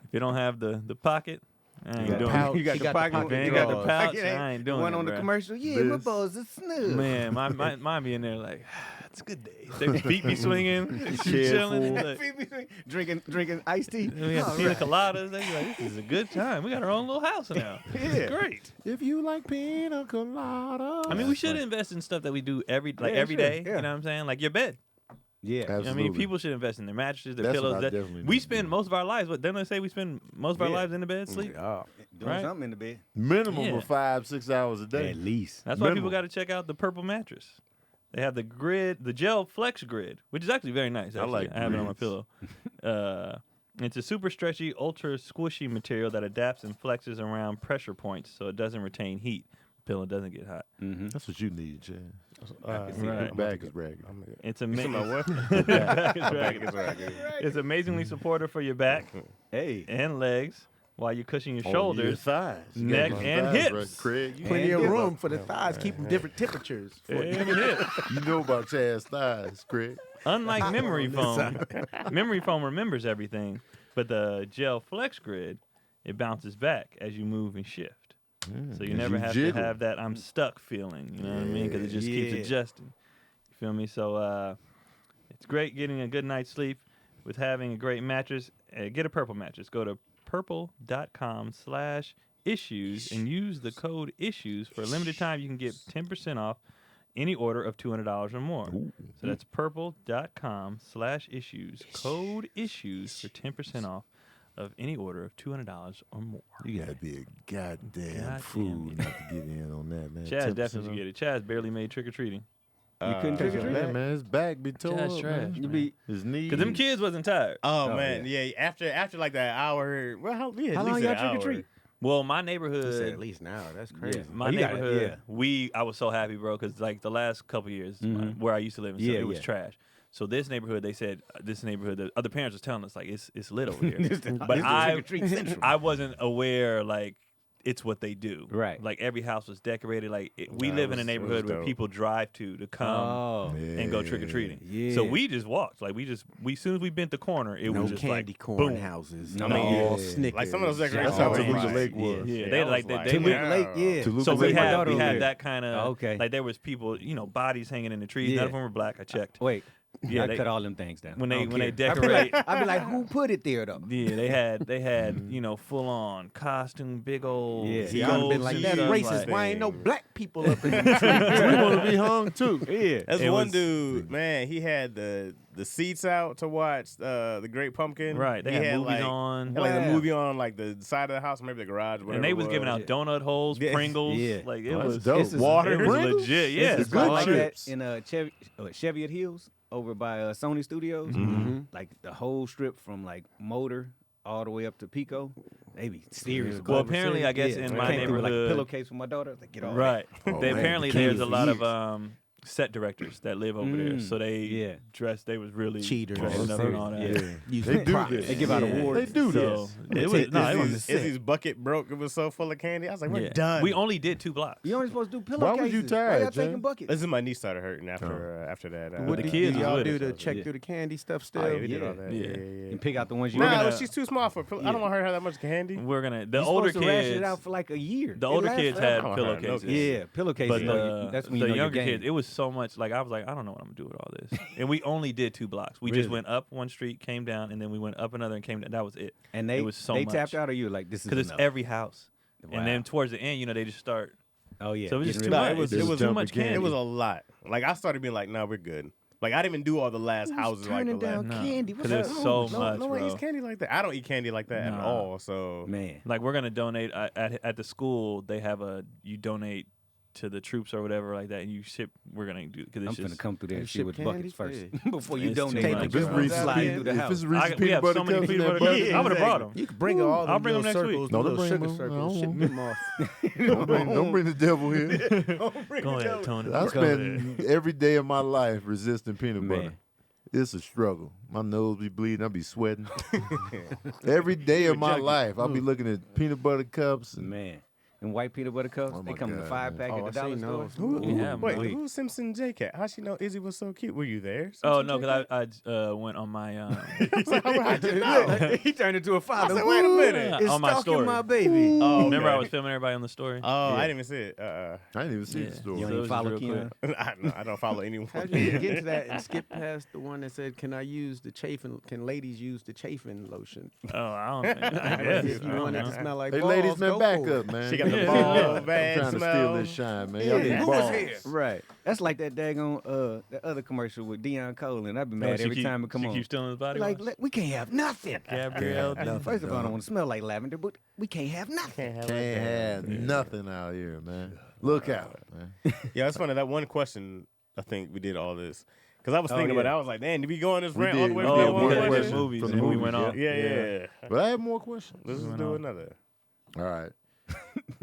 if you don't have the pocket, I ain't doing pouch. it. You got He the got the pocket. pocket Man, you got the draws. pouch. Like, I ain't doing one it, on the bro. commercial. Yeah, my This. balls are snug. Man, mine be in there like, it's a good day. They feet be swinging, Chair chilling. full. Like, drinking iced tea. we got pina coladas. They be like, this is a good time. We got our own little house now. This is great. If you like pina colada. I mean, we should invest in stuff that we do every Yeah, every sure, day. yeah. You know what I'm saying? Like your bed. Yeah. Absolutely. I mean, people should invest in their mattresses, their That's what pillows. I That, definitely we need to spend do. most of our lives. What didn't they say? We spend most of our Yeah. lives in the bed, sleep. Yeah. Doing Right? something in the bed. Minimum Yeah. of 5-6 hours a day. At least. That's why people Minimal. got to check out the purple mattress. They have the grid, the gel flex grid, which is actually very nice. I Actually. like I have it on my grids. pillow. It's a super stretchy, ultra squishy material that adapts and flexes around pressure points, so it doesn't retain heat. Pillow doesn't get hot. Mm-hmm. That's what you need, Chad. Right. Your back is ragged. It's You amazing. talking about what? Back is Back ragged. is ragged. It's amazingly supportive for your back Hey. and legs while you cushion your Your shoulders. thighs. You neck, got my and thighs, hips. right, Craig, you, Plenty And of give room for the thighs. Keep them different temperatures. For And hips. you know about Chad's thighs, Craig. Unlike memory foam, memory foam remembers everything, but the gel flex grid, it bounces back as you move and shift. So you as never you have jiggle. to have that I'm stuck feeling. You know what I mean? Because it just keeps Yeah. adjusting. You feel me? So it's great getting a good night's sleep with having a great mattress. Get a purple mattress. Go to purple.com/issues and use the code issues for a limited time. You can get 10% off any order of $200 or more. So that's purple.com/issues. Code issues for 10% off of any order of $200 or more. You gotta be a goddamn Goddamn, fool yeah. not to get in on that, man. Chaz 10% definitely off. get it. Chaz barely made trick or treating You couldn't trick or treat? Yeah, man, his back be tore Chaz up, trash, man. You be His knees. because them kids wasn't tired. Oh, Oh, man, yeah. After like that hour, well, how we had How at long least y'all an trick or hour. treat? Well, my He said neighborhood, at least now. That's crazy. my Oh, you gotta- neighborhood, yeah. I was so happy, bro, because like the last couple years, Mhm. where I used to live, and stuff, Yeah, it was yeah. trash. So this neighborhood, they said this neighborhood, the other parents was telling us like it's lit over here. This the- But this the I- trick-or-treat central. I wasn't aware like it's what they do. Right. Like every house was decorated. Like we Nah, live in a it was neighborhood where dope. people drive to come Oh. and go trick or treating. Yeah. So we just walked. Like we soon as we bent the corner, it no was just candy like corn boom. houses. No. all Yeah. Snickers. Like some of those decorations. That's how I was Toluca like, Lake was. Yeah, I they was like like, they Toluca went. Lake, yeah. Toluca So Lake we was had daughter we over had there. that kind of Okay. like there was people, bodies hanging in the trees. None Yeah. of them were black. I checked. Wait. Yeah, I they- cut all them things down. when they I don't when they care. decorate. I'd be like, who put it there though? Yeah, they had full on costume, big old Yeah. See, I'd have been like, and that's stuff, racist. like- Why ain't no black people up in the tree? We want to be hung too. Yeah. That's It one was- dude, man. He had the seats out to watch the Great Pumpkin. Right, they He had movies like, on. had, like the Wow. movie on like the side of the house, maybe the garage, whatever. And they it was giving out donut holes, Yeah. Pringles. Yeah. Like it Well, was that's dope. This is- Water, It was Pringles? legit. Yeah, It's It's good like chips. that in Chevy at Hills over by Sony Studios. Mm-hmm. Like the whole strip from like Motor all the way up to Pico. They be serious. Well, about it. apparently, I guess Yeah. in I my came through with, like a neighborhood- pillowcase for my daughter. Like, get all right. Oh, They man, apparently the there's king a for lot years. of set directors that live over there, so they yeah. dressed. They was really Cheaters. dressing up and all that. Yeah. Using They do props. this. They give out Yeah. awards. They do So this. it was no, it was Izzy's bucket broke. It was so full of candy. I was like, we're yeah. done. We only did 2 blocks. You only supposed to do Why pillowcases. was you Why tired, y'all Jay? taking buckets? This is my knee started hurting after that. What The did kids was y'all with do us, to so, check yeah. through the candy stuff still? Oh, yeah, we did Yeah. all that. Yeah. You can pick out the ones you Nah, gonna- she's too small for. I don't want her to have that much candy. We're gonna the You're older supposed to ration kids. it out for like a year. The It older lasts kids forever. had I don't have no pillowcases. kids. Yeah, pillowcases. But that's when you the know younger your game. kids, it was so much. Like I was like, I don't know what I'm gonna do with all this. And we only did 2 blocks. We just Really? went up one street, came down, and then we went up another and came down. That was it. And they it was so they much. tapped out, or you were like, this is Because it's enough. every house. Wow. And then towards the end, they just start. Oh yeah. So it was just getting too rid of much. it. It was Just too jumping much candy. candy. It was a lot. Like I started being like, nah, we're good. Like I didn't even do all the last houses like the turning down last. No. candy. 'Cause What's there's up? so No, much, no one bro. eats candy like that. I don't eat candy like that at Nah. all. So Man. Like we're gonna donate at the school. They have you donate to the troops or whatever like that, and you ship, we're gonna do because I'm it's gonna just come through there and see ship what's candy? buckets first Yeah. before you It's too donate. much, Like, bro. If it's Reese's, slide through the if house. it's Reese's we peanut have butter so many cups in peanut that butter bucket, cups. I would have brought them. You can bring all I'll them bring them little next week. circles, No, little don't sugar bring them. circles. I Ship don't them off. don't bring the devil here. Go ahead, Tony. I Go spend ahead. every day of my life resisting peanut butter. Man. It's a struggle. My nose be bleeding. I be sweating. Every day of my life, I'll be looking at peanut butter cups. And Man. And white peanut butter cups, Oh they my come in a God, 5-pack man. at the Oh, I dollar seen store. those. Who, Yeah, wait, man. who's Simpson J-Cat? How she know Izzy was so cute? Were you there? Oh Simpson no, J-Cat? because I went on my How'd you know? He turned into a father. I said, wait a minute. It's On my stalking story. my baby. Oh, remember I okay. was filming everybody on the story. Oh, I didn't even see it. I didn't even see the Yeah. story. You So ain't it was follow real Keon? quick. I don't follow anyone. How did you get to that and skip past the one that said, "Can I use the chafing? Can ladies use the chafing lotion?" Oh, I don't think. I guess. If I you don't want it know. to smell like Hey, balls, ladies, man, go back for it. up, man. She got the Yeah. ball I'm bad trying to steal smell. this shine, man. Y'all Yeah, need who was balls. here? Right. That's like that daggone that other commercial with Deion Cole, and I've been Oh, mad she every keep- time it come she on. keeps stealing his body. Like, wash? we can't have nothing. Gabrielle. nothing. First of all, I dog. don't want to smell like lavender, but we can't have nothing. Can't have nothing out here, man. Look out, man. Yeah, it's funny. That one question, I think we did all this. Because I was Oh, thinking about it. yeah. I was like, man, did we go on this We rant all the did. way We from did that one one question. question? movies, From and the we movies, went off. Yeah. But I have more questions. Let's just went do on. another. All right.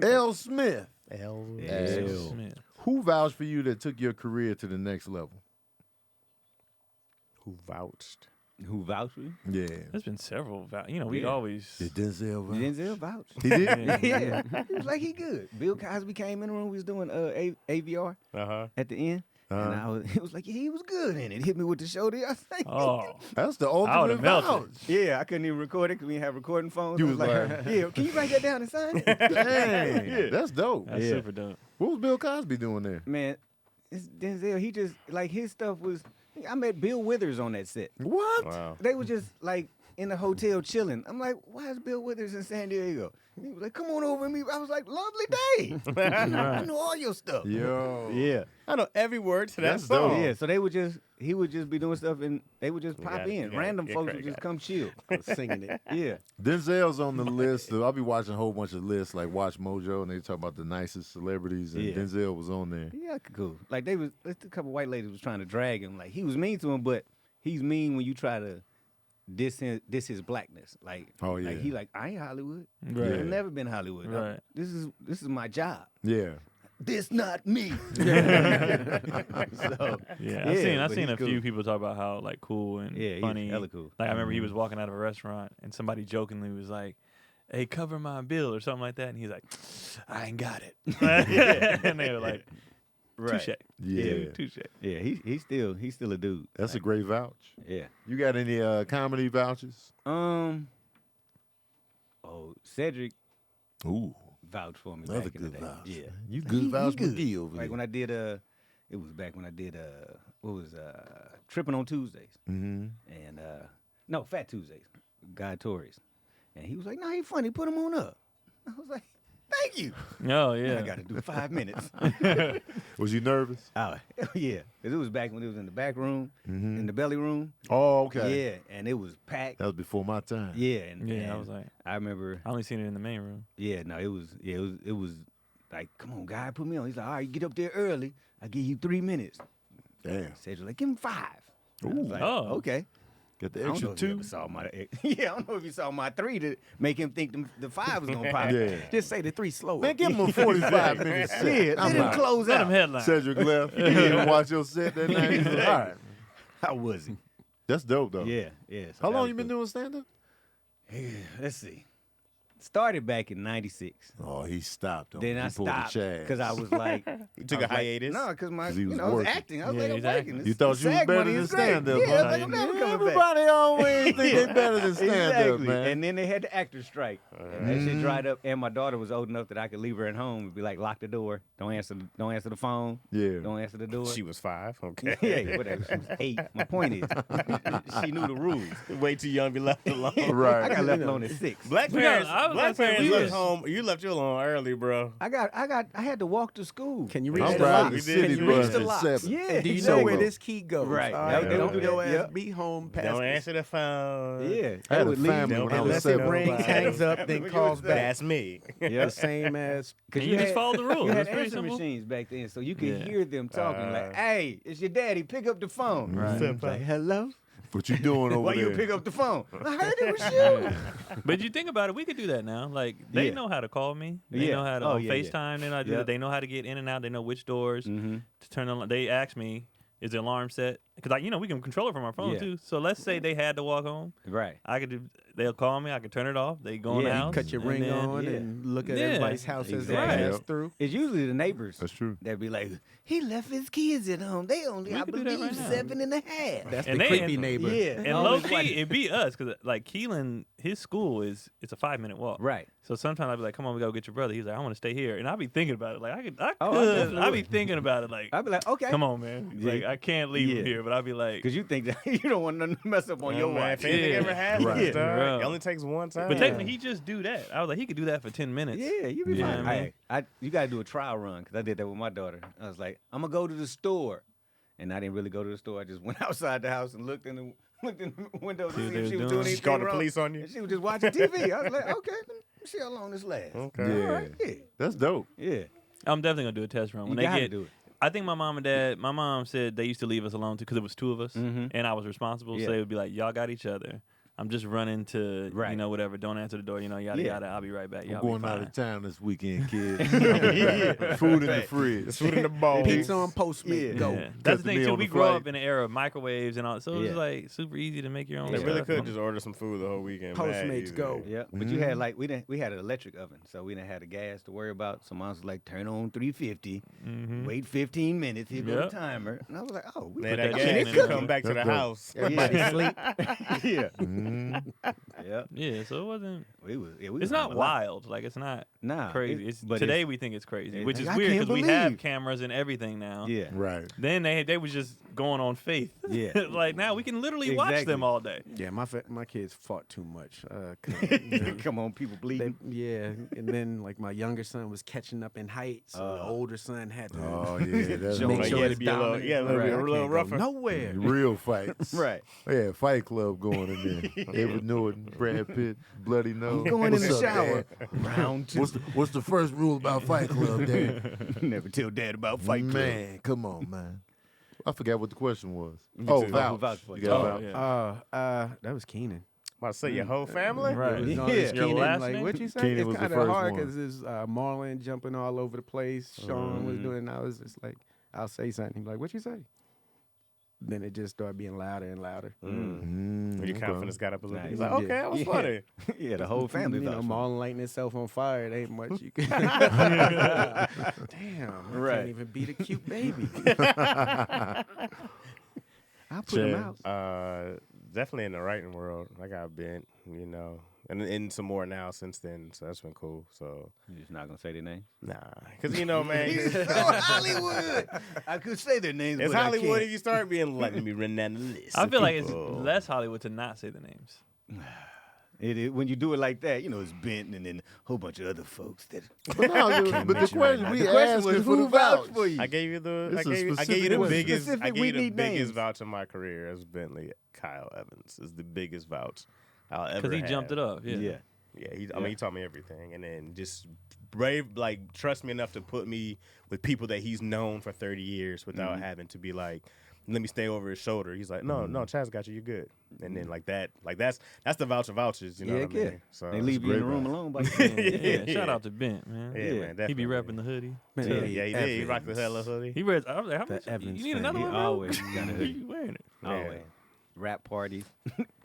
L. Smith. L. L. Smith. Who vouched for you that took your career to the next level? Who vouched? Who vouched for you? Yeah. There's been several. We Yeah. always. Did Denzel vouch? Denzel vouched. He did? Yeah, he was like, he good. Bill Cosby came in the room. We was doing AVR Uh-huh. at the end. And he was like, yeah, he was good in it. Hit me with the shoulder. I was like, Oh, That's the I ultimate would've melted. vouch. yeah, I couldn't even record it because we didn't have recording phones. You I was like- yeah, can you write that down and sign it? Dang, that's dope. that's Yeah. super dope. What was Bill Cosby doing there? Man, it's Denzel, he just, like, his stuff was, I met Bill Withers on that set. What? Wow. They were just, like, in the hotel chilling. I'm like, why is Bill Withers in San Diego? He was like, come on over and meet. I was like, lovely day. I know all your stuff. Yo. Yeah. I know every word to that That's song. dope. Yeah, so he would just be doing stuff and they would just pop got it, you in. got it. Random Yeah, folks Craig would got just it. come chill. Singing it. Yeah. Denzel's on the list. So I'll be watching a whole bunch of lists like Watch Mojo, and they talk about the nicest celebrities, and Yeah. Denzel was on there. Yeah, cool. Like a couple white ladies was trying to drag him. Like he was mean to him, but he's mean when you try to diss his blackness. Like, Oh, yeah. like he like, I ain't Hollywood. Right. I've never been Hollywood. Right. This is my job. Yeah. This not me. So Yeah, I've but seen he's a cool. few people talk about how like cool and Yeah, he's funny. hella cool. Like I remember he was walking out of a restaurant and somebody jokingly was like, "Hey, cover my bill" or something like that, and he's like, "I ain't got it." And they were like, "Touche." Yeah. touche. Yeah, he's still a dude. That's a great vouch. Yeah. You got any comedy vouchers? Cedric Ooh. vouched for me Another back in the good day. vouch. Yeah. man. You He- good he vouch good. McGee over Like here. when I did it was back when I did Tripping on Tuesdays. Mm-hmm. And no, Fat Tuesdays. Guy Torres. And he was like, "No, he funny, put him on up." I was like, "Thank you." Oh yeah. I gotta do 5 minutes. Was you nervous? Oh, yeah. 'Cause it was back when it was in the back room, in the belly room. Oh, okay. Yeah, and it was packed. That was before my time. Yeah, and Yeah, I was like, I remember. I only seen it in the main room. Yeah, no, it was like, come on, guy, put me on. He's like, all right, get up there early. I give you 3 minutes. Damn. Cedric like, give him 5. I was like, Oh. okay. Got the I don't extra know if you 2. ever saw my yeah, I don't know if you saw my 3 to make him think the 5 was gonna pop. Yeah. Just say the 3 slower. Man, give him a 45 minute set. yeah, let him close Let out. him headline. Cedric left. You didn't watch your set that night. He's like, all right. How was he? That's dope, though. Yeah, yeah. so How that long was you been cool. doing stand-up? Let's see. Started back in '96. Oh, he stopped. Then I stopped because I was like, You took a hiatus? No, because my 'Cause he was I was working. acting. I was Yeah, like, he's I'm acting. working. You thought you was SAG better money than is great. stand-up, Yeah, huh? I was like, I'm never coming back. Everybody always think they better than stand-up, Exactly. man. And then they had the actor strike. And that shit dried up. And my daughter was old enough that I could leave her at home and be like, lock the door. Don't answer the phone. Yeah. Don't answer the door. She was 5. Okay. yeah, whatever. She was 8. My point is, she knew the rules. Way too young to be left alone. Right. I got left alone at 6. Black We parents. got, was Black about to say, parents we left was- home. You left you alone early, bro. I had to walk to school. Can you reach I'm the riding locks? the Can city you bus reach the at locks? 7. Yeah. Do you know exactly. where this key goes? Right. All right. They Don't do your that. ass Yep. be home past Don't this. answer the phone. Yeah. I had a would leave family you. when I was Unless it 7. rings, hangs up, then calls back. That's me. Yeah. The same as Because You just follow the rules. You had It's pretty answer simple. machines back then, so you could Yeah. hear them talking like, "Hey, it's your daddy. Pick up the phone." Right. Like, hello. What you doing over Why there? you pick up the phone? I heard it was you. But you think about it, we could do that now. Like they Yeah. know how to call me. They Yeah. know how to Oh, on yeah, yeah. FaceTime. They know how to do Yep. that. They know how to get in and out. They know which doors Mm-hmm. to turn on. They ask me, "Is the alarm set?" Because we can control it from our phone Yeah. too. So let's say they had to walk home. Right. I could do. They'll call me. I could turn it off. They go in the Yeah, you house. cut your and ring then- on yeah. and look at Yeah. everybody's house as they Exactly. pass Yep. through. It's usually the neighbors. That's true. That be like, he left his kids at home. They only, We I could do that believe, right now. 7.5. That's And the they- creepy and- neighbor. Yeah. And Oh, low it's like- key, it'd be us because like Keelan, his school it's a 5-minute walk. Right. So sometimes I'd be like, "Come on, we gotta get your brother." He's like, "I want to stay here," and I'd be thinking about it. Like I could. Oh, I definitely I'd be would. thinking about it. Like, I'd be like, okay. "Come on, man." Yeah. Like I can't leave Yeah. him here, but I'd be like, Because you think that you don't want to mess up on Yeah, your man, watch. if anything Yeah. ever happens, Right. dog, Bro. it only takes one time. But technically, he just do that. I was like, he could do that for 10 minutes. Yeah, you be Yeah, fine. man. You got to do a trial run because I did that with my daughter. I was like, I'm going to go to the store. And I didn't really go to the store. I just went outside the house and looked in the window to See see what they if she was was doing doing. anything She called the wrong. police on you. And she was just watching TV. I was like, okay, let me see how long this lasts. Okay. Yeah. All right, yeah. That's dope. Yeah. I'm definitely gonna do a test run You when they got to get. do it. I think my mom and dad. My mom said they used to leave us alone too because it was 2 of us, Mhm. and I was responsible. Yeah. So they would be like, "Y'all got each other. I'm just running to Right. whatever. Don't answer the door. Yada Yeah. yada. I'll be right back. I'm Y'all going be out fine." of town this weekend, kids. Food in the fridge. Food in the bowl. Pizza on Postmate. Yeah. Go. Yeah. That's the Custom thing meal too. on We the grew flight. up in an era of microwaves and all, so it was Yeah. like super easy to make your own. They Yeah. really stuff. could just order some food the whole weekend. Postmates mad easy. go. Yeah, but you had like we had an electric oven, so we didn't have the gas to worry about. So mom was like, turn on 350, Mhm. wait 15 minutes, hit Yep. the timer, and I was like, oh, we Man, put that that gas shit in man cooking. come back to the That's dope. house. Everybody sleep. yeah, Mhm. yeah. Yeah, so it wasn't. We It's not wild. Like it's not Nah, crazy. it- It's but today it's- we think it's crazy, it's which like, is I weird can't because we have believe- cameras and everything now. Yeah, Right. Then they was just going on faith. Yeah. Like now we can literally watch Exactly. them all day. Yeah, my kids fought too much. Come on, people bleeding. Yeah, and then like my younger son was catching up in height, so the older son had to Oh, yeah. That's Show make Like, sure yeah, it's to be a little- dominant. yeah, a little Right. bit- a I little can't go rougher. Nowhere. real fights. Right. Yeah, Fight Club going in there. Edward Norton, Brad Pitt, Bloody Nose. Going in What's the up, shower. Dad? Round two. What's the first rule about Fight Club, Dad? Never tell dad about Fight Club. Man, come on, man. I forgot what the question was. too. Oh, Oh, vouch. vouch for You you. got Oh, vouch. yeah. That was Keenan. About to say your whole family. Right. No, Yeah. it's Your Keenan, last like name? what you say? Keenan It's was the kind of first hard one. because it's Marlon jumping all over the place. Sean was doing. I was just like, I'll say something. He'd be like, what you say? Then it just started being louder and louder. When your okay. confidence got up a little bit. Nice. He's like, Yeah. okay, that was Yeah. funny. Yeah, the whole family. You know, vouched for Marlon lighting itself on fire. It ain't much you can. Damn, I Right. can't even beat a cute baby. I put him out. Definitely in the writing world. I got bent, and some more now since then. So that's been cool. So You're just not gonna say their name. nah, because man, Hollywood. I could say their names. it's but I Hollywood. can't. If you start being like, let me run down the list. I of feel like it's people. less Hollywood to not say the names. It is, when you do it like that, it's Bent and then a whole bunch of other folks that. But, no, but the mention question right we The question asked was is for the who vouched vouch. for you. I gave you the It's a I gave you specific the question. biggest Specific, I gave we you the need biggest names. vouch of my career as Bentley. Kyle Evans is the biggest vouch I'll ever Because he have. jumped it up. Yeah. Yeah. Yeah, I mean, he taught me everything, and then just trust me enough to put me with people that he's known for 30 years without having to be like, let me stay over his shoulder. He's like, no, Chaz got you. You're good. And then that's the vouch of vouchers. You know what I Yeah, mean? So They leave you in the great room vouch. alone by yourself. Yeah, shout out to Bent, man. Yeah, man, He be definitely. repping the hoodie. Man, Yeah, he did. He rocked the Evans. hell hoodie. He wears. I was like, how The much? Evans You need fan. another He one, bro? always got a hoodie. You wearing it? Always. Rap parties,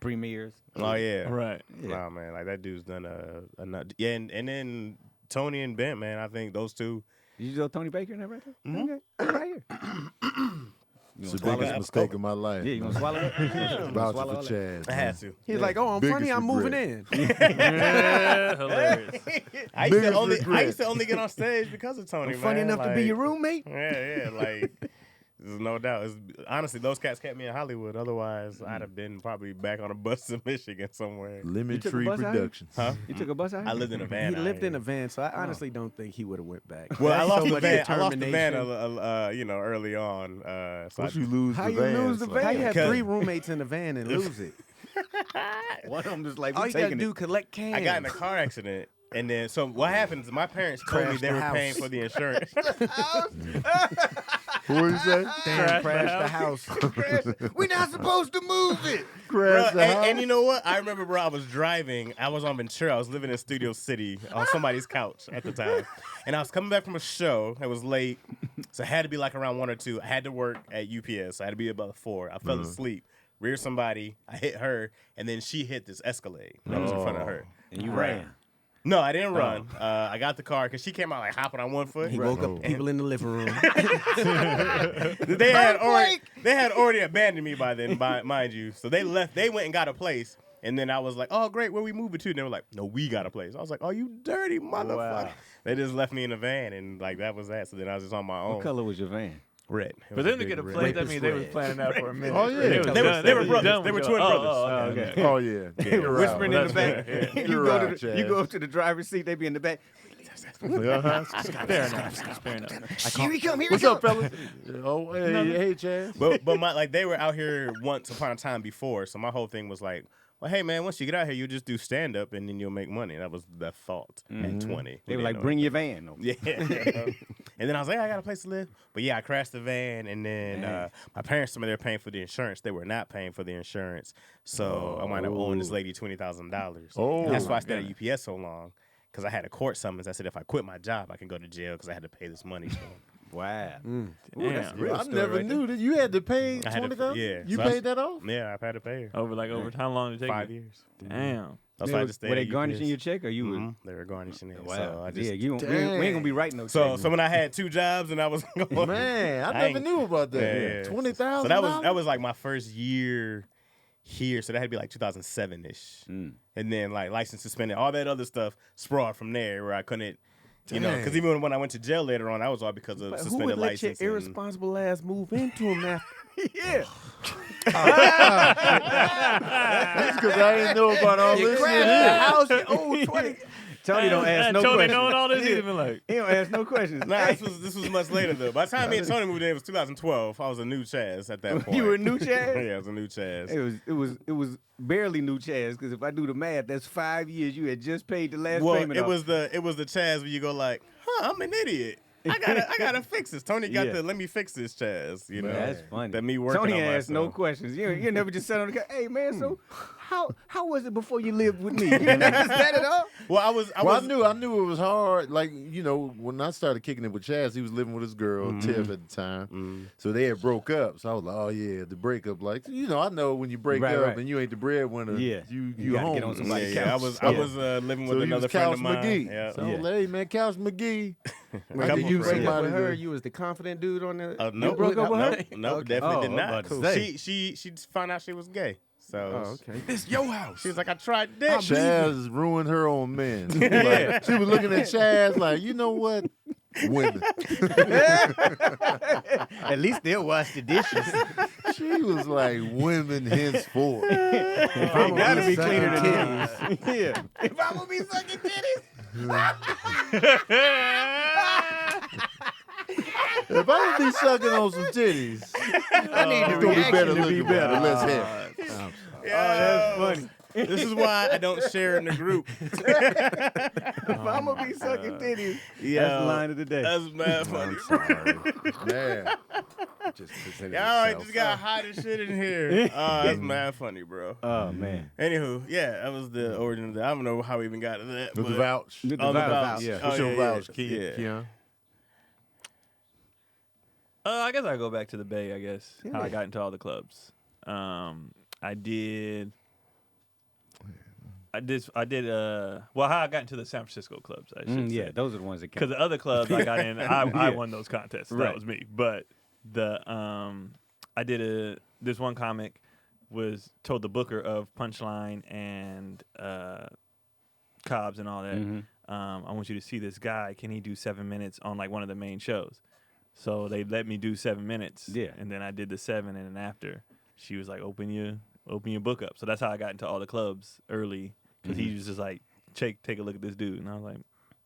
premieres. Oh yeah, Right. Yeah. Nah, man, like that dude's done a nut. Yeah, and then Tony and Bent, man, I think those two. Did you know Tony Baker in that right there? Mhm. Okay. It's right here. You It's the swallow biggest that? mistake of my life. Yeah, you gonna swallow that? You gonna Vouching swallow for all that? Chaz. I had to. He's like, oh, I'm Biggest funny. I'm moving regret. in. Yeah, hilarious. I used, to Biggest only, I regret. used to only get on stage because of Tony. I'm funny man. enough to be Like, your roommate? Yeah, like There's no doubt. Honestly, those cats kept me in Hollywood. Otherwise, I'd have been probably back on a bus in Michigan somewhere. Lemon took a Tree bus out here? Productions. Huh? You took a bus out I here? lived in a van. He out lived in here. a van, so I honestly don't think he would have went back. Well, I That's lost so the much van. I lost the van, determination. early on. So Once I- you lose How the you van, lose the it's van? How you have Because- 3 roommates in the van and lose it? One of them just like, All we you gotta taking do it. collect cans. I got in a car accident. And then, so what happens? My parents told me Crashed they the were house. paying for the insurance. What did you say? Damn, crashed the house. We're not supposed to move it. Crash the house. And you know what? I remember, bro, I was driving. I was on Ventura. I was living in Studio City on somebody's couch at the time. And I was coming back from a show. It was late. So it had to be like around 1 or 2. I had to work at UPS. So I had to be about 4. I fell asleep, reared somebody. I hit her. And then she hit this Escalade that was in front of her. And you Right. ran. No, I didn't run. I got the car because she came out like hopping on one foot. He woke up people in the living room. They had already abandoned me by then, mind you. So they left. They went and got a place. And then I was like, oh, great, where we moving to? And they were like, no, we got a place. I was like, oh, you dirty motherfucker. Wow. They just left me in a van, and like that was that. So then I was just on my own. What color was your van? Red. It For was them a to big get a red. place, that Rapist means they was red. planning out for a minute. Oh, yeah. They were done brothers. with They were your- twin brothers. okay. Oh, yeah. Yeah. Whispering in the That's back. fair, You You're go right, to Chaz. you go up to the driver's seat. They be in the back. Uh-huh. Fair enough. Fair enough. Here we come. Here What's up, fellas? Oh, hey, Chaz. But my like they were out here once upon a time before. So my whole thing was like, well, hey man, once you get out here, you just do stand up and then you'll make money. That was the thought at 20. They We were like, didn't bring know your van. No. Yeah. And then I was like, I got a place to live. But yeah, I crashed the van. And then my parents told me they were paying for the insurance. They were not paying for the insurance. So I wound up owing this lady $20,000. Oh, And that's why I stayed at UPS so long. Because I had a court summons. I said, if I quit my job, I can go to jail because I had to pay this money. So Wow. Damn. I never knew that you had to pay I had to- $20,000. yeah. You So I- paid that off? yeah, I've had to pay her. Over how long did it take? 5 you? years. Damn. That's They why I were, just stayed were they at garnishing UPS. your check or you were? Mhm. They were garnishing it. Wow. So I just, yeah, we ain't gonna be writing no so check. when I had 2 jobs and I was going, Man, I I never ain't- knew about that. Yeah. $20,000. So that was like my first year here. So that had to be like 2007-ish. And then like license suspended, all that other stuff sprawled from there where I couldn't, you know, because even when I went to jail later on, that was all because of But who suspended would let your license. and- irresponsible ass move into him after? yeah. That's because I didn't know about all You this crashed shit. the house. You owe 20. Tony don't ask no Tony questions. knowing all this, he'd been like, He don't ask no questions. Nah, this was much later though. By the time me and Tony moved in, it was 2012. I was a new Chaz at that point. You were a new Chaz? Yeah, I was a new Chaz. It was barely new Chaz because if I do the math, that's 5 years. You had just paid the last Well, payment. it off. was the Chaz where you go like, I'm an idiot. I gotta fix this. Tony got Yeah. the let me fix this Chaz. You know, That's funny. That me working Tony on asked no myself. questions. You never just sat on the couch. Hey man, so how was it before you lived with me? You never said that at all. Well, I Well, I knew it was hard. Like, you know, when I started kicking it with Chaz, he was living with his girl, Tiff, at the time. So they had broke up. So I was like, oh, yeah, the breakup. Like, you know, I know when you break Right, up right. and you ain't the breadwinner, Yeah. you gotta home. get on somebody's Yeah, couch. I was living with So he another was friend Couch of mine. McGee. Yeah. So I was like, hey, man, Couch McGee. When Couple did you break friends. up with Somebody her? to- You was the confident dude on the. No, you broke up with her? No, Okay. definitely Oh, did I'm not. about to say. She just found out she was gay. So Oh, okay. This your house. she was like, I tried dick. Chaz ruined her own man. Like, she was looking at Chaz like, you know what? Women. At least they'll wash the dishes. She was like, women henceforth. If I'm Gotta gonna be suck cleaner than titties, titties. Yeah. If I'm gonna be sucking titties. If I would be sucking on some titties, I need it's the gonna be reaction better to be looking. better. Let's have it. Oh, that's funny. This is why I don't share in the group. If I'm gonna be sucking titties, Yeah, that's the line of the day. That's mad funny. Man. Just presented Y'all himself. just got hot as shit in here. Oh, that's mad funny, bro. Oh man. Anywho, yeah, that was the origin of that. I don't know how we even got to that. With the but- vouch. The Oh, the vouch. vouch. Yeah. Oh, What's your yeah, vouch, yeah. Keon? Keon? I guess I go back to the Bay. I guess how I got into all the clubs. I did. Well, how I got into the San Francisco clubs. I should Yeah, say. those are the ones that Because count. the other clubs I got in, I won those contests. Right. That was me. But the I did this one comic was told the booker of Punchline and Cobbs and all that. I want you to see this guy. Can he do 7 minutes on like one of the main shows? So they let me do 7 minutes. Yeah. And then I did the 7, and then after, she was like, open your book up. So that's how I got into all the clubs early, because he was just like, take a look at this dude. And I was like,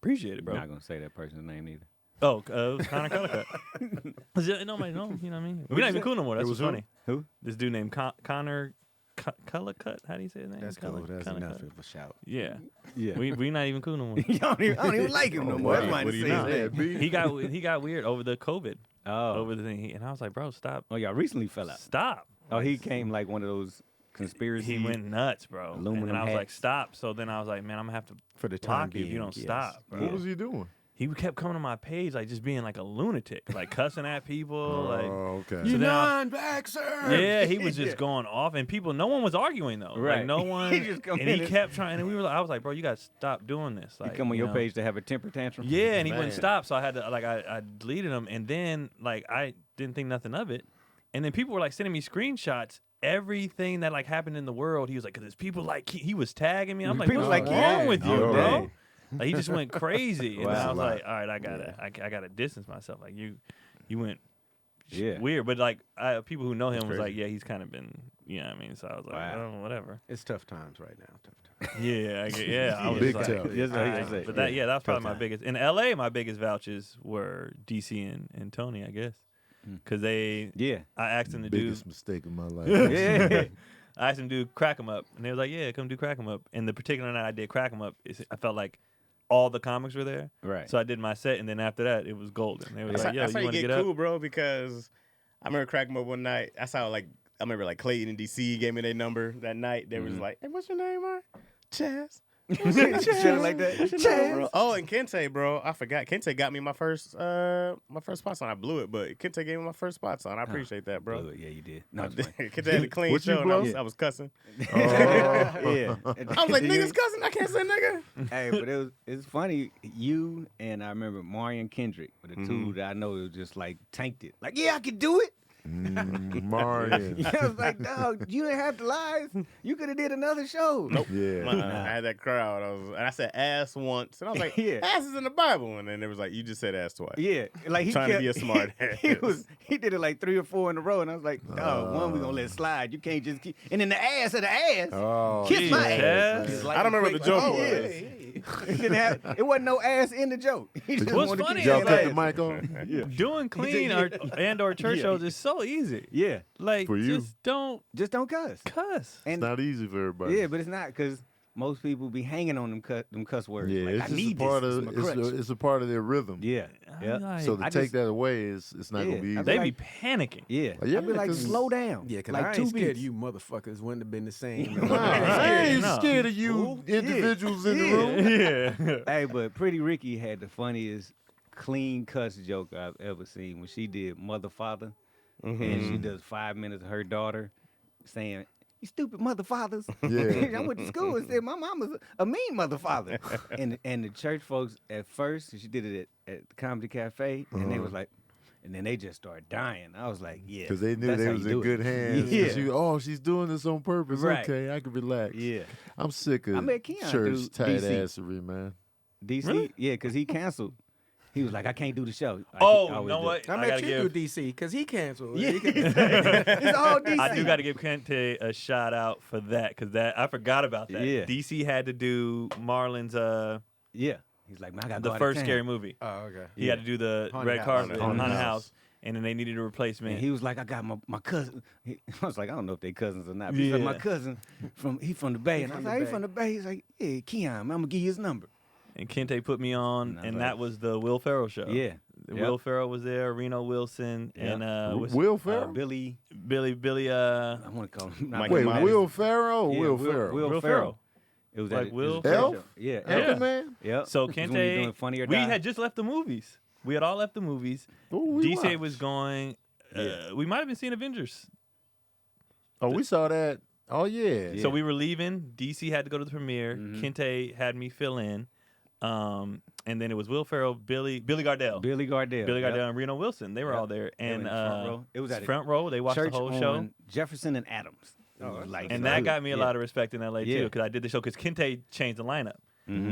appreciate it, bro. Not gonna say that person's name either. Oh, it was Connor Cullicutt. Nobody knows, you know what I mean? We're not even cool no more. That's what's funny. Who? This dude named Connor Cullicutt. How do you say his name? That's cool. That's enough of a shout. Yeah. Yeah. We not even cool no more. I don't even like him no more. That's why I What do you say know? that. He got weird over the COVID. Oh. Over the thing. And I was like, bro, stop. Oh, y'all recently fell out. Stop. Oh, he came like one of those conspiracy. He went nuts, bro. Aluminum and I was like, hats. stop. So then I was like, man, I'm gonna have to For the time block you if being, you don't yes. stop, bro. What was he doing? He kept coming to my page like just being like a lunatic, like cussing at people, like Oh, okay. So then I- non-vaxxer. yeah, he was just going off, and people, no one was arguing though, Right. Like no one, He just come and in he and- kept trying, and I was like, bro, you gotta stop doing this. He Like, come on you your know? page to have a temper tantrum. Yeah, and he wouldn't Man. stop, so I had to I deleted him, and then like I didn't think nothing of it, and then people were like sending me screenshots. Everything that like happened in the world, he was like, "Cause there's people like he was tagging me." I'm like, People "What's like wrong Keon. with you, Oh, bro?" dang. Like he just went crazy, and Wow. I was That's a lot. like, "All right, I gotta distance myself." Like you went Yeah. weird, but like people who know him was like, "Yeah, he's kind of been, you know what I mean?" So I was like, Wow. "Oh, whatever." It's tough times right now. Tough times. Yeah, I was Big like, tough. Yes, all I right. say. But that that's probably my time. biggest. In LA, my biggest vouchers were DC and Tony, I guess, because Yeah. I asked them to do. Biggest mistake of my life. Yeah. I asked them to do Crack 'em Up, and they was like, "Yeah, come do Crack 'em Up." And the particular night I did Crack 'em Up, I felt like all the comics were there, Right. so I did my set, and then after that, it was golden. They was like, "Yo, That's how you you want to get get cool, up?" bro. Because I remember cracking up one night. That's how I remember like Clayton and DC gave me their number that night. They was like, "Hey, what's your name, man? Chaz." Shit like that. What's your name, bro? Oh, and Kente, bro. I forgot. Kente got me my first spots on. I blew it, but Kente gave me my first spots on. I appreciate that, bro. Oh, yeah, you did. No, it's fine. Kente had a clean What you show, and I blow? was cussing. Oh. Yeah. I was like, "Niggas cussing. I can't say nigga." Hey, but it's funny. You and I remember Marion Kendrick were the two that I know was just like tanked it. Like, yeah, I could do it. Marion. I was like, dog, you didn't have to lie. You could have did another show. Nope. Yeah. I had that crowd. And I said ass once, and I was like, Yeah. "Ass is in the Bible," and then it was like, "You just said ass twice." Yeah, like he Trying to kept, be a smart ass. He did it like 3 or 4 in a row, and I was like, dog, one we gonna let slide. You can't just keep. And then the ass of the ass. Oh, Kiss my Chaz. ass. It's I don't remember what the joke oh, was. yeah. it wasn't no ass in the joke. He just What's wanted to funny keep y'all is saying cut ass. the mic on? Doing clean or church Yeah. shows is so easy. Yeah, Like, For you. just don't just don't cuss. cuss. It's And not easy for everybody. yeah, but it's not because most people be hanging on them cuss words. Yeah, like, it's I just need a part this. of It's my crutch. it's a part of their rhythm. Yeah, yeah, Like, So to I take just- that away it's not Yeah, gonna be easy. I they like- be panicking. yeah. Yeah, I'd be like, 'cause- slow down. Yeah, because like I 2 ain't scared beats. you motherfuckers wouldn't have been the same. Nah, I ain't No. scared of you Ooh, yeah. individuals in the room. Yeah. Hey, but Pretty Ricky had the funniest clean cuss joke I've ever seen when she did Mother Father, and she does 5 minutes of her daughter saying, "You stupid mother fathers." Yeah. I went to school and said my mama's a mean mother father. and the church folks at first, she did it at the Comedy Cafe, and they was like, and then they just started dying. I was like, yeah, Because they knew that's they how was you in do it. good hands. Yeah. She's doing this on purpose. Right. Okay, I can relax. Yeah. I'm sick of I met Keon church through tight DC. assery, man. DC, Really? yeah, because he canceled. He was like, I can't do the show. Like, Oh, he you always know do. what? I I met gotta you give. through DC because he canceled. Yeah. He can- It's all DC. I do got to give Kente a shout out for that because I forgot about that. Yeah. DC had to do Marlon's Yeah. He's like, man, I got to the go out first of town. Scary Movie. Oh, okay. He had to do the Haunted red House. carpet, Haunted Haunted House. House, and then they needed a replacement. And he was like, I got my cousin. I was like, I don't know if they cousins or not. But he's like, my Yeah. cousin from the Bay. And I was like, he from the Bay. He's like, yeah, Keon, I'm gonna give you his number. And Kente put me on, And I was and like- that was the Will Ferrell show. Yeah. Will Ferrell was there, Reno Wilson, and what's- Will Ferrell? Billy. Billy, I want to call him. not Mike Wait, Billy. Myers. Will Ferrell or Yeah, Will Ferrell? Will Ferrell. It was Like at, Will it was a Elf? show. Yeah. Yeah. Elf. Man. Yep. So It was when he Kente, doing Funny or we Die. had just left the movies. We had all left the movies. What we DC watched? was going. We might have been seeing Avengers. Oh, we saw that. Oh yeah. Yeah. So we were leaving. DC had to go to the premiere. Mhm. Kente had me fill in. And then it was Will Ferrell, Billy Gardell. Billy Gardell. Billy Yep. Gardell and Reno Wilson. They were Yep. all there. They were And in the front row. It was at a front row. They watched Church the whole on show. Jefferson and Adams. It Oh, was that's like, And so that it got me a was- lot of respect in LA Yeah. too, because I did the show. Because Kente changed the lineup.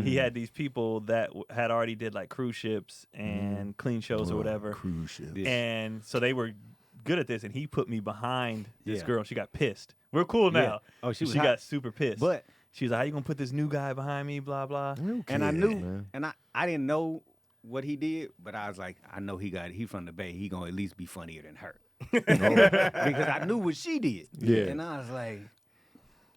He had these people that had already did like cruise ships and clean shows or whatever. Cruise ship. Yeah. And so they were good at this, and he put me behind this Yeah. girl. She got pissed. We're cool now. Yeah. Oh, she was hot. got super pissed. But she was like, "How you gonna put this new guy behind me?" Blah blah. and I knew, man. and I didn't know what he did, but I was like, I know he from the Bay. He gonna at least be funnier than her because I knew what she did. Yeah. And I was like,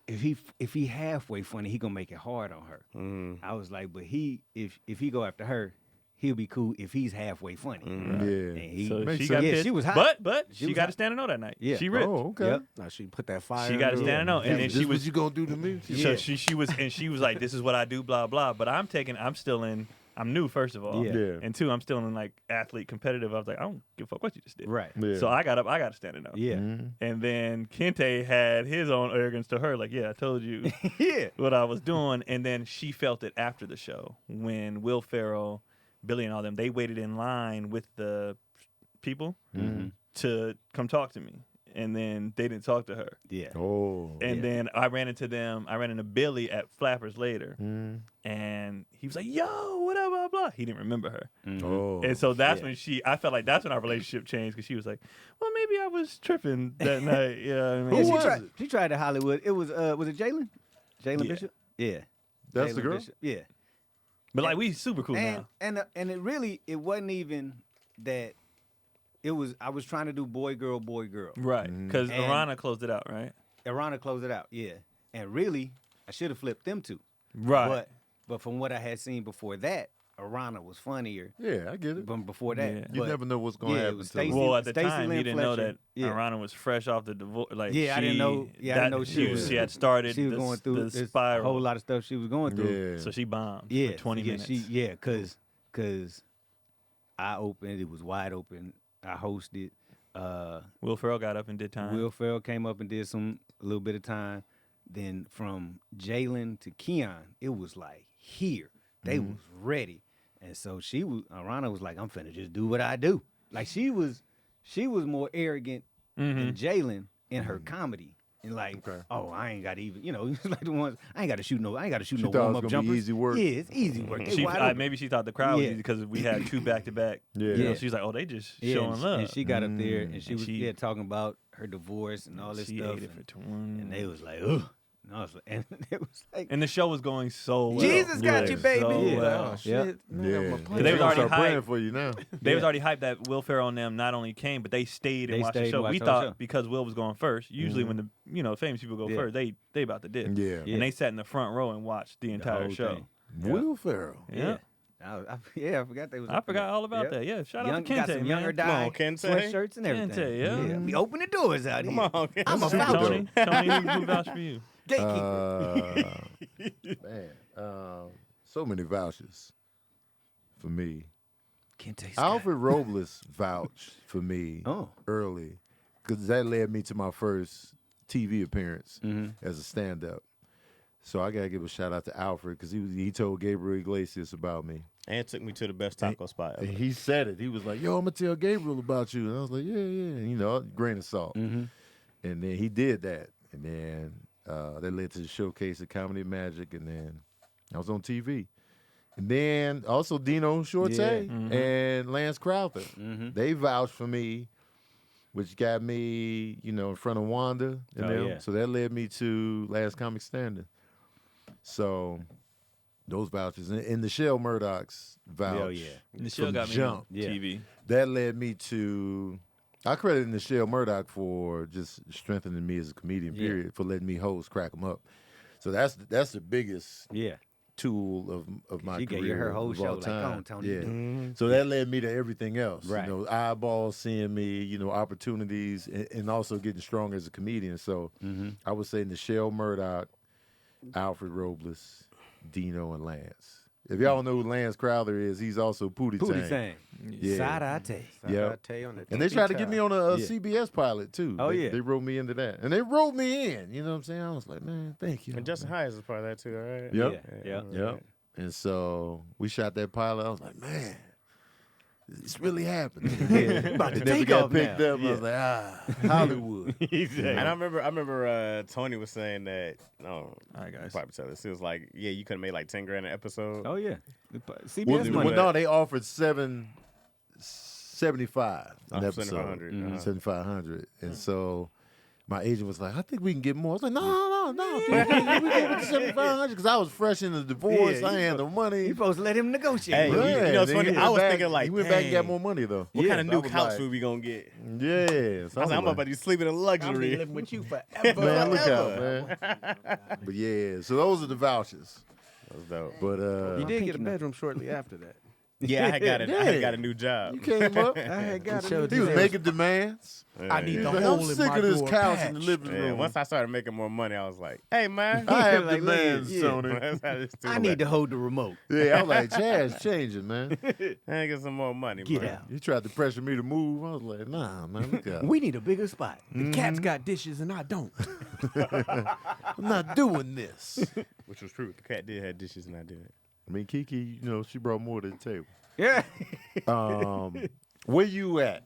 if he halfway funny, he gonna make it hard on her. I was like, but if he go after her, he'll be cool if he's halfway funny. Yeah. And he, So Makes she sense. got Yeah, pissed. she was hot. But She she was got hot. to stand and know that night. Yeah. She ripped. Oh, okay. Yep. Now she put that fire. She got to under stand and know. And then This she what was you gonna do to me? so she was like, "This is what I do." Blah blah. But I'm new, first of all. Yeah. Yeah. And two, I'm still in like athlete competitive. I was like, I don't give a fuck what you just did. Right. Yeah. So I got up. I got to stand and know. Yeah. And then Kente had his own arrogance to her, like, "Yeah, I told you Yeah. what I was doing." And then she felt it after the show when Will Ferrell, Billy, and all them, they waited in line with the people to come talk to me. And then they didn't talk to her. Yeah. Oh. And then I ran into Billy at Flappers later. And he was like, "Yo, what up, blah, blah." He didn't remember her. Oh. And so that's Yeah. when I felt like that's when our relationship changed, because she was like, "Well, maybe I was tripping that night." You know what I Yeah, mean? she tried to Hollywood. It was it Jalen? Jalen Yeah. Bishop? Yeah. That's the Jalen girl? Bishop. Yeah. But like, we super cool And now. and it wasn't even that. I was trying to do boy girl. Right. Because And- Arana closed it out, right? Arana closed it out. Yeah. And really, I should have flipped them two. Right. But from what I had seen before that, Arana was funnier. Yeah, I get it. But before that, Yeah. You but- never know what's gonna yeah, it happen. was till- Stacey- Well, at the Stacey time, he Lynn didn't know Fletcher. that Yeah. Arana was fresh off the divorce. Like, Yeah, I didn't know. Yeah, I didn't know she had started She was the, going through the this spiral. whole lot of stuff she was going through. Yeah. So she bombed Yeah, for 20 minutes. Cause I opened. It was wide open. I hosted. Will Ferrell got up and did time. Will Ferrell came up and did a little bit of time. Then from Jalen to Keon, it was like here. They was ready. And so Arana was like, "I'm finna just do what I do." Like she was more arrogant than Jalen in her comedy. And like, oh, I ain't got to even, like the ones, I ain't got to shoot no thought it was warm up gonna be jumpers. easy work. Yeah, it's easy work. It's She, wide open. maybe she thought the crowd was Yeah. easy because we had two back to back. Yeah. Yeah. She's like, "Oh, they just Yeah, showing love." And she got up there and she was she- talking about her divorce and all this she stuff. ate it for 20. And they was like, ugh. And I was like, and it was like, And the show was going so well. Jesus got you, baby. So Yeah. well. Oh shit! Man, Yeah. I'm a They punch. They was already start praying hyped. for you now. They was already hyped that Will Ferrell and them not only came, but they stayed and They watched the stayed show. and We watched the thought show. because Will was going first. Usually when the famous people go Yeah. first, they about to dip. Yeah. Yeah. And they sat in the front row and watched the entire whole show. thing. Will Ferrell. Yeah. I forgot they was. I forgot all about Yep. that. Yeah, shout Young, out to Kente, got some man. younger Come on, dye Kente. sweatshirts and everything. Kente, yeah. We open the doors out Come here. on, Kente. I'm a Super voucher. Tony, who vouched for you? Gatekeeper. Man, so many vouchers for me. Kente Scott. Alfred Robles vouched for me Oh. early because that led me to my first TV appearance Mm-hmm. as a stand-up. So I gotta give a shout out to Alfred because he told Gabriel Iglesias about me. And took me to the best taco spot And ever. he said it. He was like, "Yo, I'm gonna tell Gabriel about you." And I was like, "Yeah." Grain of salt. Mm-hmm. And then he did that, and then that led to the showcase of Comedy Magic, and then I was on TV. And then also Dino Shorte Yeah. and Lance Crowther. Mm-hmm. They vouched for me, which got me, in front of Wanda and Oh, them. yeah. So that led me to Last Comic Standing. So those vouchers. And the Shell Murdoch's vouch. Oh, yeah. The show from got me jump. on Yeah. TV. That led me to. I credit Nichelle Murdoch for just strengthening me as a comedian, Yeah. period, for letting me host Crack 'em Up. So that's the biggest Yeah. tool of my She career. gave you her whole of show. all Like, time. come on, Tony. Yeah. So that led me to everything else. Right. Eyeballs seeing me, opportunities, and also getting stronger as a comedian. So I would say Nichelle Murdoch, Alfred Robles, Dino, and Lance. If y'all don't know who Lance Crowther is, he's also Pootie Pootie Tang. Tang. Yeah. Side-eye. Yeah. And they tried to get me on a CBS pilot too. Oh, they, yeah. They wrote me into that, and they wrote me in. You know what I'm saying? I was like, man, thank you. And Justin Hayes is part of that too, all right? Yep. Yeah. Yep. And so we shot that pilot. I was like, man, It's really happening. About to It never take got off picked now. up. I was like, Hollywood. And I remember Tony was saying that. No, All right, guys. probably tell this. It was like, yeah, you could have made like 10 grand an episode. Oh yeah, CBS Well, money. no, they offered $775 an Oh, episode. $7,500, 7,500. And so my agent was like, I think we can get more. I was like, no. We get 7,500 because I was fresh in the divorce. Yeah, I ain't had no money. You supposed to let him negotiate. Hey, bro. you know, it's then funny. he I went was back- thinking like, he went back and got dang, more money though. What kind of I new was couch like, food we gonna get? Yeah. So I was like, I'm about to be sleeping in I'm luxury. living with you forever. Man, look Forever. out, man. But yeah, so those are the vouchers. That was dope. But You did get a pinky bedroom shortly after that. Yeah, I had Yeah. got a new job. you came up. I had got He it. was making demands. I need He the was like, hole I'm in sick my of this door couch in the patched. living Yeah, room. once I started making more money, I was like, hey, man. I have Like, look at- demands, yeah. Tony. I need to hold the remote. Yeah, I was like, Chaz, change it, man. I get some more money, Get man. out. He tried to pressure me to move. I was like, nah, man, look out. We need a bigger spot. The cat's got dishes and I don't. I'm not doing this. Which was true. The cat did have dishes and I didn't. I mean, Kiki, she brought more to the table. Yeah. Where you at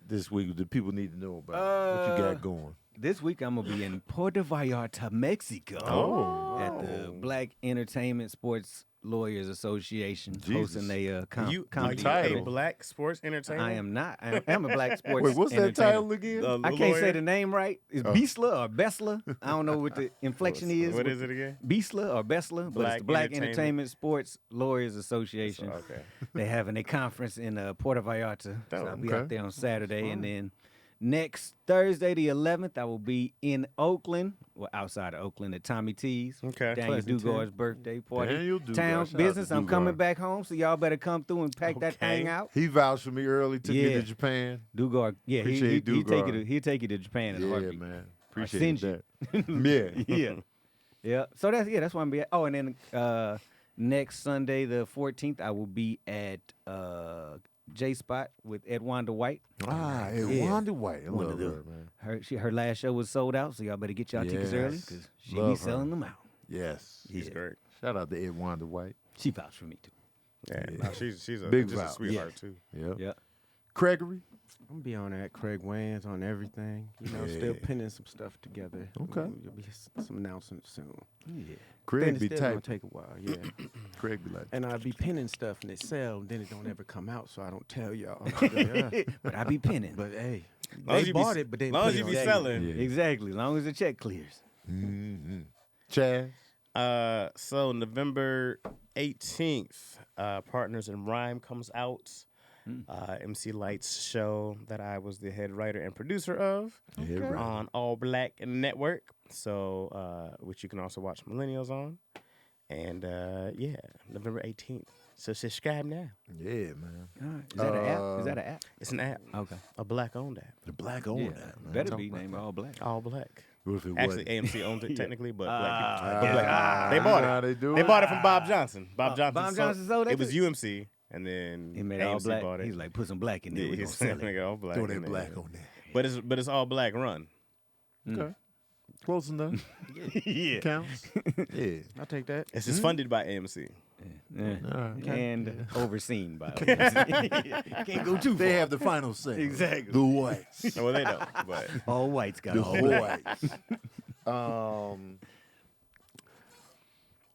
this week that people need to know about? What you got going? This week I'm gonna be in Puerto Vallarta, Mexico. Oh. At the Black Entertainment Sports Lawyers Association, Jesus. hosting a You comedy. are title. a black sports entertainer? I am not. I am a black sports. Wait, what's that entertainer. title again? I can't say the name right. It's Beasler or Bessler. I don't know what the inflection is. What is it again? Beasler or Bessler, but Black it's the Black Entertainment. Entertainment Sports Lawyers Association. Okay. They having a conference in Puerto Vallarta. So I'll be okay. out there on Saturday. And then next Thursday, the 11th, I will be in Oakland, well, outside of Oakland at Tommy T's. Okay. Daniel Pleasanton. Dugard's birthday party. Daniel Dugard. Town Shout out business. to I'm coming Dugard. back home, so y'all better come through and pack that Okay. thing out. He vouched for me early, took me Yeah. to Japan. Dugard, yeah, Appreciate he'll take Dugard. you to take you to Japan in a Yeah, heartbeat. man. Or Appreciate send you. that. Yeah. Yeah. Yeah. So that's why I'm be at. Oh, and then next Sunday, the 14th, I will be at J Spot with Edwanda White. Wanda White. I One love of them. her, man. Her last show was sold out, so y'all better get y'all tickets early Yes. because she Love be her. selling them out. Yes. She's Yeah. great. Shout out to Wanda White. She vouched for me too. Yeah. No, she's a Big just a vouch. sweetheart too. Yep. Yeah. Gregory. I'm gonna be on that Craig Wayans on everything. Still pinning some stuff together. Okay. There'll be some announcements soon. Yeah. Craig Then be it's still gonna tight. take a while, yeah. Craig be like, And I be pinning stuff and it sell, and then it don't ever come out, so I don't tell y'all. Yeah. But I be pinning. But hey, Long as they you be- bought it, but they long put as it you on be sale. selling. Yeah. Exactly. As long as the check clears. Chaz. So November 18th, Partners in Rhyme comes out. MC Light's show that I was the head writer and producer of Yeah, right. on All Black Network. So, which you can also watch Millennials on. And yeah, November 18th. So subscribe now. Yeah, man. All right. Is that an app? Is that an app? It's an app, Okay. a black-owned app, The black owned Yeah. that, man. Better Talk be about named that. all black. all black. What if it Actually, wasn't? AMC owns it technically, but black Ah, people. But black- they bought it. They do They it? bought it from Bob Johnson. Bob Johnson. Bob Johnson sold that it. was too? UMC, and then He made AMC it all black. bought it. He's like, put some black in there. Yeah, We're gonna he's sell it. nigga all black. Throw in that there. black on there. But it's all black run. Okay. Close enough. Yeah. Counts. Yeah. I'll take that. It's just funded by AMC. Yeah. All right. And overseen by OMC. Can't go too far. They have the final say. Exactly. The whites. Well, they don't. But all whites got The all black. whites.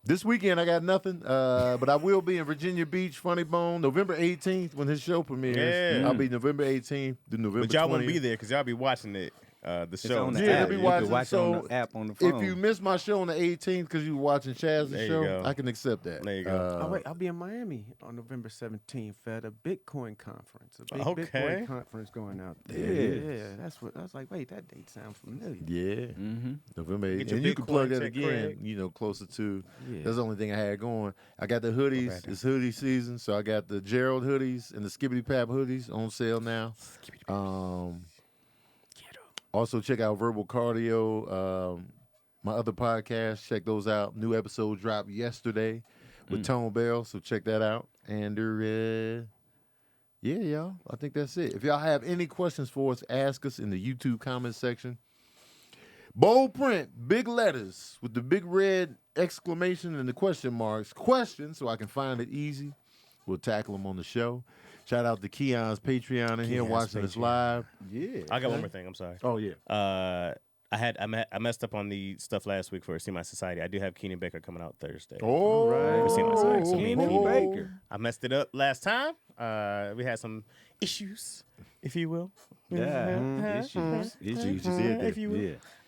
This weekend I got nothing, but I will be in Virginia Beach, Funny Bone, November 18th when his show premieres. Yeah. I'll be November 18th to November but y'all 20th. won't be there because y'all be watching it. The show. on the Yeah, app. they'll be You watching. can watch it so on the app on the phone. if you miss my show on the 18th because you were watching Chaz's There you show, go. I can accept that. There you go. Oh wait, I'll be in Miami on November 17th at a Bitcoin conference. A big Okay. Bitcoin conference going out there. Yeah. Yeah, that's what I was like. Wait, that date sounds familiar. Yeah, Mm-hmm. November 18th. Get your And you can Bitcoin plug that check, again, Craig. closer to. Yeah. That's the only thing I had going. I got the hoodies. bad. It's hoodie season, so I got the Gerald hoodies and the Skibbity Pap hoodies on sale now. Also, check out Verbal Cardio, my other podcast. Check those out. New episode dropped yesterday with Tone Bell, so check that out. And yeah, y'all, I think that's it. If y'all have any questions for us, ask us in the YouTube comment section. Bold print, big letters with the big red exclamation and the question marks. Questions, so I can find it easy. We'll tackle them on the show. Shout out to Keon's Patreon in here Keon's watching us Patreon. live. Yeah. I got one more thing. I'm sorry. Oh yeah. I messed up on the stuff last week for See My Society. I do have Keenan Baker coming out Thursday. Oh, right. See My Society. So me and Keenan Keenan Baker. I messed it up last time. We had some issues, if you will. Issues. If you will.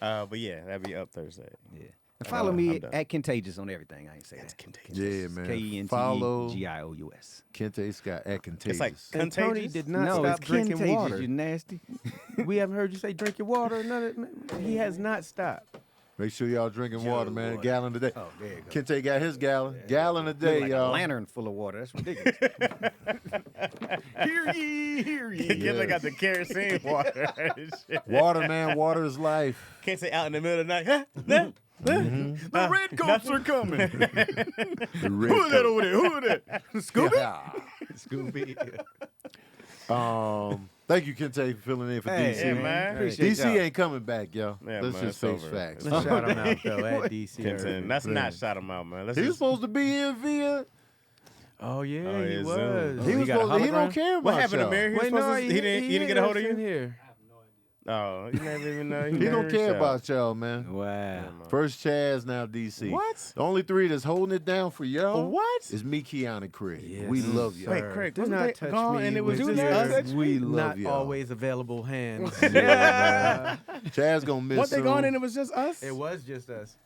Yeah. But yeah, that'll be up Thursday. Yeah. And follow I'm me done. at Contagious on everything. I ain't say that. Yeah, man. Kentegious. Kente Scott at Contagious. It's like And Tony contagious. did not No, stop it's drinking contagious. water. You nasty. We haven't heard you say drink your water. None of, he has not stopped. Make sure y'all drinking water, man. A gallon a day. Oh, there you go. Kente got his gallon. Gallon a day, Like y'all. a lantern full of water. That's ridiculous. Hear ye, hear ye. Killer got the kerosene water. and shit. Water, man. Water is life. Can't say out in the middle of the night. Huh? The red coats are coming. The red Who is that coat. over there? Who is that? Scooby. Thank you, Kente, for filling in for DC. Yeah, man. Appreciate DC y'all. ain't coming back, y'all. Yeah, Let's man, just it's face over. facts. It's Let's shout him out though at DC. Kenton, let's not shout him out, man. Let's He was just, supposed to be in via. Oh yeah, Oh, he yeah, was. Zoom. He was got a supposed to, he don't hologram? care about what happened to y'all. Mary? He, was Wait, supposed no, to, he didn't get a hold of in you? here. Oh, you never even know. He don't care about y'all, man. Wow. First Chaz, now DC. What? The only three that's holding it down for y'all What? is me, Keon, and Craig. Yes, We love y'all. Wait, sir. Craig, Do wasn't not they touch gone me and it was with just your us? We love not y'all. always available hands. Chaz gonna miss What they soon. gone and it was just us? It was just us.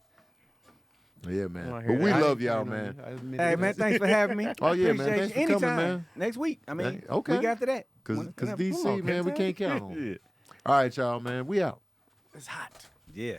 Yeah, man. Oh, I But hear we that. love y'all, man. Hey, man, thanks for having me. Oh, yeah, man. Appreciate Thanks you. for coming, Anytime. man. Next week. I mean, Okay. week after that. Because Whenever. DC, Come on, man, we Kente. can't count on. All right, y'all, man. We out. It's hot. Yeah.